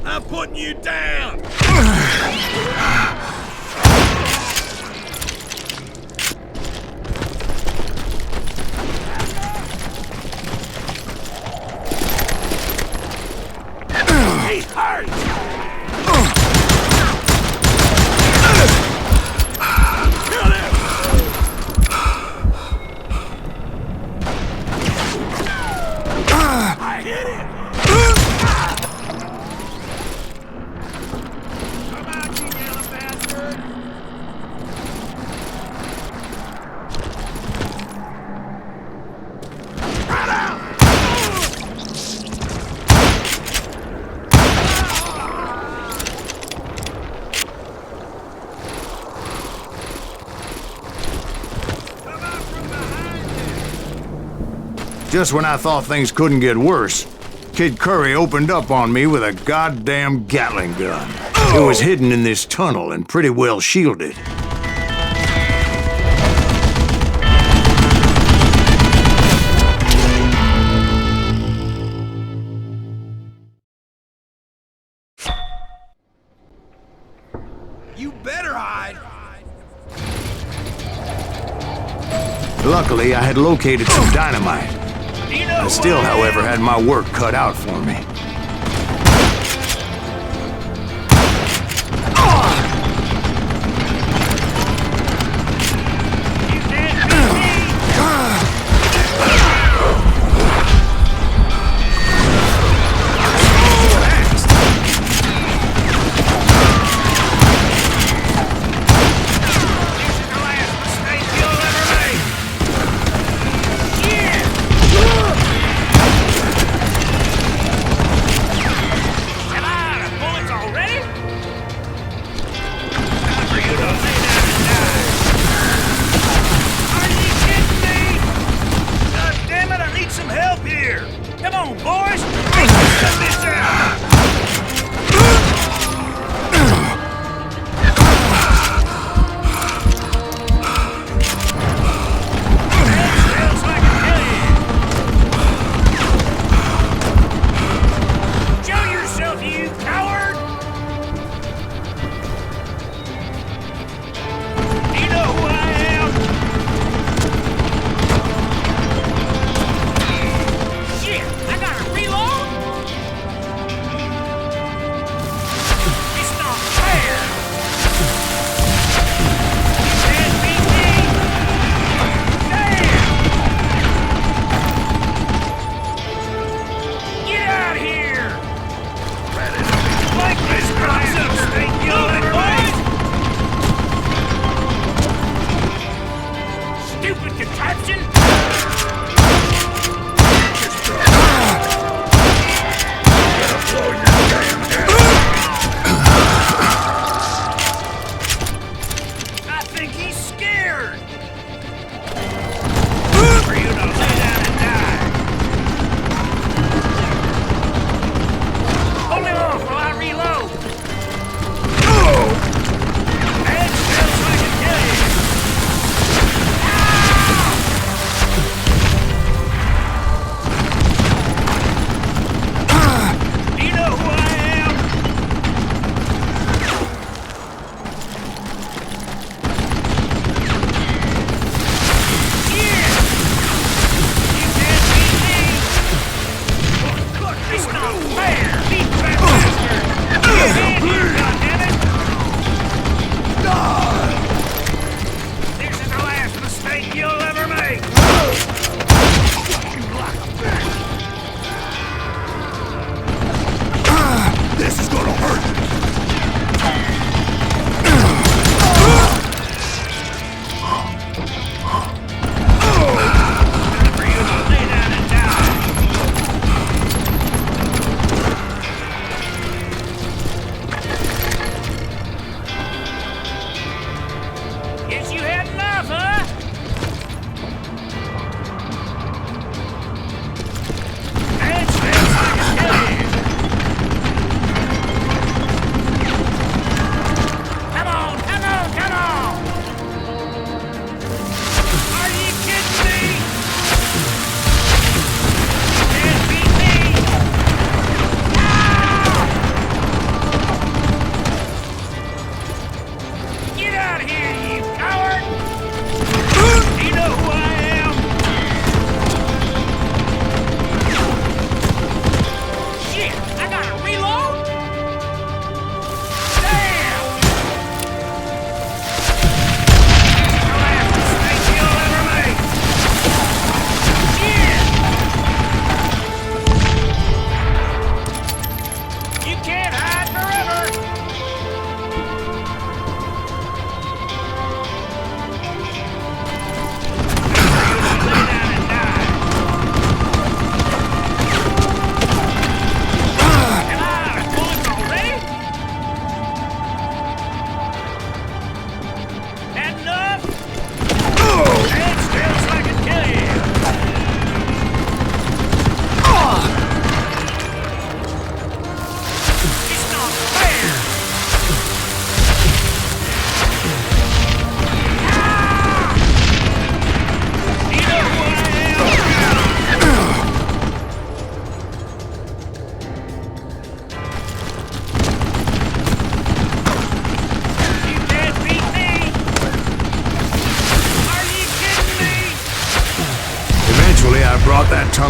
I'm putting you down! He hurts! Kill him! I hit him! Just when I thought things couldn't get worse, Kid Curry opened up on me with a goddamn Gatling gun. It was hidden in this tunnel and pretty well shielded. Luckily, I had located some dynamite. I still, however, had my work cut out for me.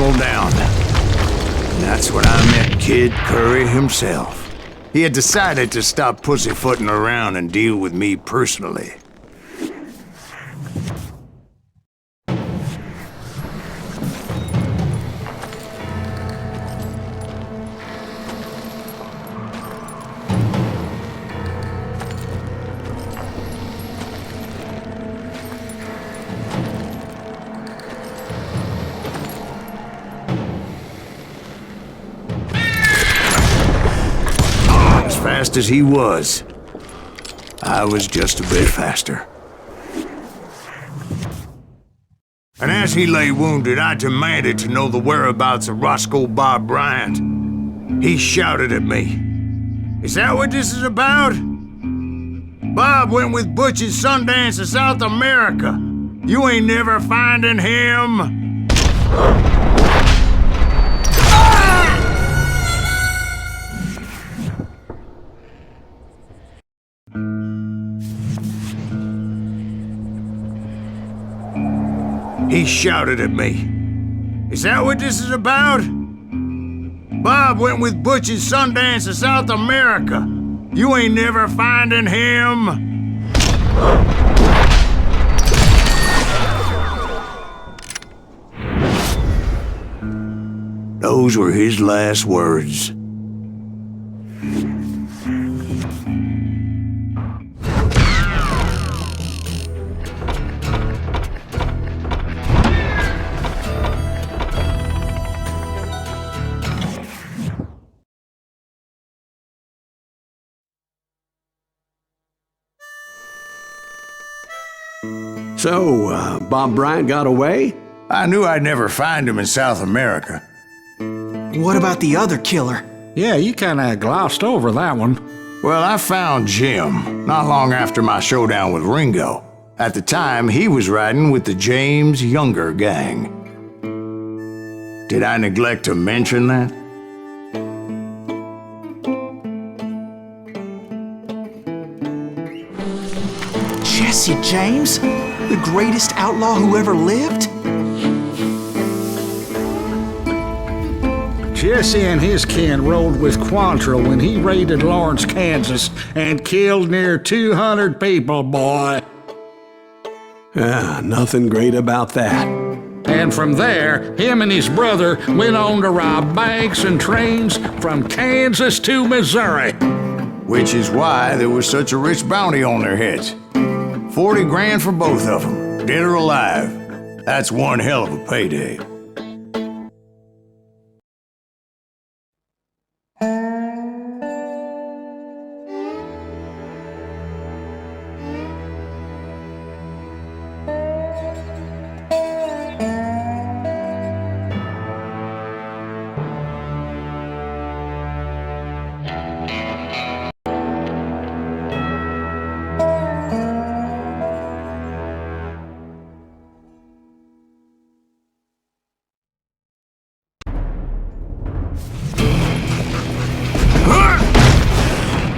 settled down. And that's when I met Kid Curry himself. He had decided to stop pussyfooting around and deal with me personally. Fast as he was, I was just a bit faster. And as he lay wounded, I demanded to know the whereabouts of Roscoe Bob Bryant. He shouted at me, "Is that what this is about? Bob went with Butch and Sundance to South America. You ain't never finding him." He shouted at me, "Is that what this is about? Bob went with Butch and Sundance to South America. You ain't never finding him." Those were his last words. So, Bob Bryant got away? I knew I'd never find him in South America. What about the other killer? Yeah, you kinda glossed over that one. Well, I found Jim not long after my showdown with Ringo. At the time, he was riding with the James Younger gang. Did I neglect to mention that? Jesse James? The greatest outlaw who ever lived? Jesse and his kin rode with Quantrill when he raided Lawrence, Kansas, and killed near 200 people, boy. Nothing great about that. And from there, him and his brother went on to rob banks and trains from Kansas to Missouri. Which is why there was such a rich bounty on their heads. 40 grand for both of them, dead or alive. That's one hell of a payday.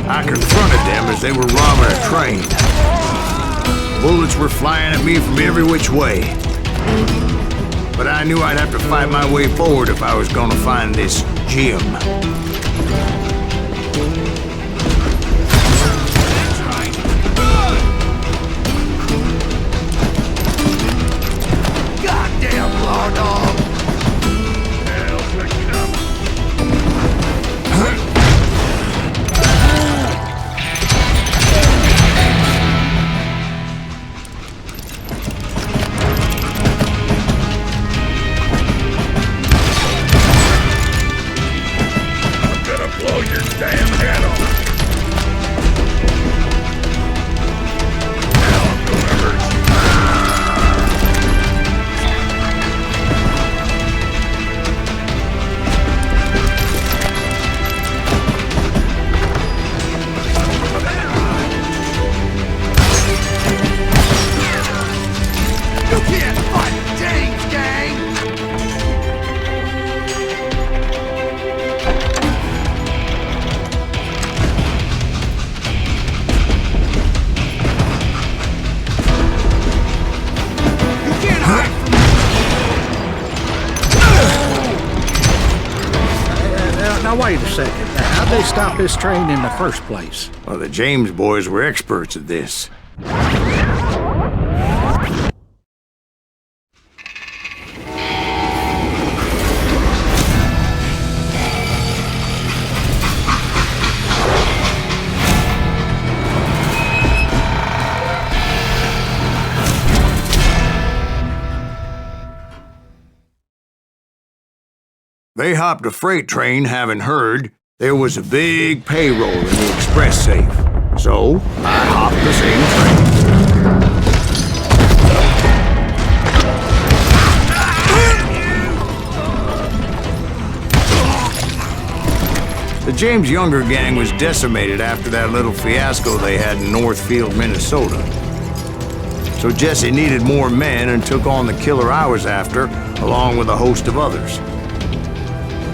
I confronted them as they were robbing a train. Bullets were flying at me from every which way. But I knew I'd have to fight my way forward if I was gonna find this Jim. Goddamn law dog! Now, wait a second. How'd they stop this train in the first place? Well, the James boys were experts at this. They hopped a freight train having heard there was a big payroll in the express safe. So, I hopped the same train. The James Younger gang was decimated after that little fiasco they had in Northfield, Minnesota. So Jesse needed more men and took on the killer I was after, along with a host of others.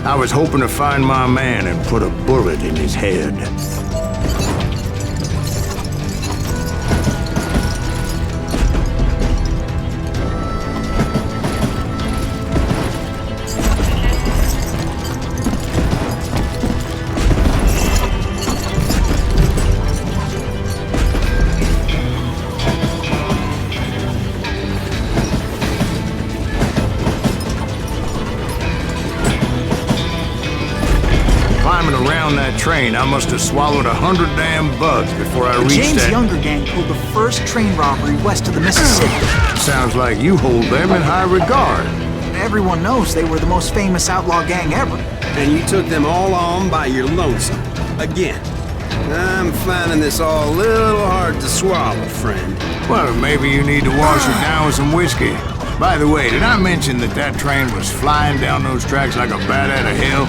I was hoping to find my man and put a bullet in his head. Around that train, I must have swallowed 100 damn bugs before I reached James that. Younger gang pulled the first train robbery west of the Mississippi. Sounds like you hold them in high regard. Everyone knows they were the most famous outlaw gang ever. And you took them all on by your lonesome. Again. I'm finding this all a little hard to swallow, friend. Well, maybe you need to wash it down with some whiskey. By the way, did I mention that that train was flying down those tracks like a bat out of hell?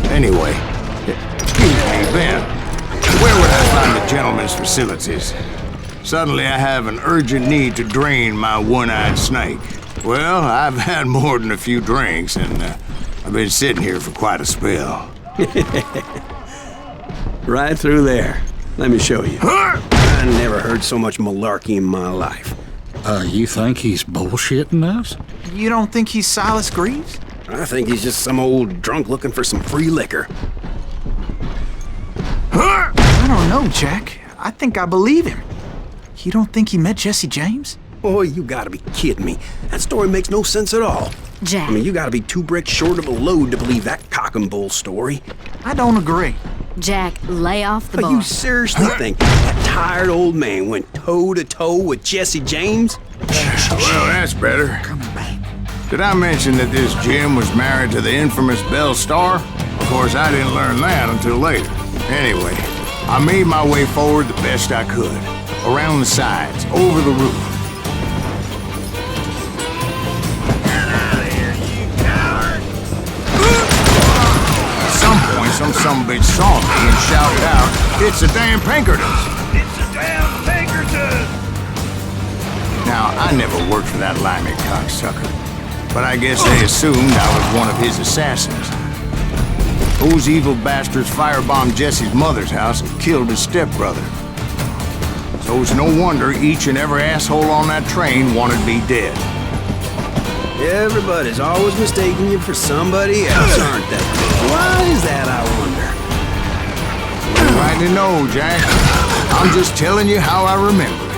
Anyway, excuse me, Ben. Where would I find the gentleman's facilities? Suddenly I have an urgent need to drain my one-eyed snake. Well, I've had more than a few drinks, and I've been sitting here for quite a spell. Right through there. Let me show you. I never heard so much malarkey in my life. You think he's bullshitting us? You don't think he's Silas Greaves? I think he's just some old drunk looking for some free liquor. I don't know, Jack. I think I believe him. You don't think he met Jesse James? Oh, you gotta be kidding me. That story makes no sense at all. Jack. I mean, you gotta be 2 bricks short of a load to believe that cock and bull story. I don't agree. Jack, lay off the But you bar. seriously think that tired old man went toe-to-toe with Jesse James? Well, that's better. Did I mention that this Jim was married to the infamous Belle Starr? Of course, I didn't learn that until later. Anyway, I made my way forward the best I could. Around the sides, over the roof. Get out of here, you coward! At some point, some sumbitch saw me and shouted out, "It's the damn Pinkertons!" It's a damn Pinkerton! Now, I never worked for that limey cocksucker. but I guess they assumed I was one of his assassins. Those evil bastards firebombed Jesse's mother's house and killed his stepbrother. So it's no wonder each and every asshole on that train wanted me dead. Everybody's always mistaking you for somebody else, aren't they? Why is that, I wonder? You rightly know, Jack. I'm just telling you how I remember it.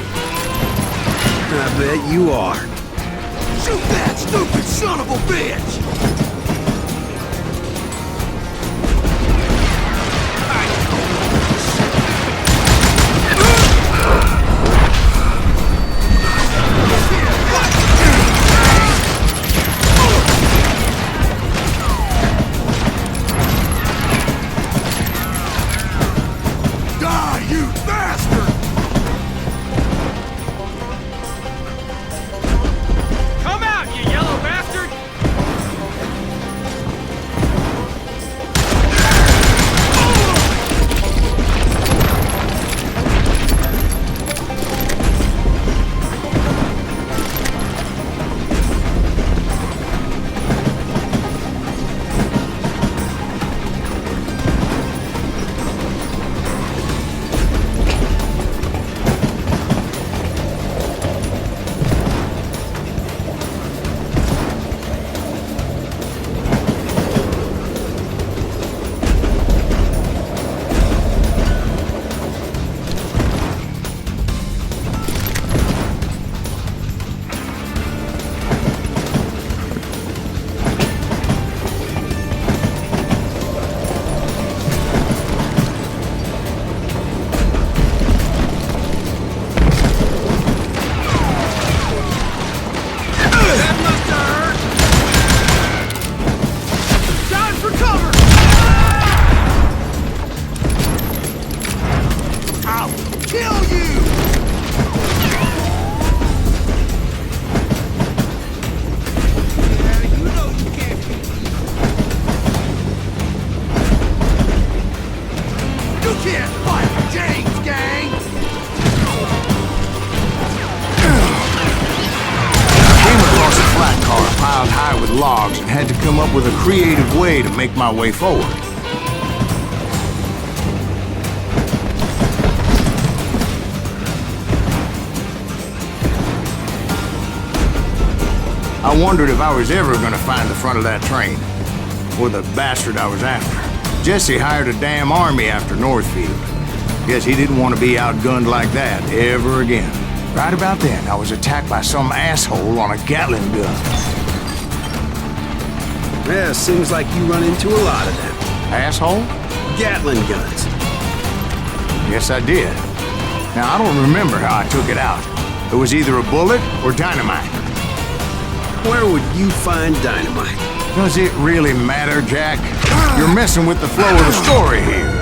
I bet you are. Shoot that stupid son of a bitch! Logs and had to come up with a creative way to make my way forward. I wondered if I was ever going to find the front of that train, or the bastard I was after. Jesse hired a damn army after Northfield. Guess he didn't want to be outgunned like that ever again. Right about then, I was attacked by some asshole on a Gatling gun. Yeah, seems like you run into a lot of them. Asshole? Gatling guns. Yes, I did. Now, I don't remember how I took it out. It was either a bullet or dynamite. Where would you find dynamite? Does it really matter, Jack? You're messing with the flow of the story here.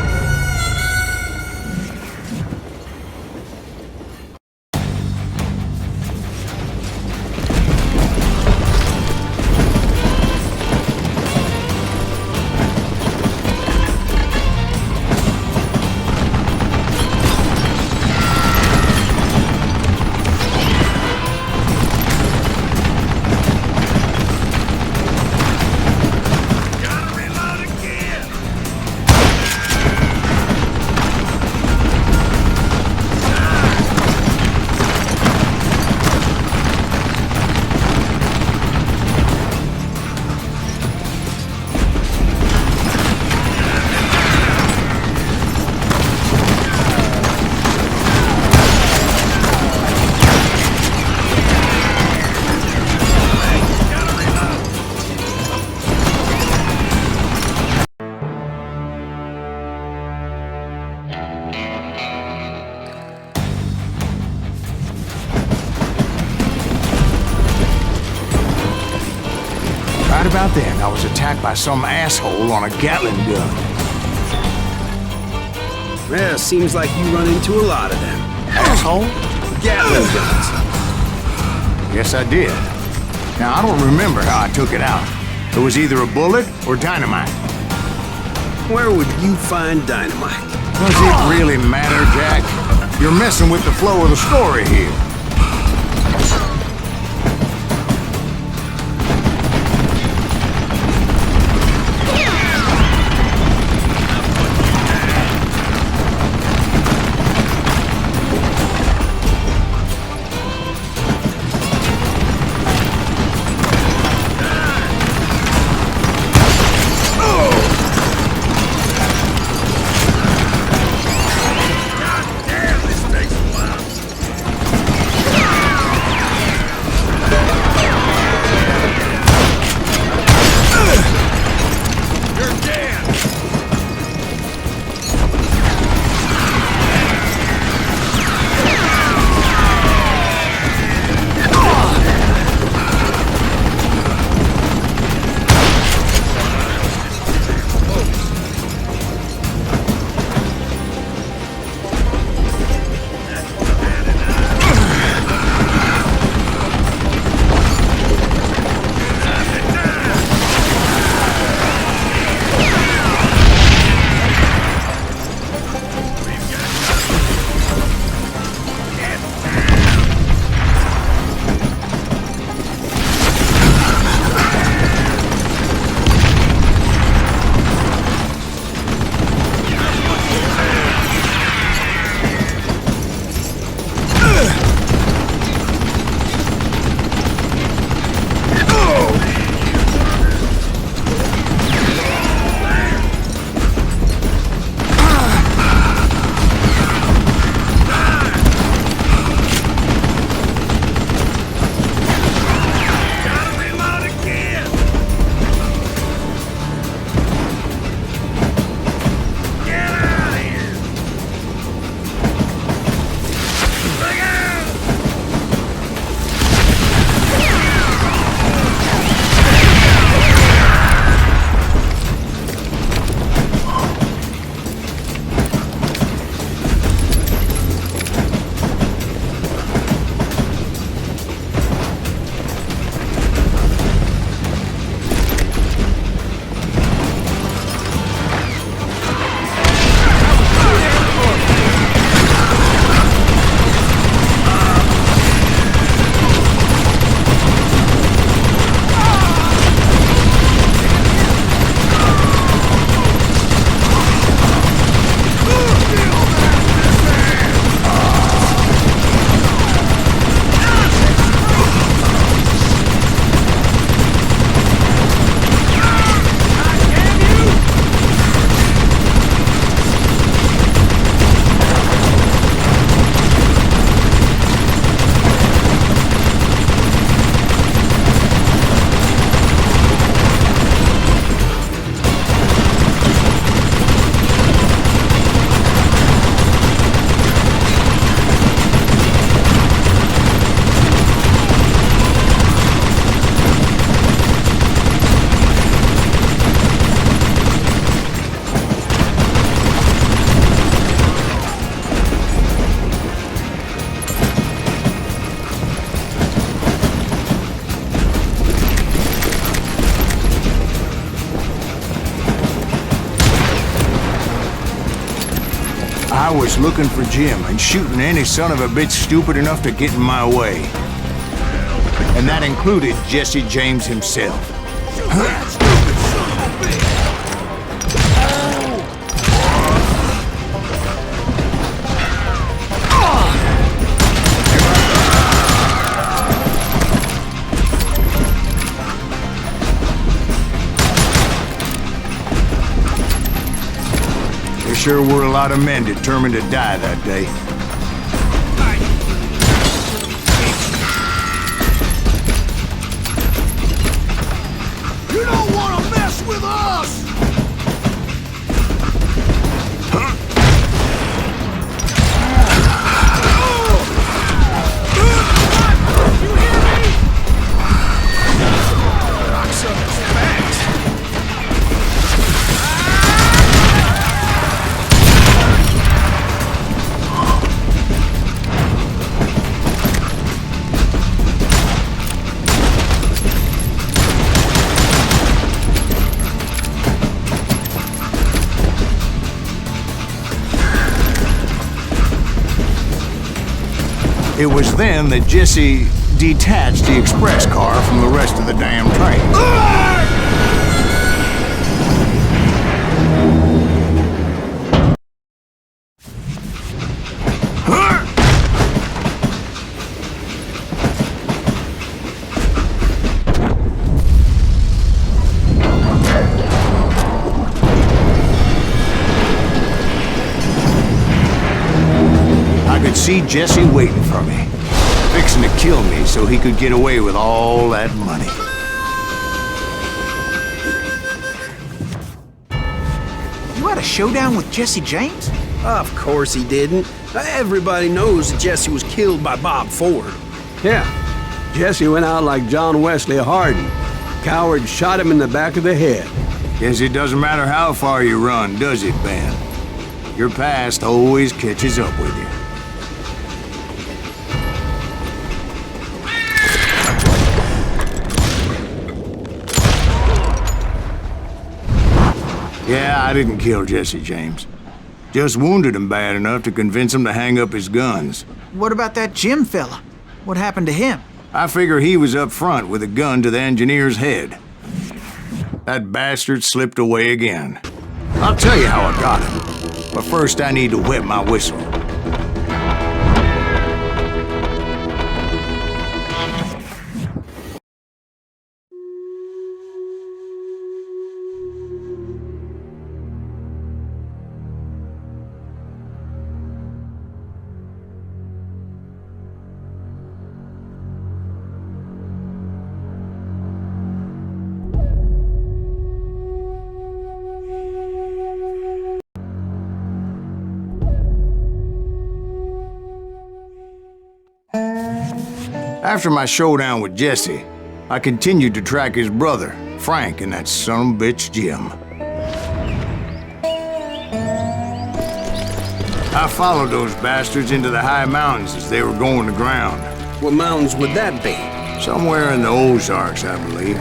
Right about then, I was attacked by some asshole on a Gatling gun. Yeah, seems like you run into a lot of them. Asshole? Gatling guns. Yes, I did. Now, I don't remember how I took it out. It was either a bullet or dynamite. Where would you find dynamite? Does it really matter, Jack? You're messing with the flow of the story here. I was looking for Jim and shooting any son of a bitch stupid enough to get in my way. And that included Jesse James himself. There sure were a lot of men determined to die that day. You don't want to mess with us! It was then that Jesse detached the express car from the rest of the damn train. I could see Jesse waiting for me, fixing to kill me so he could get away with all that money. You had a showdown with Jesse James? Of course he didn't. Everybody knows that Jesse was killed by Bob Ford. Yeah, Jesse went out like John Wesley Hardin. Coward shot him in the back of the head. Guess it doesn't matter how far you run, does it, Ben? Your past always catches up with you. Yeah, I didn't kill Jesse James. Just wounded him bad enough to convince him to hang up his guns. What about that Jim fella? What happened to him? I figure he was up front with a gun to the engineer's head. That bastard slipped away again. I'll tell you how I got him. But first I need to wet my whistle. After my showdown with Jesse, I continued to track his brother, Frank, and that son of a bitch, Jim. I followed those bastards into the high mountains as they were going to ground. What mountains would that be? Somewhere in the Ozarks, I believe.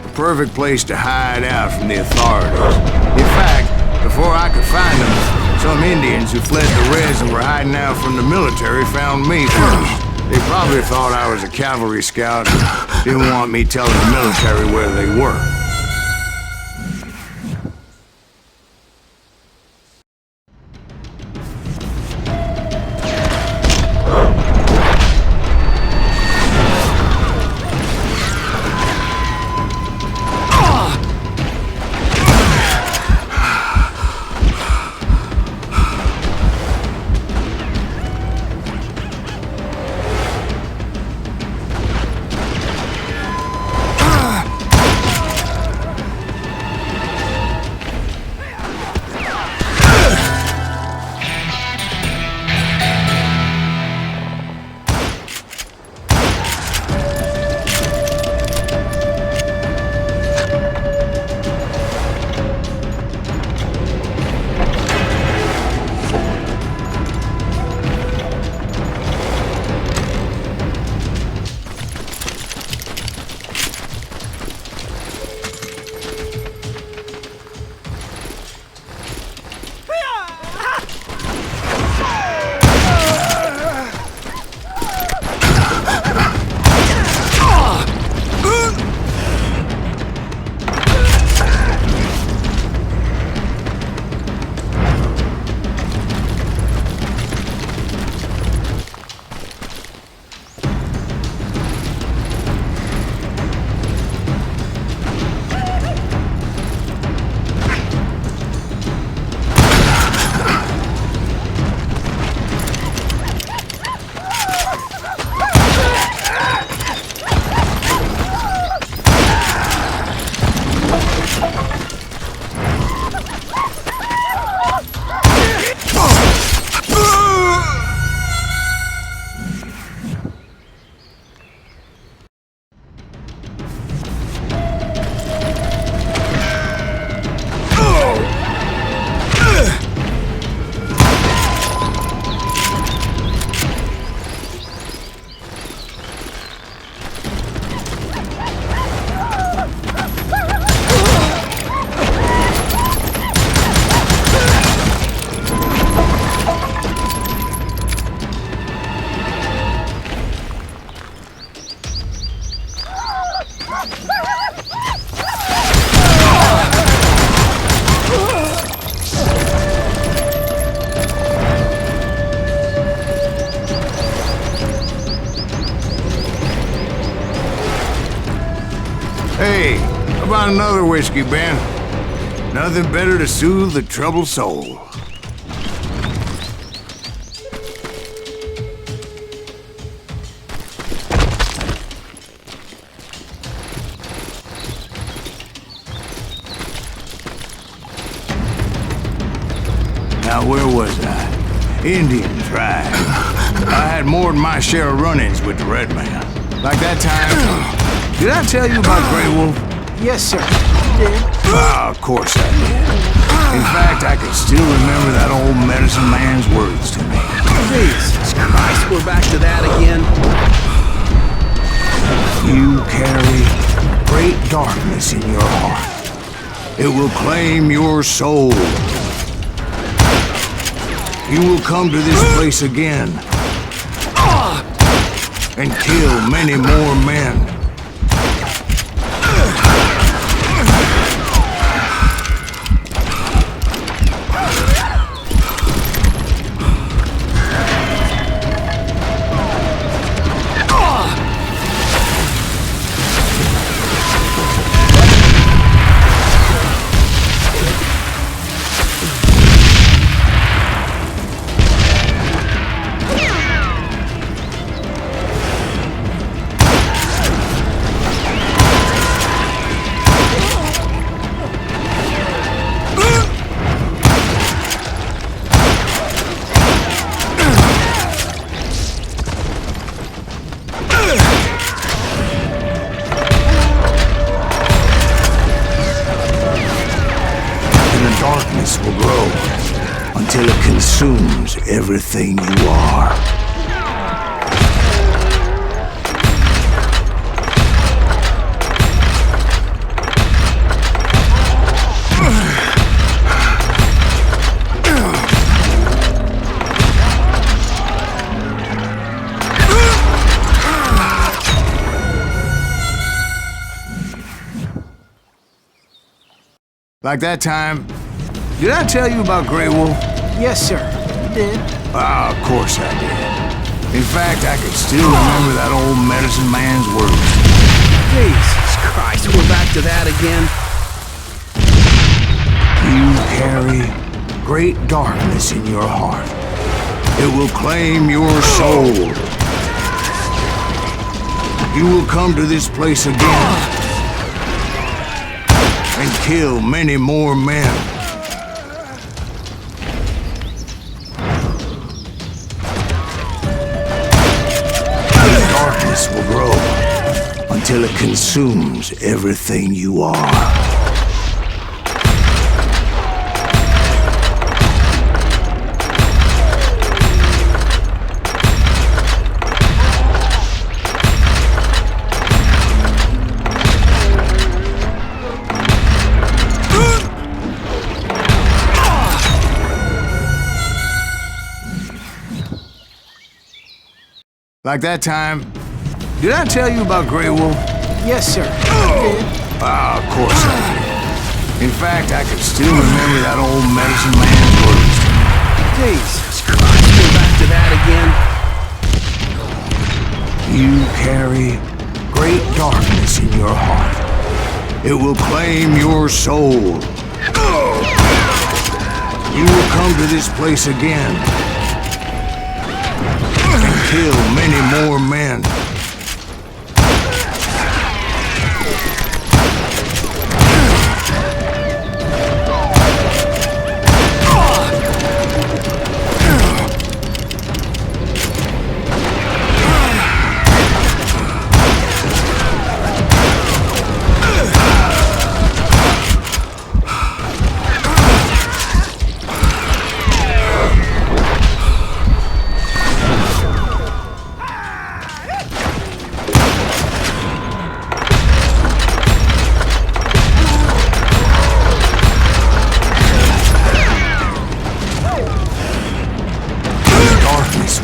The perfect place to hide out from the authorities. In fact, before I could find them, some Indians who fled the Reds and were hiding out from the military found me first. They probably thought I was a cavalry scout and didn't want me telling the military where they were. Hey, how about another whiskey, Ben? Nothing better to soothe the troubled soul. Now, where was I? Indian tribe. I had more than my share of run-ins with the red man. Like that time. Did I tell you about Grey Wolf? Yes, sir. You did. Ah, of course I did. In fact, I can still remember that old medicine man's words to me. Jesus Christ, we're back to that again. You carry great darkness in your heart. It will claim your soul. You will come to this place again and kill many more men. Will grow until it consumes everything you are. Like that time. Did I tell you about Grey Wolf? Yes, sir. You did. Ah, of course I did. In fact, I can still remember that old medicine man's words. Jesus Christ, we're back to that again. You carry great darkness in your heart. It will claim your soul. You will come to this place again and kill many more men. Will grow until it consumes everything you are. Like that time. Did I tell you about Grey Wolf? Yes, sir. You did. Ah, of course I did. In fact, I can still remember that old medicine man's words. Jesus Christ, we're back to that again. You carry great darkness in your heart. It will claim your soul. You will come to this place again and kill many more men.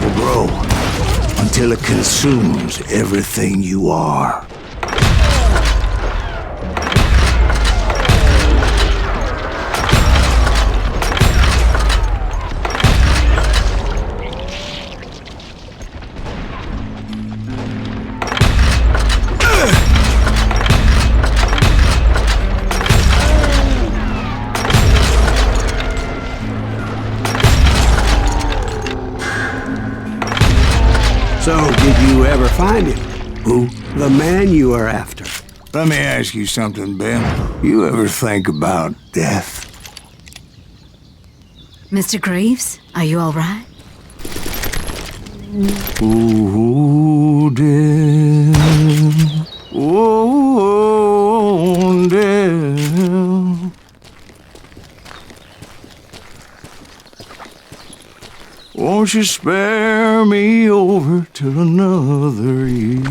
Will grow until it consumes everything you are. find him. Who? The man you are after. Let me ask you something, Ben. You ever think about death? Mr. Greaves, are you all right? Oh, death. Oh, death. Won't you spare me over till another year?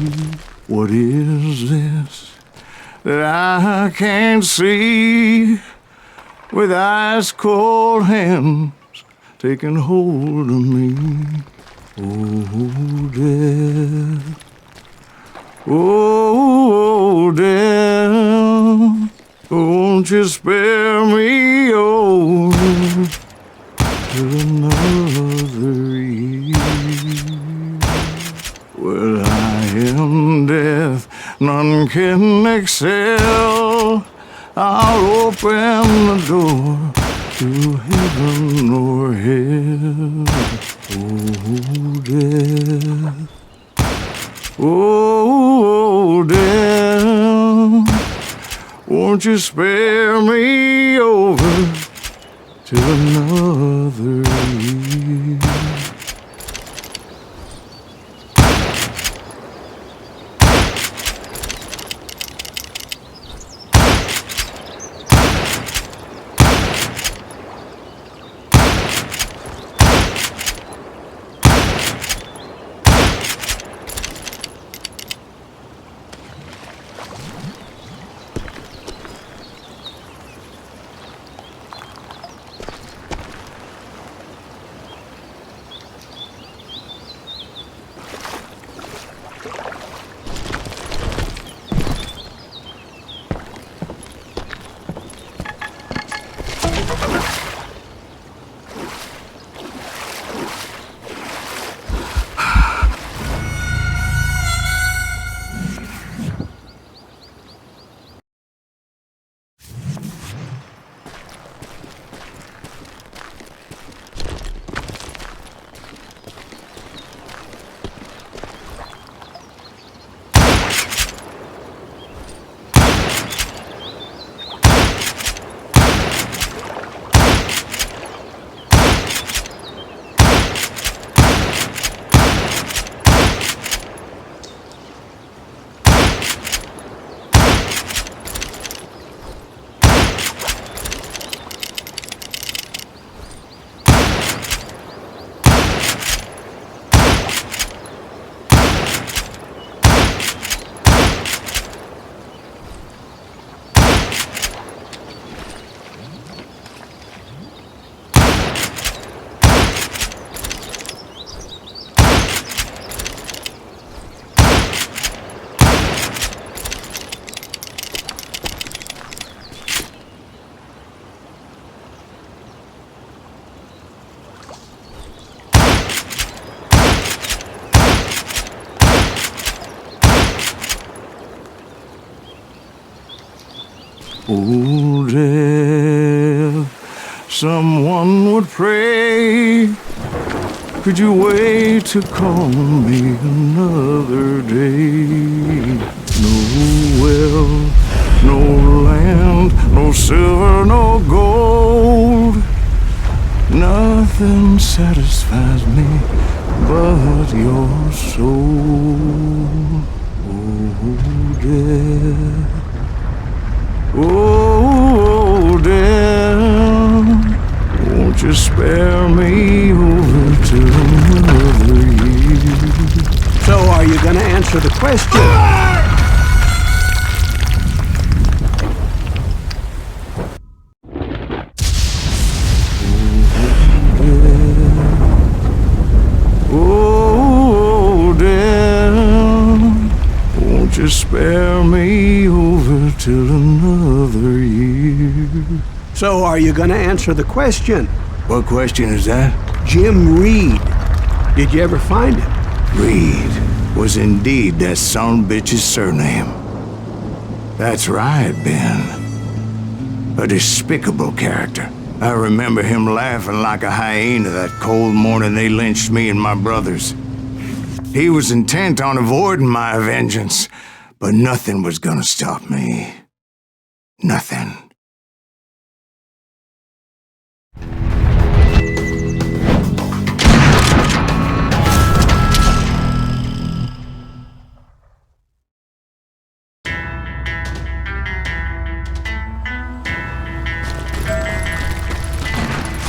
What is this that I can't see with ice cold hands taking hold of me? Oh, death. Oh, death. Won't you spare me over till another year? Well, I am death, none can excel. I'll open the door to heaven or hell. Oh, death. Oh, death. Won't you spare me over till another year? Oh, death, someone would pray. Could you wait to call me another day? No well, no land, no silver, no gold. Nothing satisfies me but your soul. Oh, death. Oh, death, won't you spare me over till another year? So are you gonna answer the question? Oh, death, won't you spare me over till another year? So are you gonna answer the question? What question is that? Jim Reed. Did you ever find him? Reed was indeed that son-bitch's surname. That's right, Ben. A despicable character. I remember him laughing like a hyena that cold morning they lynched me and my brothers. He was intent on avoiding my vengeance, but nothing was gonna stop me. Nothing.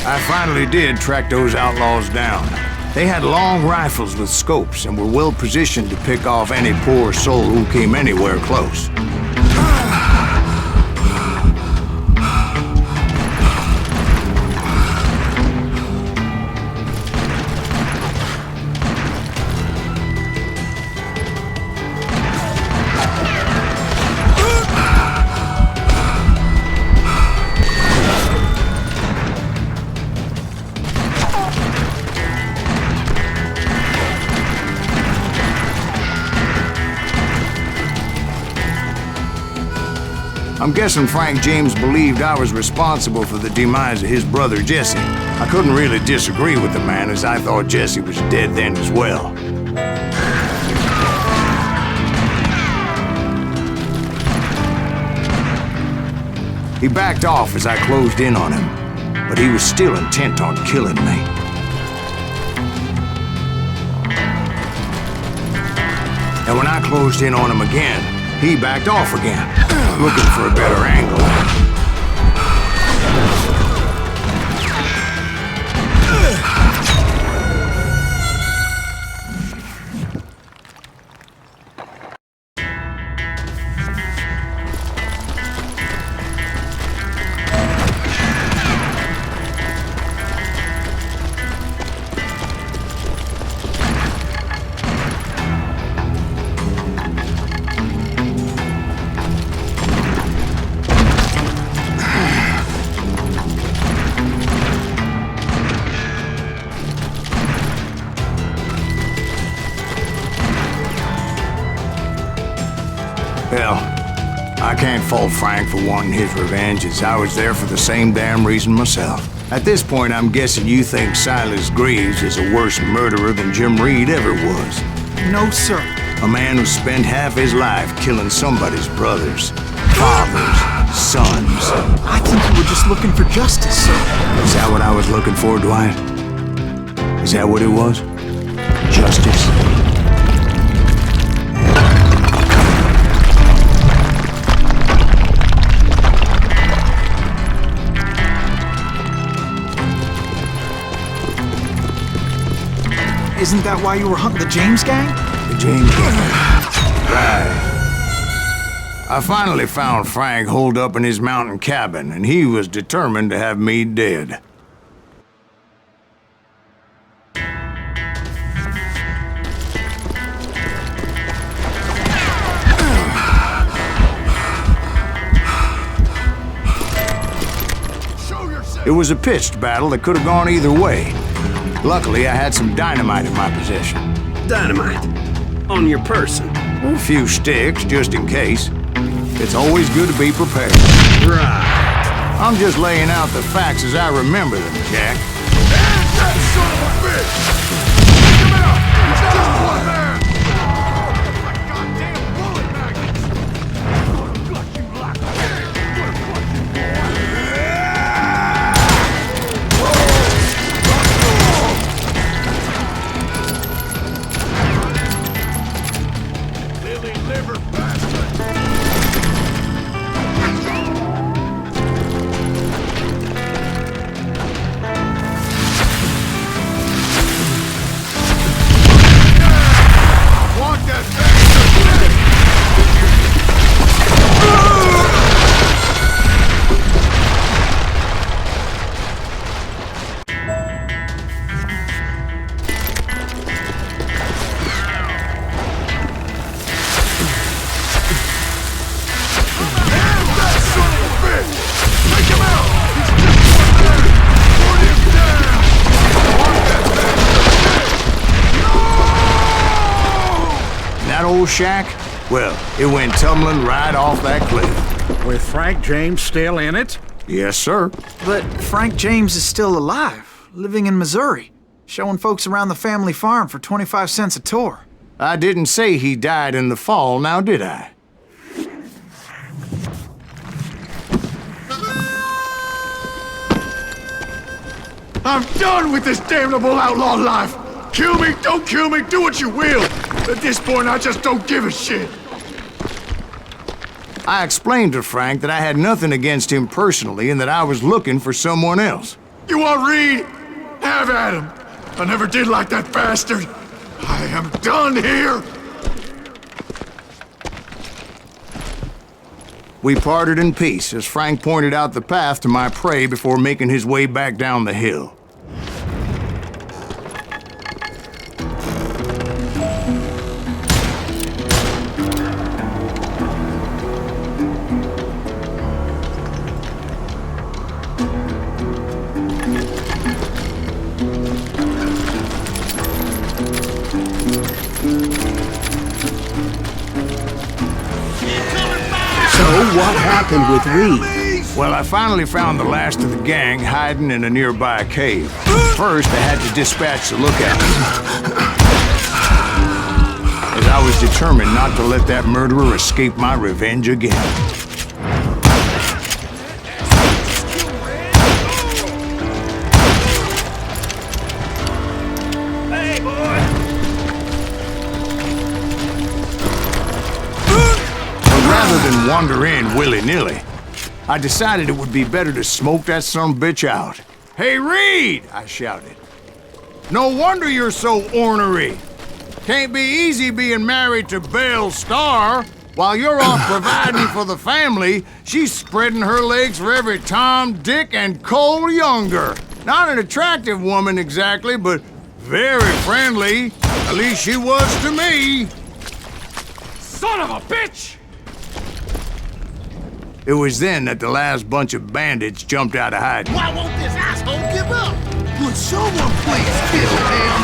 I finally did track those outlaws down. They had long rifles with scopes and were well positioned to pick off any poor soul who came anywhere close. I'm guessing Frank James believed I was responsible for the demise of his brother Jesse. I couldn't really disagree with the man, as I thought Jesse was dead then as well. He backed off as I closed in on him, but he was still intent on killing me. And when I closed in on him again, he backed off again, looking for a better angle. Well, I can't fault Frank for wanting his revenge, as I was there for the same damn reason myself. At this point, I'm guessing you think Silas Greaves is a worse murderer than Jim Reed ever was. No, sir. A man who spent half his life killing somebody's brothers, fathers, sons. I think you were just looking for justice, sir. Is that what I was looking for, Dwight? Is that what it was? Justice? Isn't that why you were hunting the James gang? The James gang. Right. I finally found Frank holed up in his mountain cabin, and he was determined to have me dead. It was a pitched battle that could have gone either way. Luckily, I had some dynamite in my possession. Dynamite? On your person? A few sticks, just in case. It's always good to be prepared. Right. I'm just laying out the facts as I remember them, Jack. And that son of a bitch! Take him out! He's just one man! Oh, my goddamn bullet magnets! Gonna gut you like a pig! Gonna gut you, boy! Lily liver bastard! Want that bastard! And that son of a bitch! Take him out! He's just one man! Put him down! Want that bastard! No! That old shack? Well, it went tumbling right off that cliff. With Frank James still in it? Yes, sir. But Frank James is still alive, living in Missouri, showing folks around the family farm for 25 cents a tour. I didn't say he died in the fall, now did I? I'm done with this damnable outlaw life! Kill me, don't kill me, do what you will! At this point, I just don't give a shit! I explained to Frank that I had nothing against him personally and that I was looking for someone else. You want Reed? Have at him! I never did like that bastard! I am done here! We parted in peace as Frank pointed out the path to my prey before making his way back down the hill. What happened with Reed? Well, I finally found the last of the gang hiding in a nearby cave. First, I had to dispatch the lookout, as I was determined not to let that murderer escape my revenge again. Hey, boy! Rather than wander in willy-nilly, I decided it would be better to smoke that sumbitch out. Hey, Reed! I shouted. No wonder you're so ornery. Can't be easy being married to Belle Starr. While you're off providing for the family, she's spreading her legs for every Tom, Dick, and Cole Younger. Not an attractive woman exactly, but very friendly. At least she was to me. Son of a bitch! It was then that the last bunch of bandits jumped out of hiding. Why won't this asshole give up? Would someone please kill him?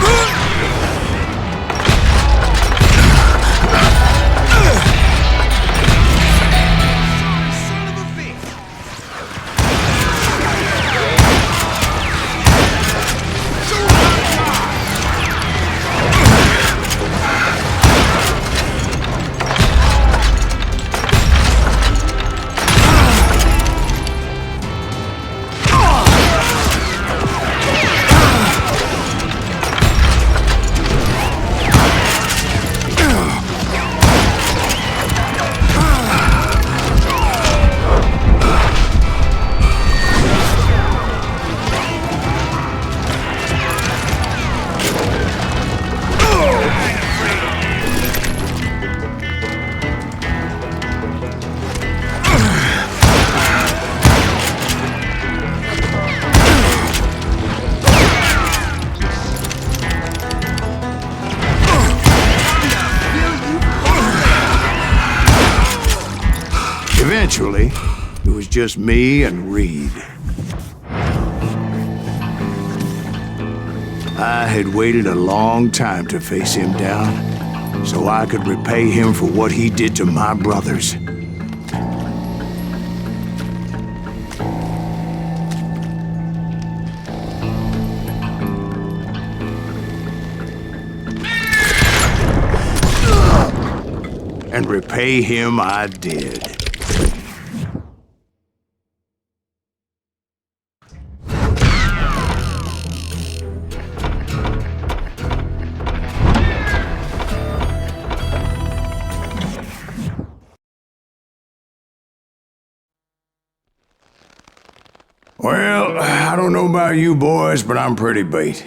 Son of a bitch! Eventually, it was just me and Reed. I had waited a long time to face him down, so I could repay him for what he did to my brothers. And repay him I did. Well, I don't know about you boys, but I'm pretty beat.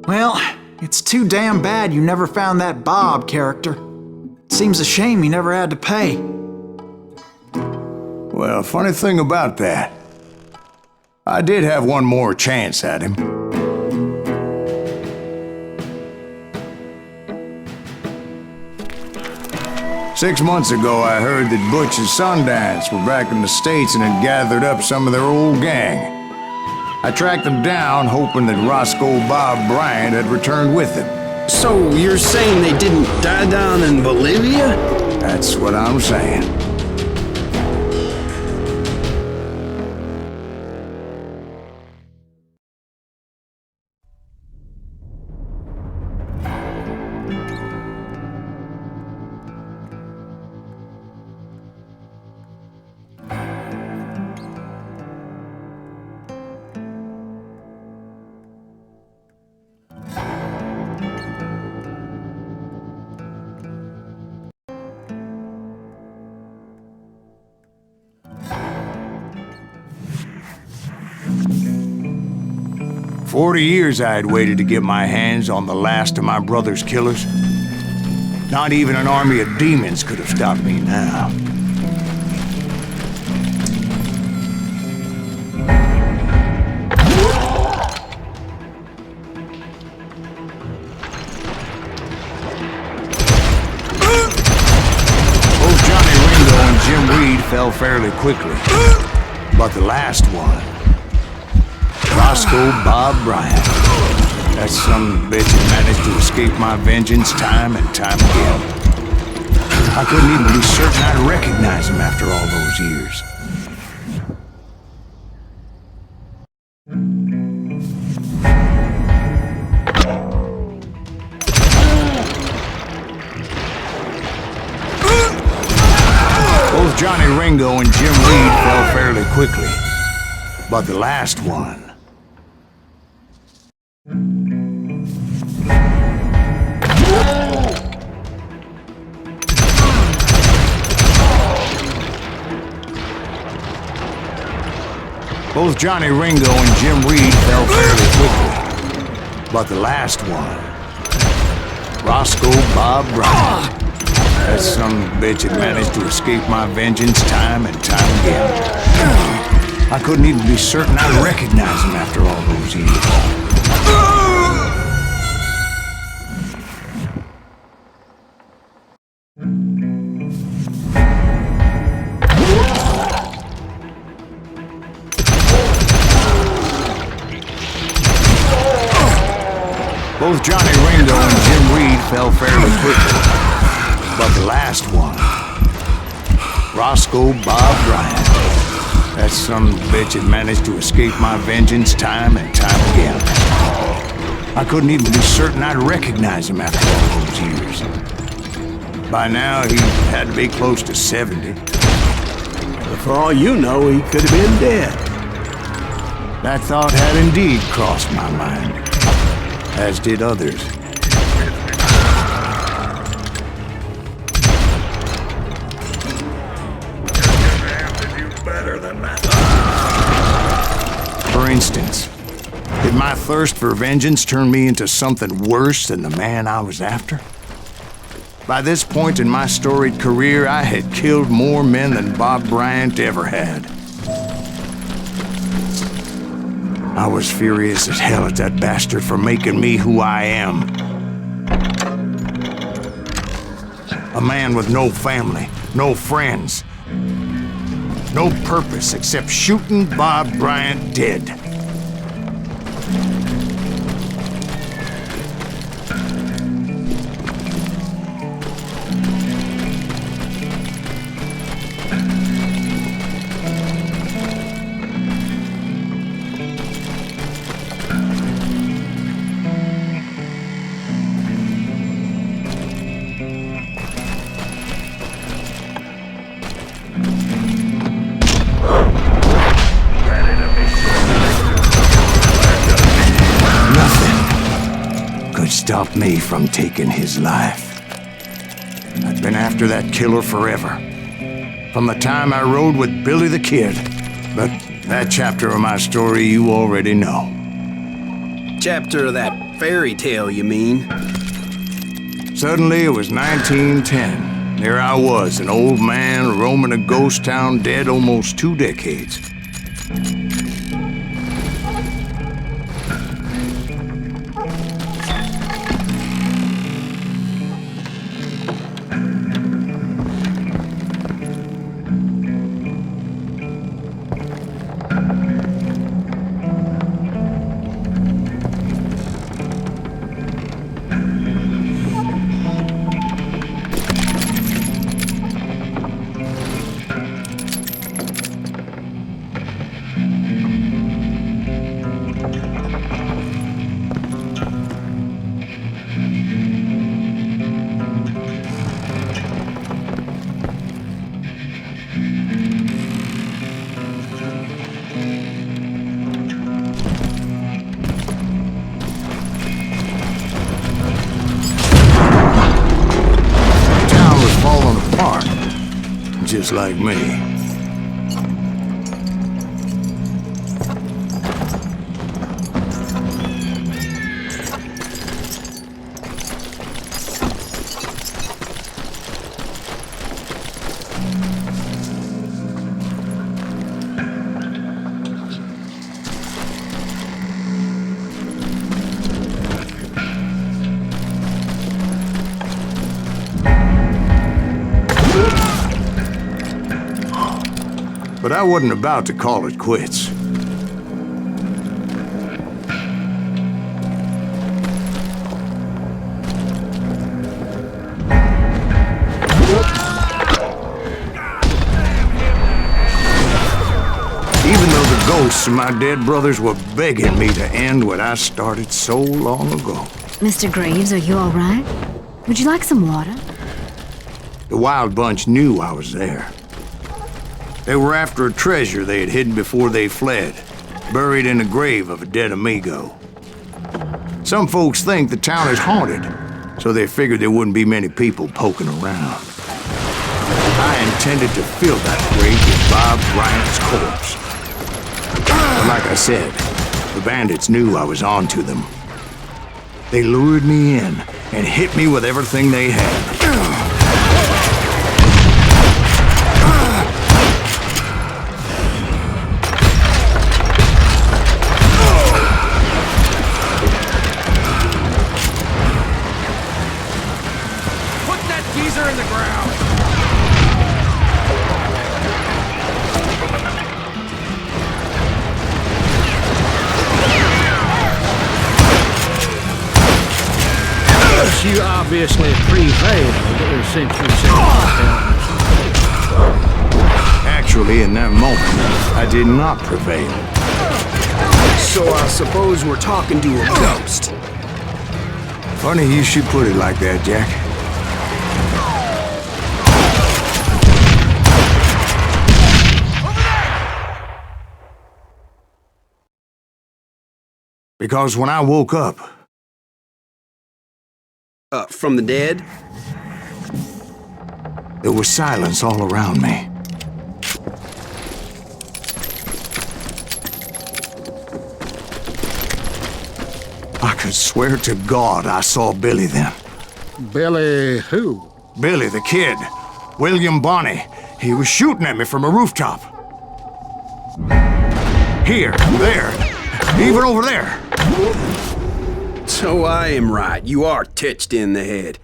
Well, it's too damn bad you never found that Bob character. Seems a shame he never had to pay. Well, funny thing about that, I did have one more chance at him. Six months ago, I heard that Butch and Sundance were back in the States and had gathered up some of their old gang. I tracked them down, hoping that Roscoe Bob Bryant had returned with them. So you're saying they didn't die down in Bolivia? That's what I'm saying. 40 years I had waited to get my hands on the last of my brother's killers. Not even an army of demons could have stopped me now. Both Johnny Ringo and Jim Reed fell fairly quickly, but the last one, Roscoe Bob Bryant. That son of a bitch had managed to escape my vengeance time and time again. I couldn't even be certain I'd recognize him after all those years. Both Johnny Ringo and Jim Reed fell fairly quickly, but the last one, Both Johnny Ringo and Jim Reed fell fairly quickly, but the last one, Roscoe Bob Bryant. That son of a bitch had managed to escape my vengeance time and time again. I couldn't even be certain I'd recognize him after all those years. Both Johnny Ringo and Jim Reed fell fairly quickly, but the last one, Roscoe Bob Bryant. That son of a bitch had managed to escape my vengeance time and time again. I couldn't even be certain I'd recognize him after all those years. By now, he had to be close to 70. But for all you know, he could have been dead. That thought had indeed crossed my mind, as did others. For instance, did my thirst for vengeance turn me into something worse than the man I was after? By this point in my storied career, I had killed more men than Bob Bryant ever had. I was furious as hell at that bastard for making me who I am. A man with no family, no friends, no purpose except shooting Bob Bryant dead. Stop me from taking his life. I've been after that killer forever. From the time I rode with Billy the Kid. But that chapter of my story you already know. Chapter of that fairy tale, you mean? Suddenly it was 1910. There I was, an old man roaming a ghost town dead almost 2 decades. Just like me. But I wasn't about to call it quits. Even though the ghosts of my dead brothers were begging me to end what I started so long ago. Mr. Graves, are you all right? Would you like some water? The Wild Bunch knew I was there. They were after a treasure they had hidden before they fled, buried in the grave of a dead amigo. Some folks think the town is haunted, so they figured there wouldn't be many people poking around. I intended to fill that grave with Bob Bryant's corpse. But like I said, the bandits knew I was on to them. They lured me in and hit me with everything they had. In the ground. You obviously prevailed since you said Actually, in that moment, I did not prevail. So I suppose we're talking to a ghost. Funny you should put it like that, Jack. Because when I woke up... From the dead? There was silence all around me. I could swear to God I saw Billy then. Billy who? Billy the kid. William Bonney. He was shooting at me from a rooftop. Here, there, even over there. So I am right. You are titched in the head.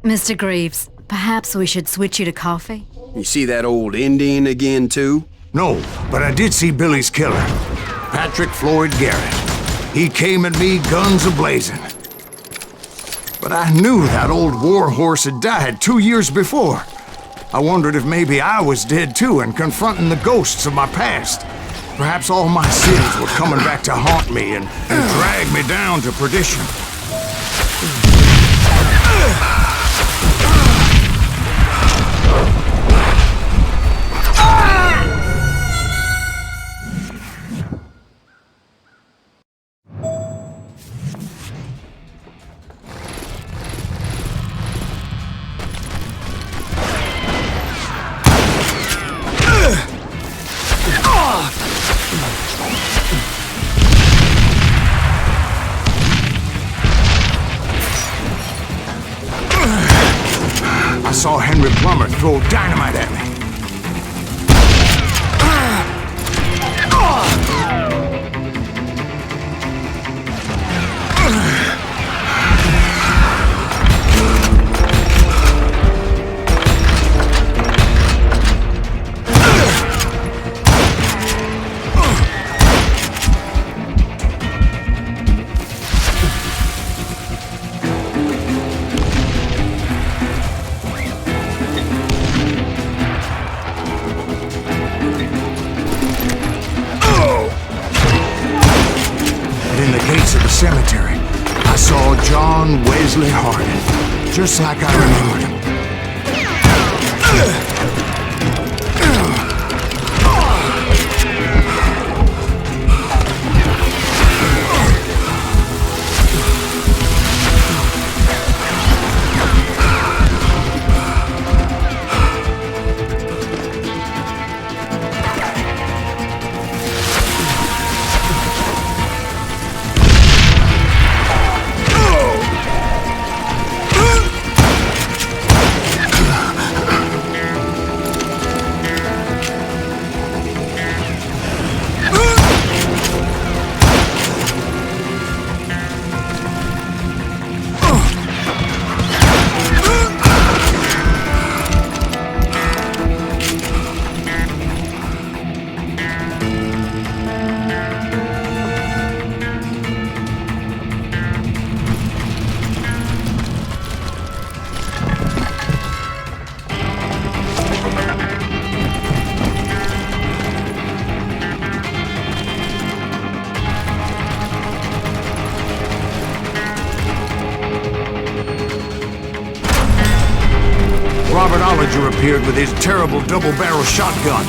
Mr. Graves, perhaps we should switch you to coffee? You see that old Indian again, too? No, but I did see Billy's killer, Patrick Floyd Garrett. He came at me guns a-blazing. But I knew that old war horse had died 2 years before. I wondered if maybe I was dead too and confronting the ghosts of my past. Perhaps all my sins were coming back to haunt me and drag me down to perdition. I saw Henry Plummer throw dynamite at me. In the gates of the cemetery, I saw John Wesley Hardin, just like I remembered him. with his terrible double-barrel shotgun.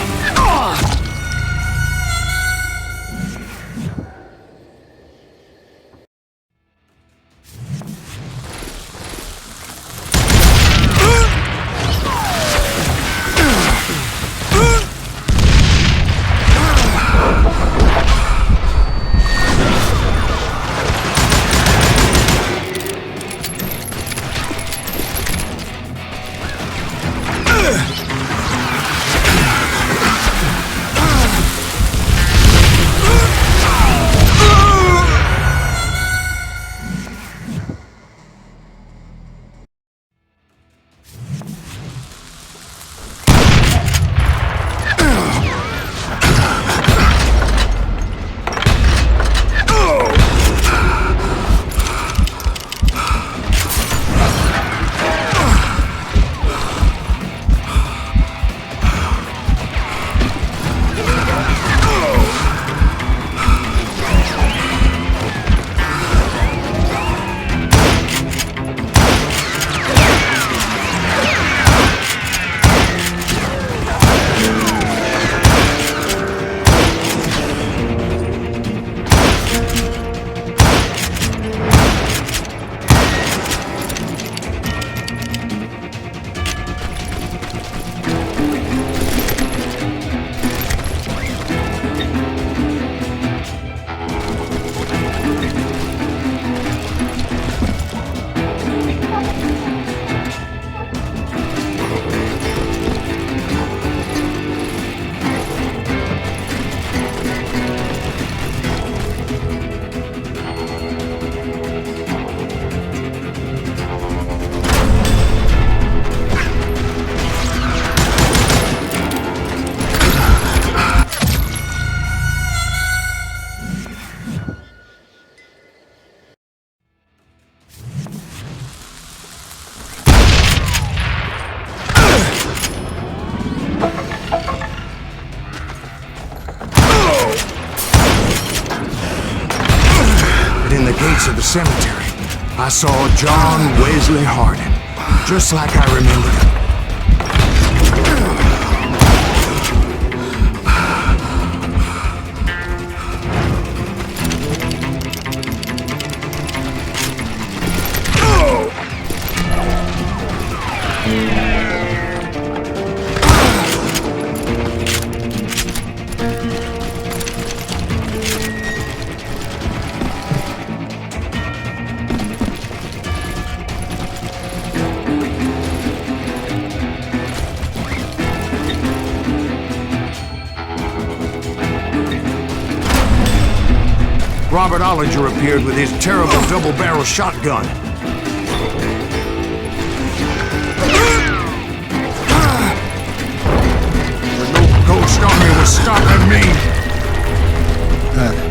To the cemetery, I saw John Wesley Hardin, just like I remembered him. Robert Ollinger appeared with his terrible double-barrel shotgun. The Ghost Army was stopping me.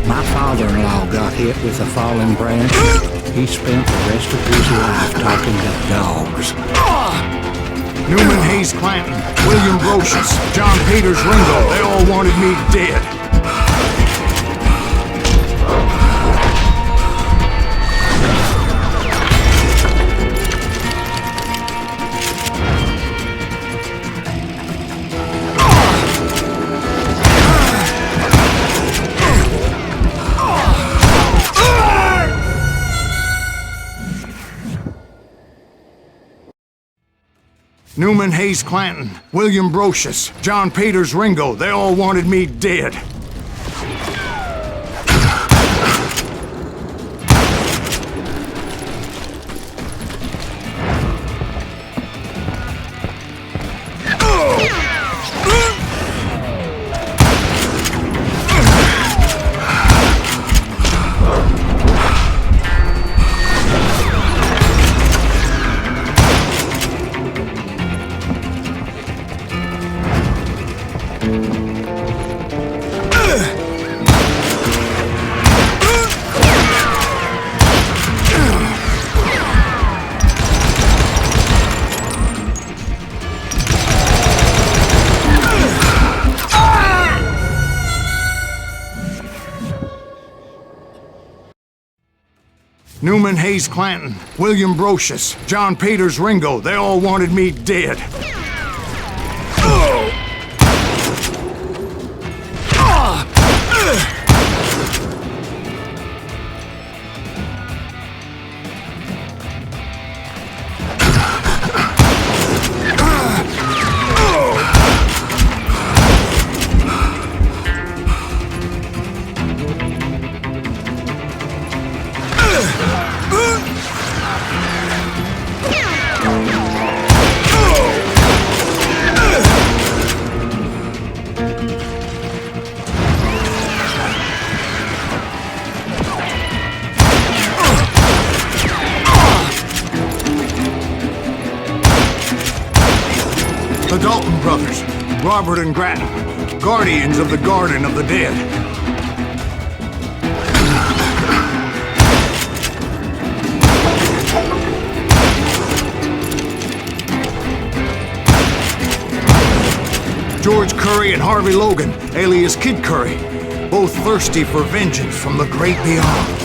My father-in-law got hit with a falling branch. He spent the rest of his life talking to dogs. Newman Hayes Clanton, William Brocious, John Peters Ringo, they all wanted me dead. Newman Hayes Clanton, William Brocious, John Peters Ringo, they all wanted me dead. Newman Hayes Clanton, William Brocious, John Peters Ringo, they all wanted me dead. Robert and Grattan, guardians of the Garden of the Dead. George Curry and Harvey Logan, alias Kid Curry, both thirsty for vengeance from the great beyond.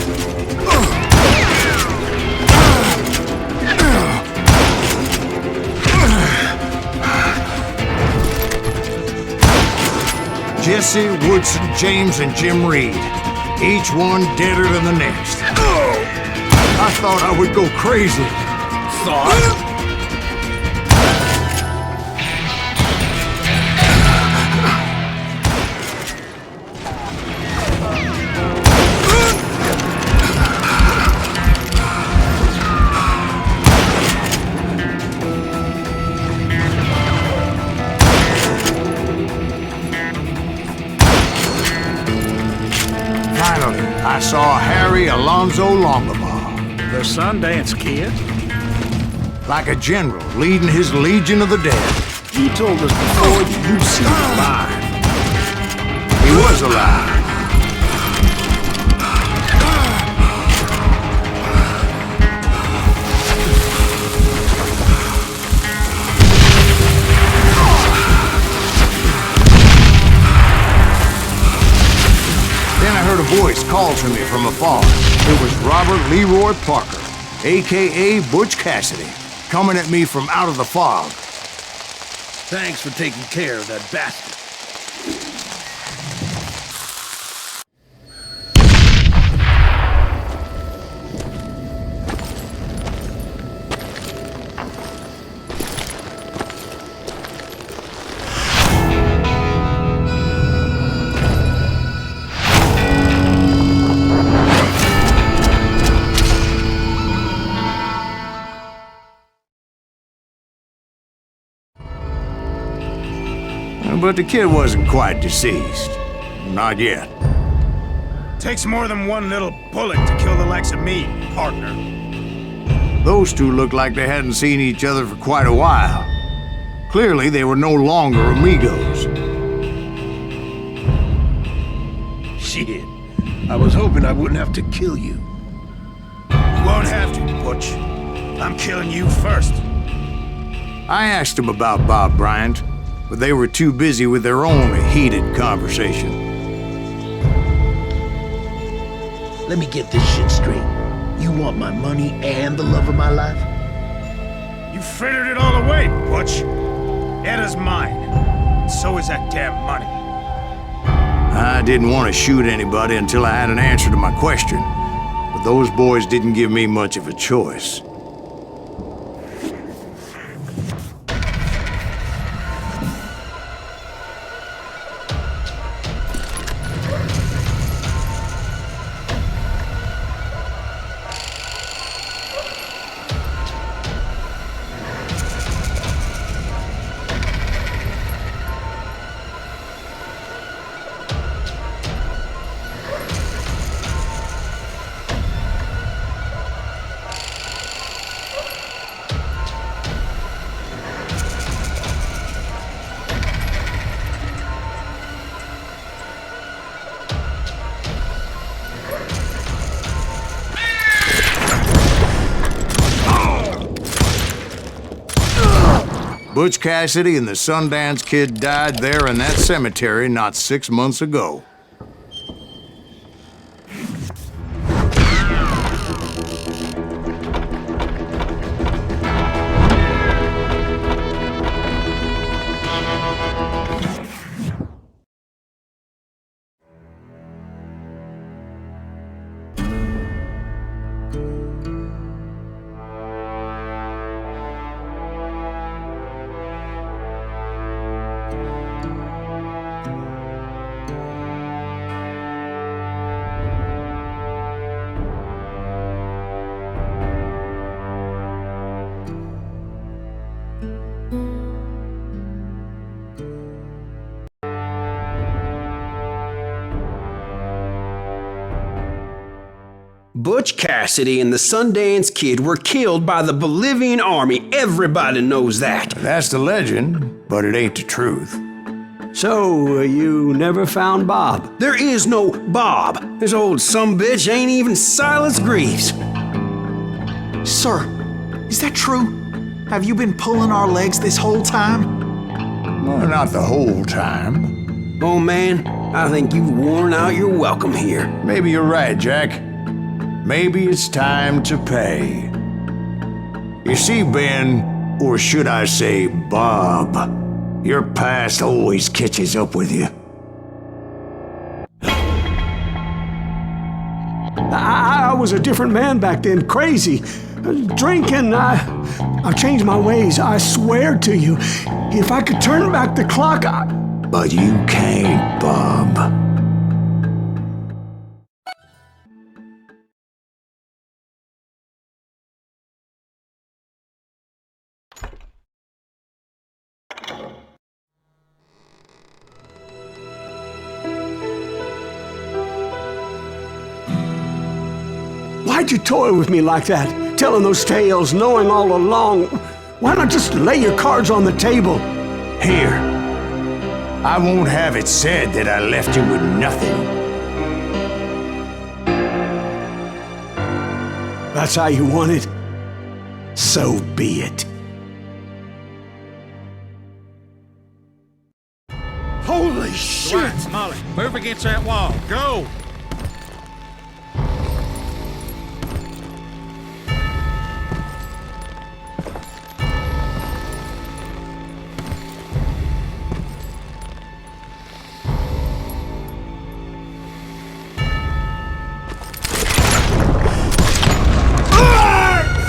Jesse, Woodson, James, and Jim Reed, each one deader than the next. I thought I would go crazy. Thought? I saw Harry Alonzo Longabaugh. The Sundance Kid? Like a general leading his legion of the dead. You told us before you'd seen him alive. He was alive. Then I heard a voice call to me from afar. It was Robert Leroy Parker, a.k.a. Butch Cassidy, coming at me from out of the fog. Thanks for taking care of that bastard. But the kid wasn't quite deceased. Not yet. Takes more than one little bullet to kill the likes of me, partner. Those two looked like they hadn't seen each other for quite a while. Clearly, they were no longer amigos. Shit. I was hoping I wouldn't have to kill you. You won't have to, Butch. I'm killing you first. I asked them about Bob Bryant, but they were too busy with their own heated conversation. Let me get this shit straight. You want my money and the love of my life? You frittered it all away, Butch. Etta's mine. And so is that damn money. I didn't want to shoot anybody until I had an answer to my question, but those boys didn't give me much of a choice. Butch Cassidy and the Sundance Kid died there in that cemetery not 6 months ago. Butch Cassidy and the Sundance Kid were killed by the Bolivian army. Everybody knows that. That's the legend, but it ain't the truth. So, you never found Bob? There is no Bob. This old sumbitch ain't even Silas Greaves. Sir, is that true? Have you been pulling our legs this whole time? Well, not the whole time. Oh man, I think you've worn out your welcome here. Maybe you're right, Jack. Maybe it's time to pay. You see, Ben, or should I say Bob, your past always catches up with you. I was a different man back then, crazy. Drinking, I've changed my ways, I swear to you. If I could turn back the clock, But you can't, Bob. Why'd you toy with me like that? Telling those tales, knowing all along. Why not just lay your cards on the table? Here. I won't have it said that I left you with nothing. That's how you want it? So be it. Holy shit! Right, Molly, move against that wall. Go!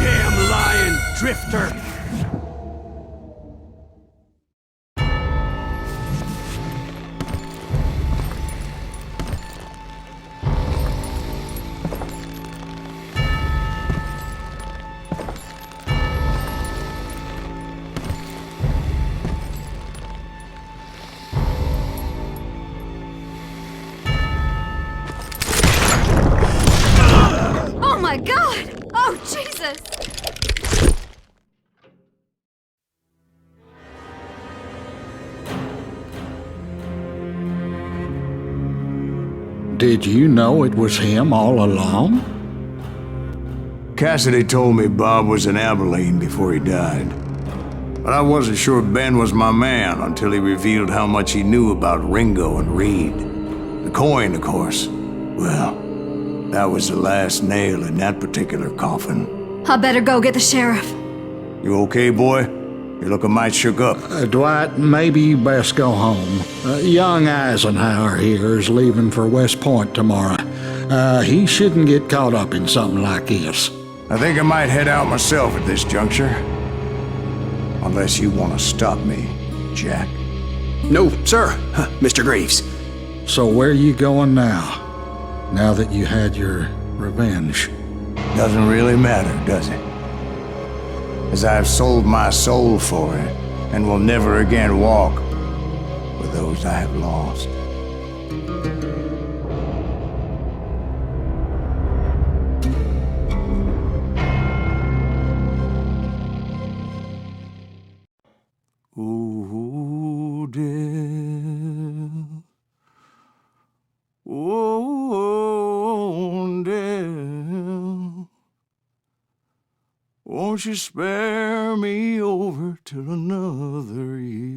Damn lying drifter! Oh my God! Oh, Jesus! Did you know it was him all along? Cassidy told me Bob was in Abilene before he died. But I wasn't sure Ben was my man until he revealed how much he knew about Ringo and Reed. The coin, of course. Well, that was the last nail in that particular coffin. I better go get the sheriff. You okay, boy? You're looking mighty shook up. Dwight, maybe you best go home. Young Eisenhower here is leaving for West Point tomorrow. He shouldn't get caught up in something like this. I think I might head out myself at this juncture. Unless you want to stop me, Jack. No, sir, Mr. Greaves. So where you going now? Now that you had your revenge? Doesn't really matter, does it? As I've sold my soul for it, and will never again walk with those I have lost. Ooh, dear. Oh, dear. Won't you spare me over till another year?